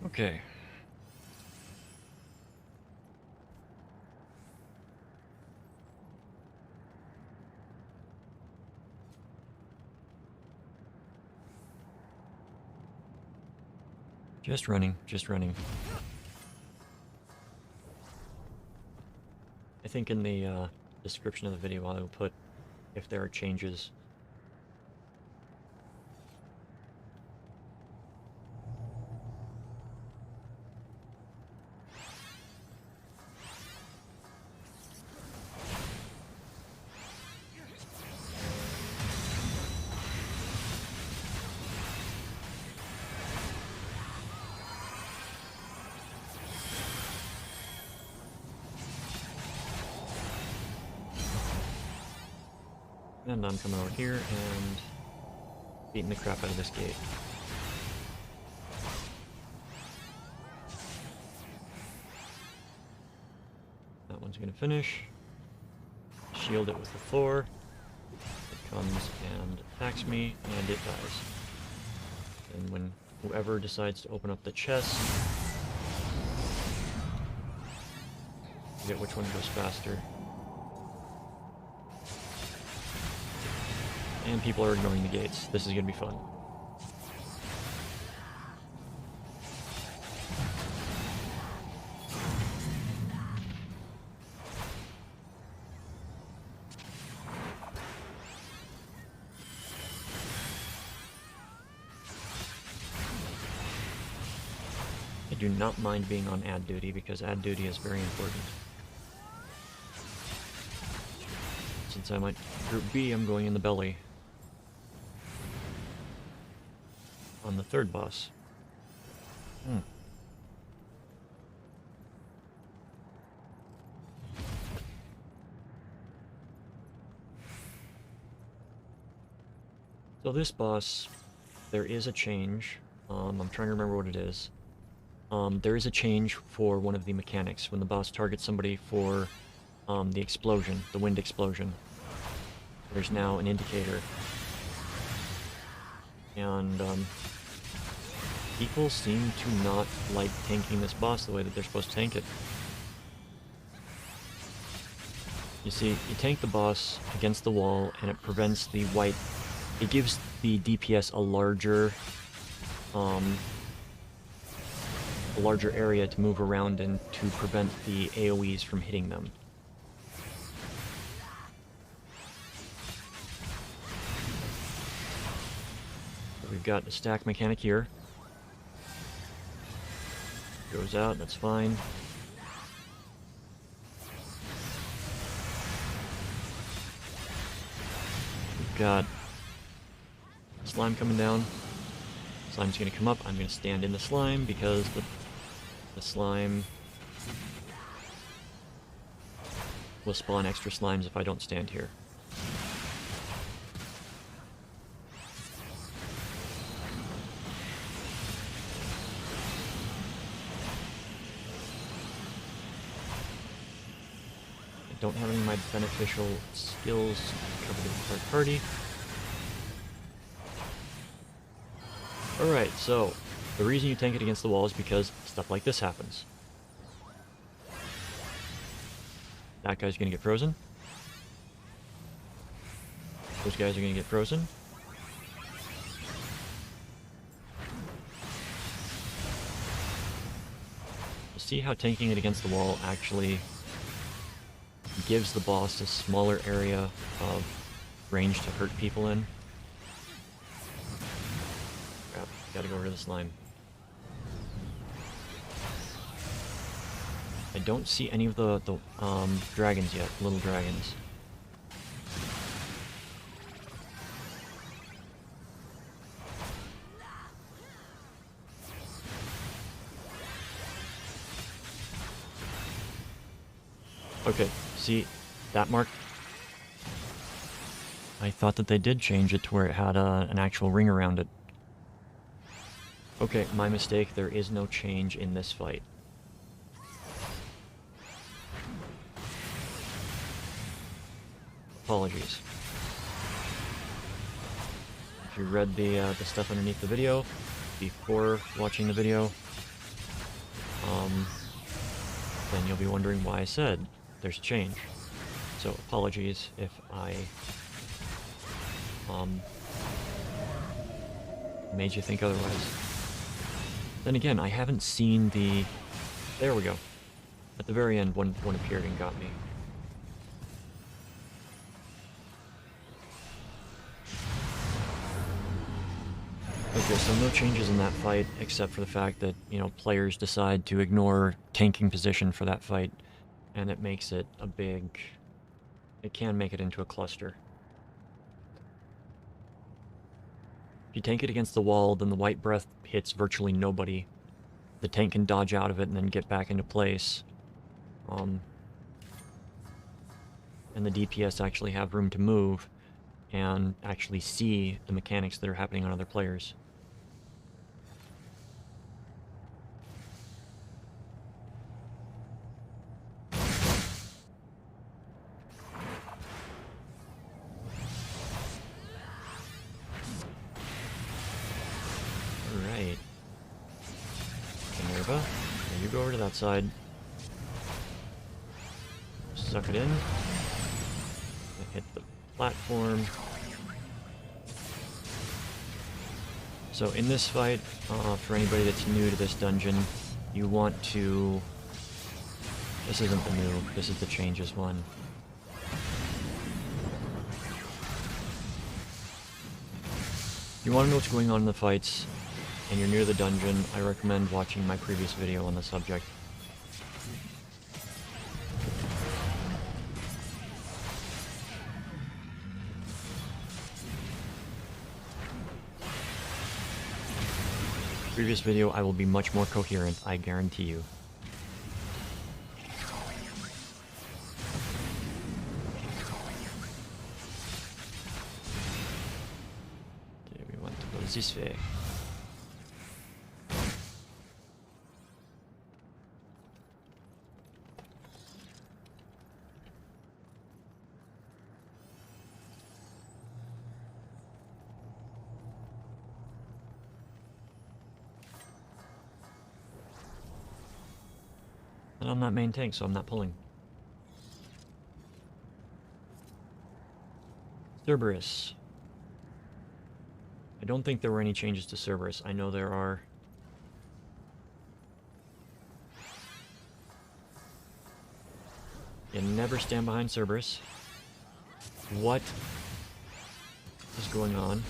Okay. Just running, just running. I think in the description of the video I will put if there are changes. And I'm coming over here and beating the crap out of this gate. That one's gonna finish. Shield it with the Thor. It comes and attacks me, and it dies. And when whoever decides to open up the chest, I forget which one goes faster. And people are ignoring the gates. This is gonna be fun. I do not mind being on ad duty because ad duty is very important. Since I'm at Group B, I'm going in the belly. On the third boss. So this boss, there is a change. I'm trying to remember what it is. There is a change for one of the mechanics. When the boss targets somebody for the explosion, the wind explosion, there's now an indicator. And people seem to not like tanking this boss the way that they're supposed to tank it. You see, you tank the boss against the wall and it prevents the white... It gives the DPS a larger area to move around in to prevent the AoEs from hitting them. We've got a stack mechanic here. Goes out, that's fine. We've got slime coming down. Slime's gonna come up. I'm gonna stand in the slime because the slime will spawn extra slimes if I don't stand here. I don't have any of my beneficial skills covered in third party. Alright, so the reason you tank it against the wall is because stuff like this happens. That guy's gonna get frozen. Those guys are gonna get frozen. See how tanking it against the wall actually gives the boss a smaller area of range to hurt people in. Crap, gotta go rid of the slime. I don't see any of the dragons yet, little dragons. Okay, see, that mark? I thought that they did change it to where it had an actual ring around it. Okay, my mistake, there is no change in this fight. Apologies. If you read the stuff underneath the video, before watching the video, then you'll be wondering why I said there's change. So apologies if I made you think otherwise. Then again, I haven't seen the... There we go. At the very end, one appeared and got me. Okay, so no changes in that fight, except for the fact that, you know, players decide to ignore tanking position for that fight, and it makes it a big... It can make it into a cluster. If you tank it against the wall, then the white breath hits virtually nobody. The tank can dodge out of it and then get back into place. And the DPS actually have room to move and actually see the mechanics that are happening on other players. Alright. Minerva, you go over to that side. Suck it in. Hit the platform. So in this fight, for anybody that's new to this dungeon, you want to... This isn't the new, this is the changes one. If you want to know what's going on in the fights, and you're new to the dungeon, I recommend watching my previous video on the subject. Previous video, I will be much more coherent, I guarantee you. Okay, we want to go this way. And I'm not main tank, so I'm not pulling. Cerberus. I don't think there were any changes to Cerberus. I know there are. You never stand behind Cerberus. What is going on?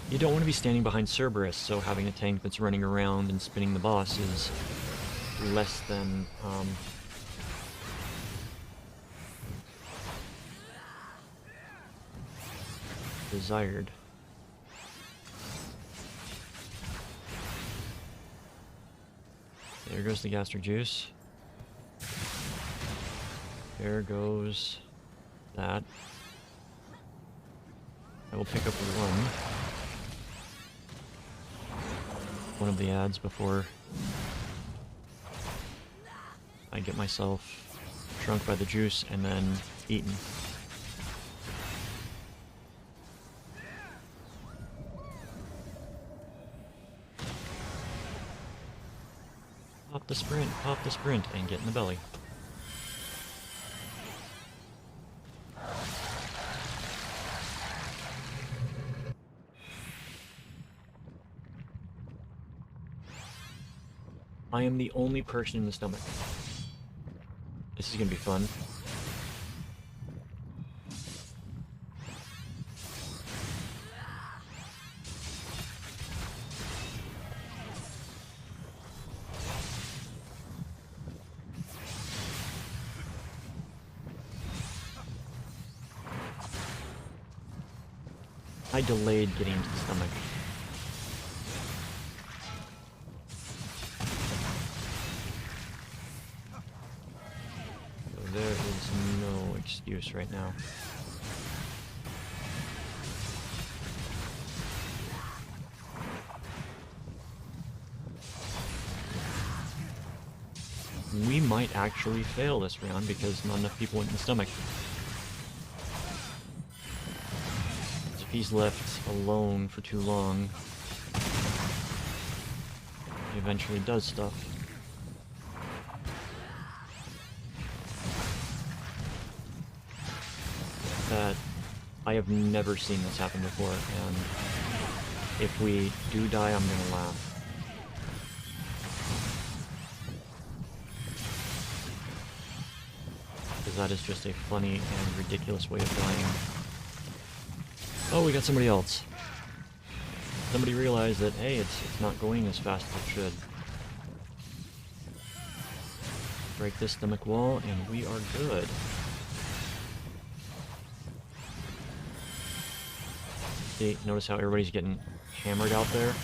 You don't want to be standing behind Cerberus, so having a tank that's running around and spinning the boss is less than, desired. There goes the gastric juice. There goes that. I will pick up one of the ads before I get myself shrunk by the juice and then eaten. Pop the sprint, and get in the belly. I am the only person in the stomach. This is gonna be fun. I delayed getting into the stomach. So there is no excuse right now. We might actually fail this round because not enough people went in the stomach. So if he's left alone for too long, he eventually does stuff. That I have never seen this happen before, and if we do die, I'm gonna laugh. That is just a funny and ridiculous way of dying. Oh, we got somebody else. Somebody realized that, hey, it's not going as fast as it should. Break this stomach wall, and we are good. See, notice how everybody's getting hammered out there?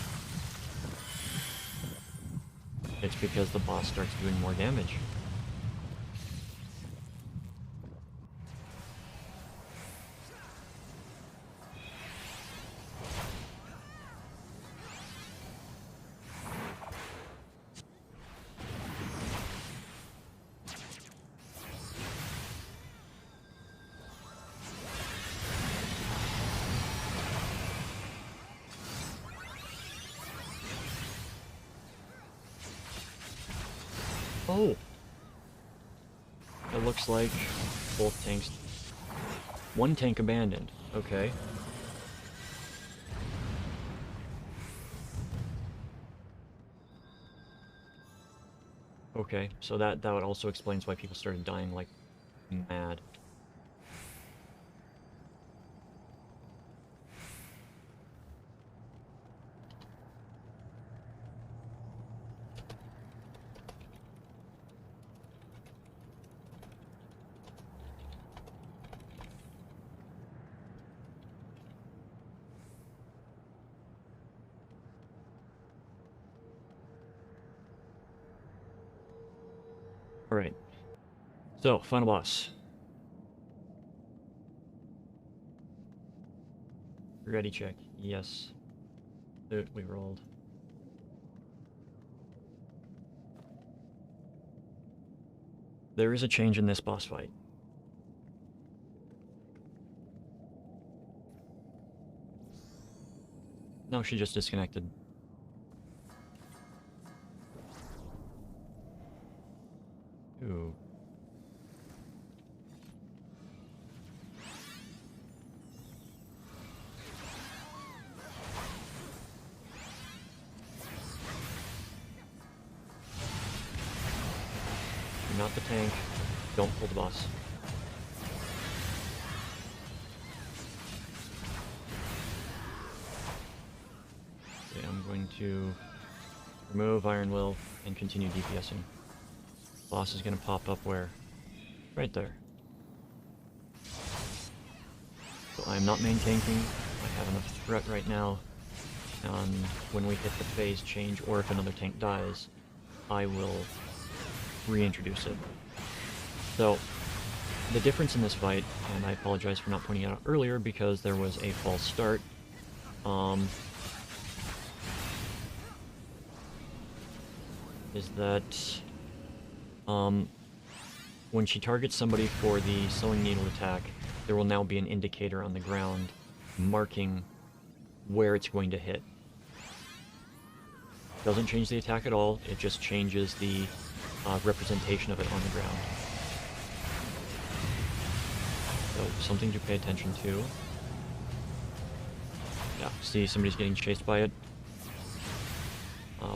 It's because the boss starts doing more damage. Oh! It looks like both tanks... One tank abandoned. Okay. Okay, so that would also explains why people started dying like mad. Alright. So, final boss. Ready check. Yes. We rolled. There is a change in this boss fight. No, she just disconnected. Ooh. You're not the tank. Don't pull the boss. Okay, I'm going to remove Iron Will and continue DPSing. Boss is going to pop up where? Right there. So I'm not main tanking. I have enough threat right now. And when we hit the phase change, or if another tank dies, I will reintroduce it. So, the difference in this fight, and I apologize for not pointing it out earlier because there was a false start, is that when she targets somebody for the sewing needle attack, there will now be an indicator on the ground marking where it's going to hit. Doesn't change the attack at all, it just changes the representation of it on the ground. So, something to pay attention to. Yeah, see, somebody's getting chased by it.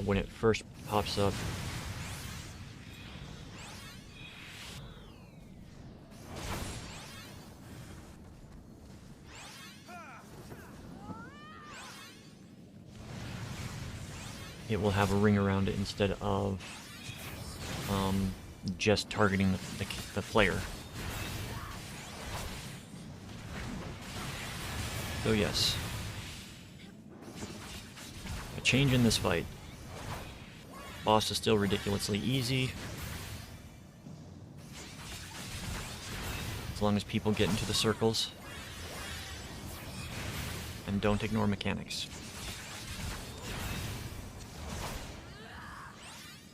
When it first pops up, it will have a ring around it instead of just targeting the player. So yes, change in this fight. Boss is still ridiculously easy. As long as people get into the circles. And don't ignore mechanics.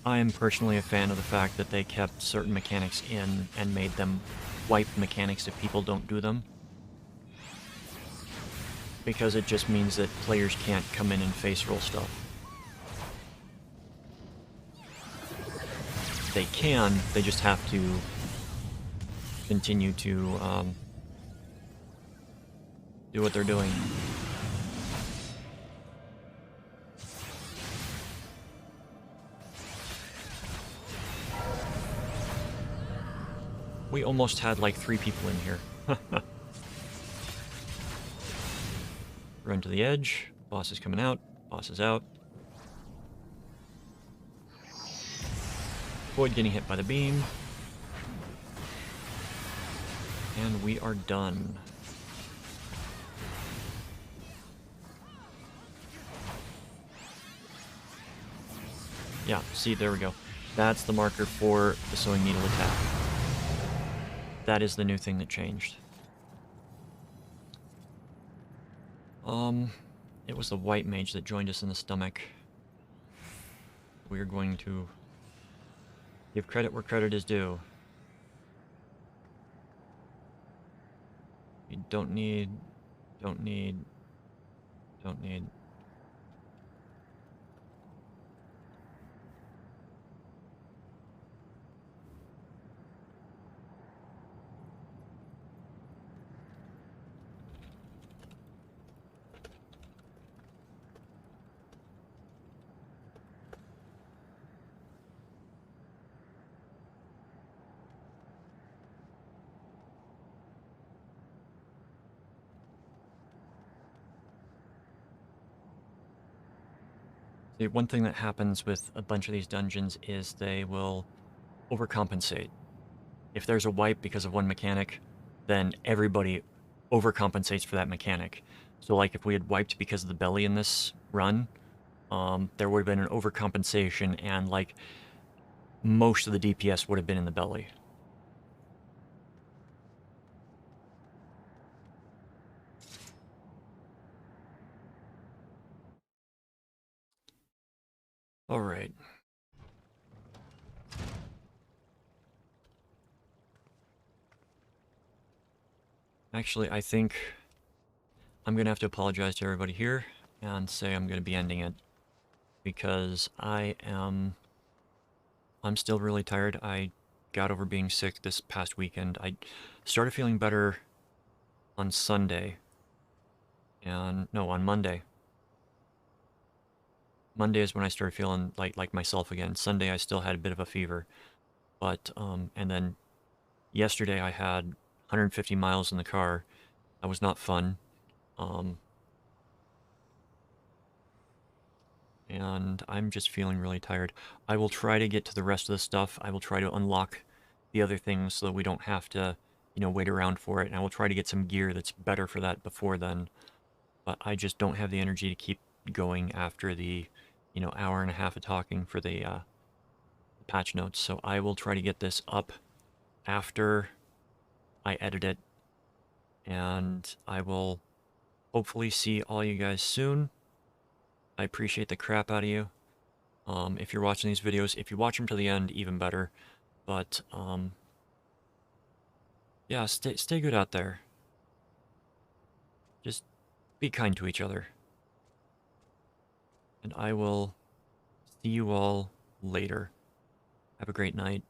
I am personally a fan of the fact that they kept certain mechanics in and made them wipe mechanics if people don't do them. Because it just means that players can't come in and face roll stuff. They can, they just have to continue to do what they're doing. We almost had like 3 people in here. Run to the edge. Boss is coming out. Boss is out. Avoid getting hit by the beam. And we are done. Yeah, see, there we go. That's the marker for the sewing needle attack. That is the new thing that changed. It was the white mage that joined us in the stomach. We're going to give credit where credit is due. You don't need. See, one thing that happens with a bunch of these dungeons is they will overcompensate. If there's a wipe because of one mechanic, then everybody overcompensates for that mechanic. So like if we had wiped because of the belly in this run, there would have been an overcompensation and like most of the DPS would have been in the belly. All right. Actually, I think I'm going to have to apologize to everybody here and say I'm going to be ending it because I'm still really tired. I got over being sick this past weekend. I started feeling better on Sunday. And no, on Monday. Monday is when I started feeling like myself again. Sunday I still had a bit of a fever. But and then yesterday I had 150 miles in the car. That was not fun. And I'm just feeling really tired. I will try to get to the rest of the stuff. I will try to unlock the other things so that we don't have to, wait around for it. And I will try to get some gear that's better for that before then. But I just don't have the energy to keep going after the, hour and a half of talking for the patch notes. So I will try to get this up after I edit it. And I will hopefully see all you guys soon. I appreciate the crap out of you. If you're watching these videos, if you watch them to the end, even better. But, yeah, stay good out there. Just be kind to each other. And I will see you all later. Have a great night.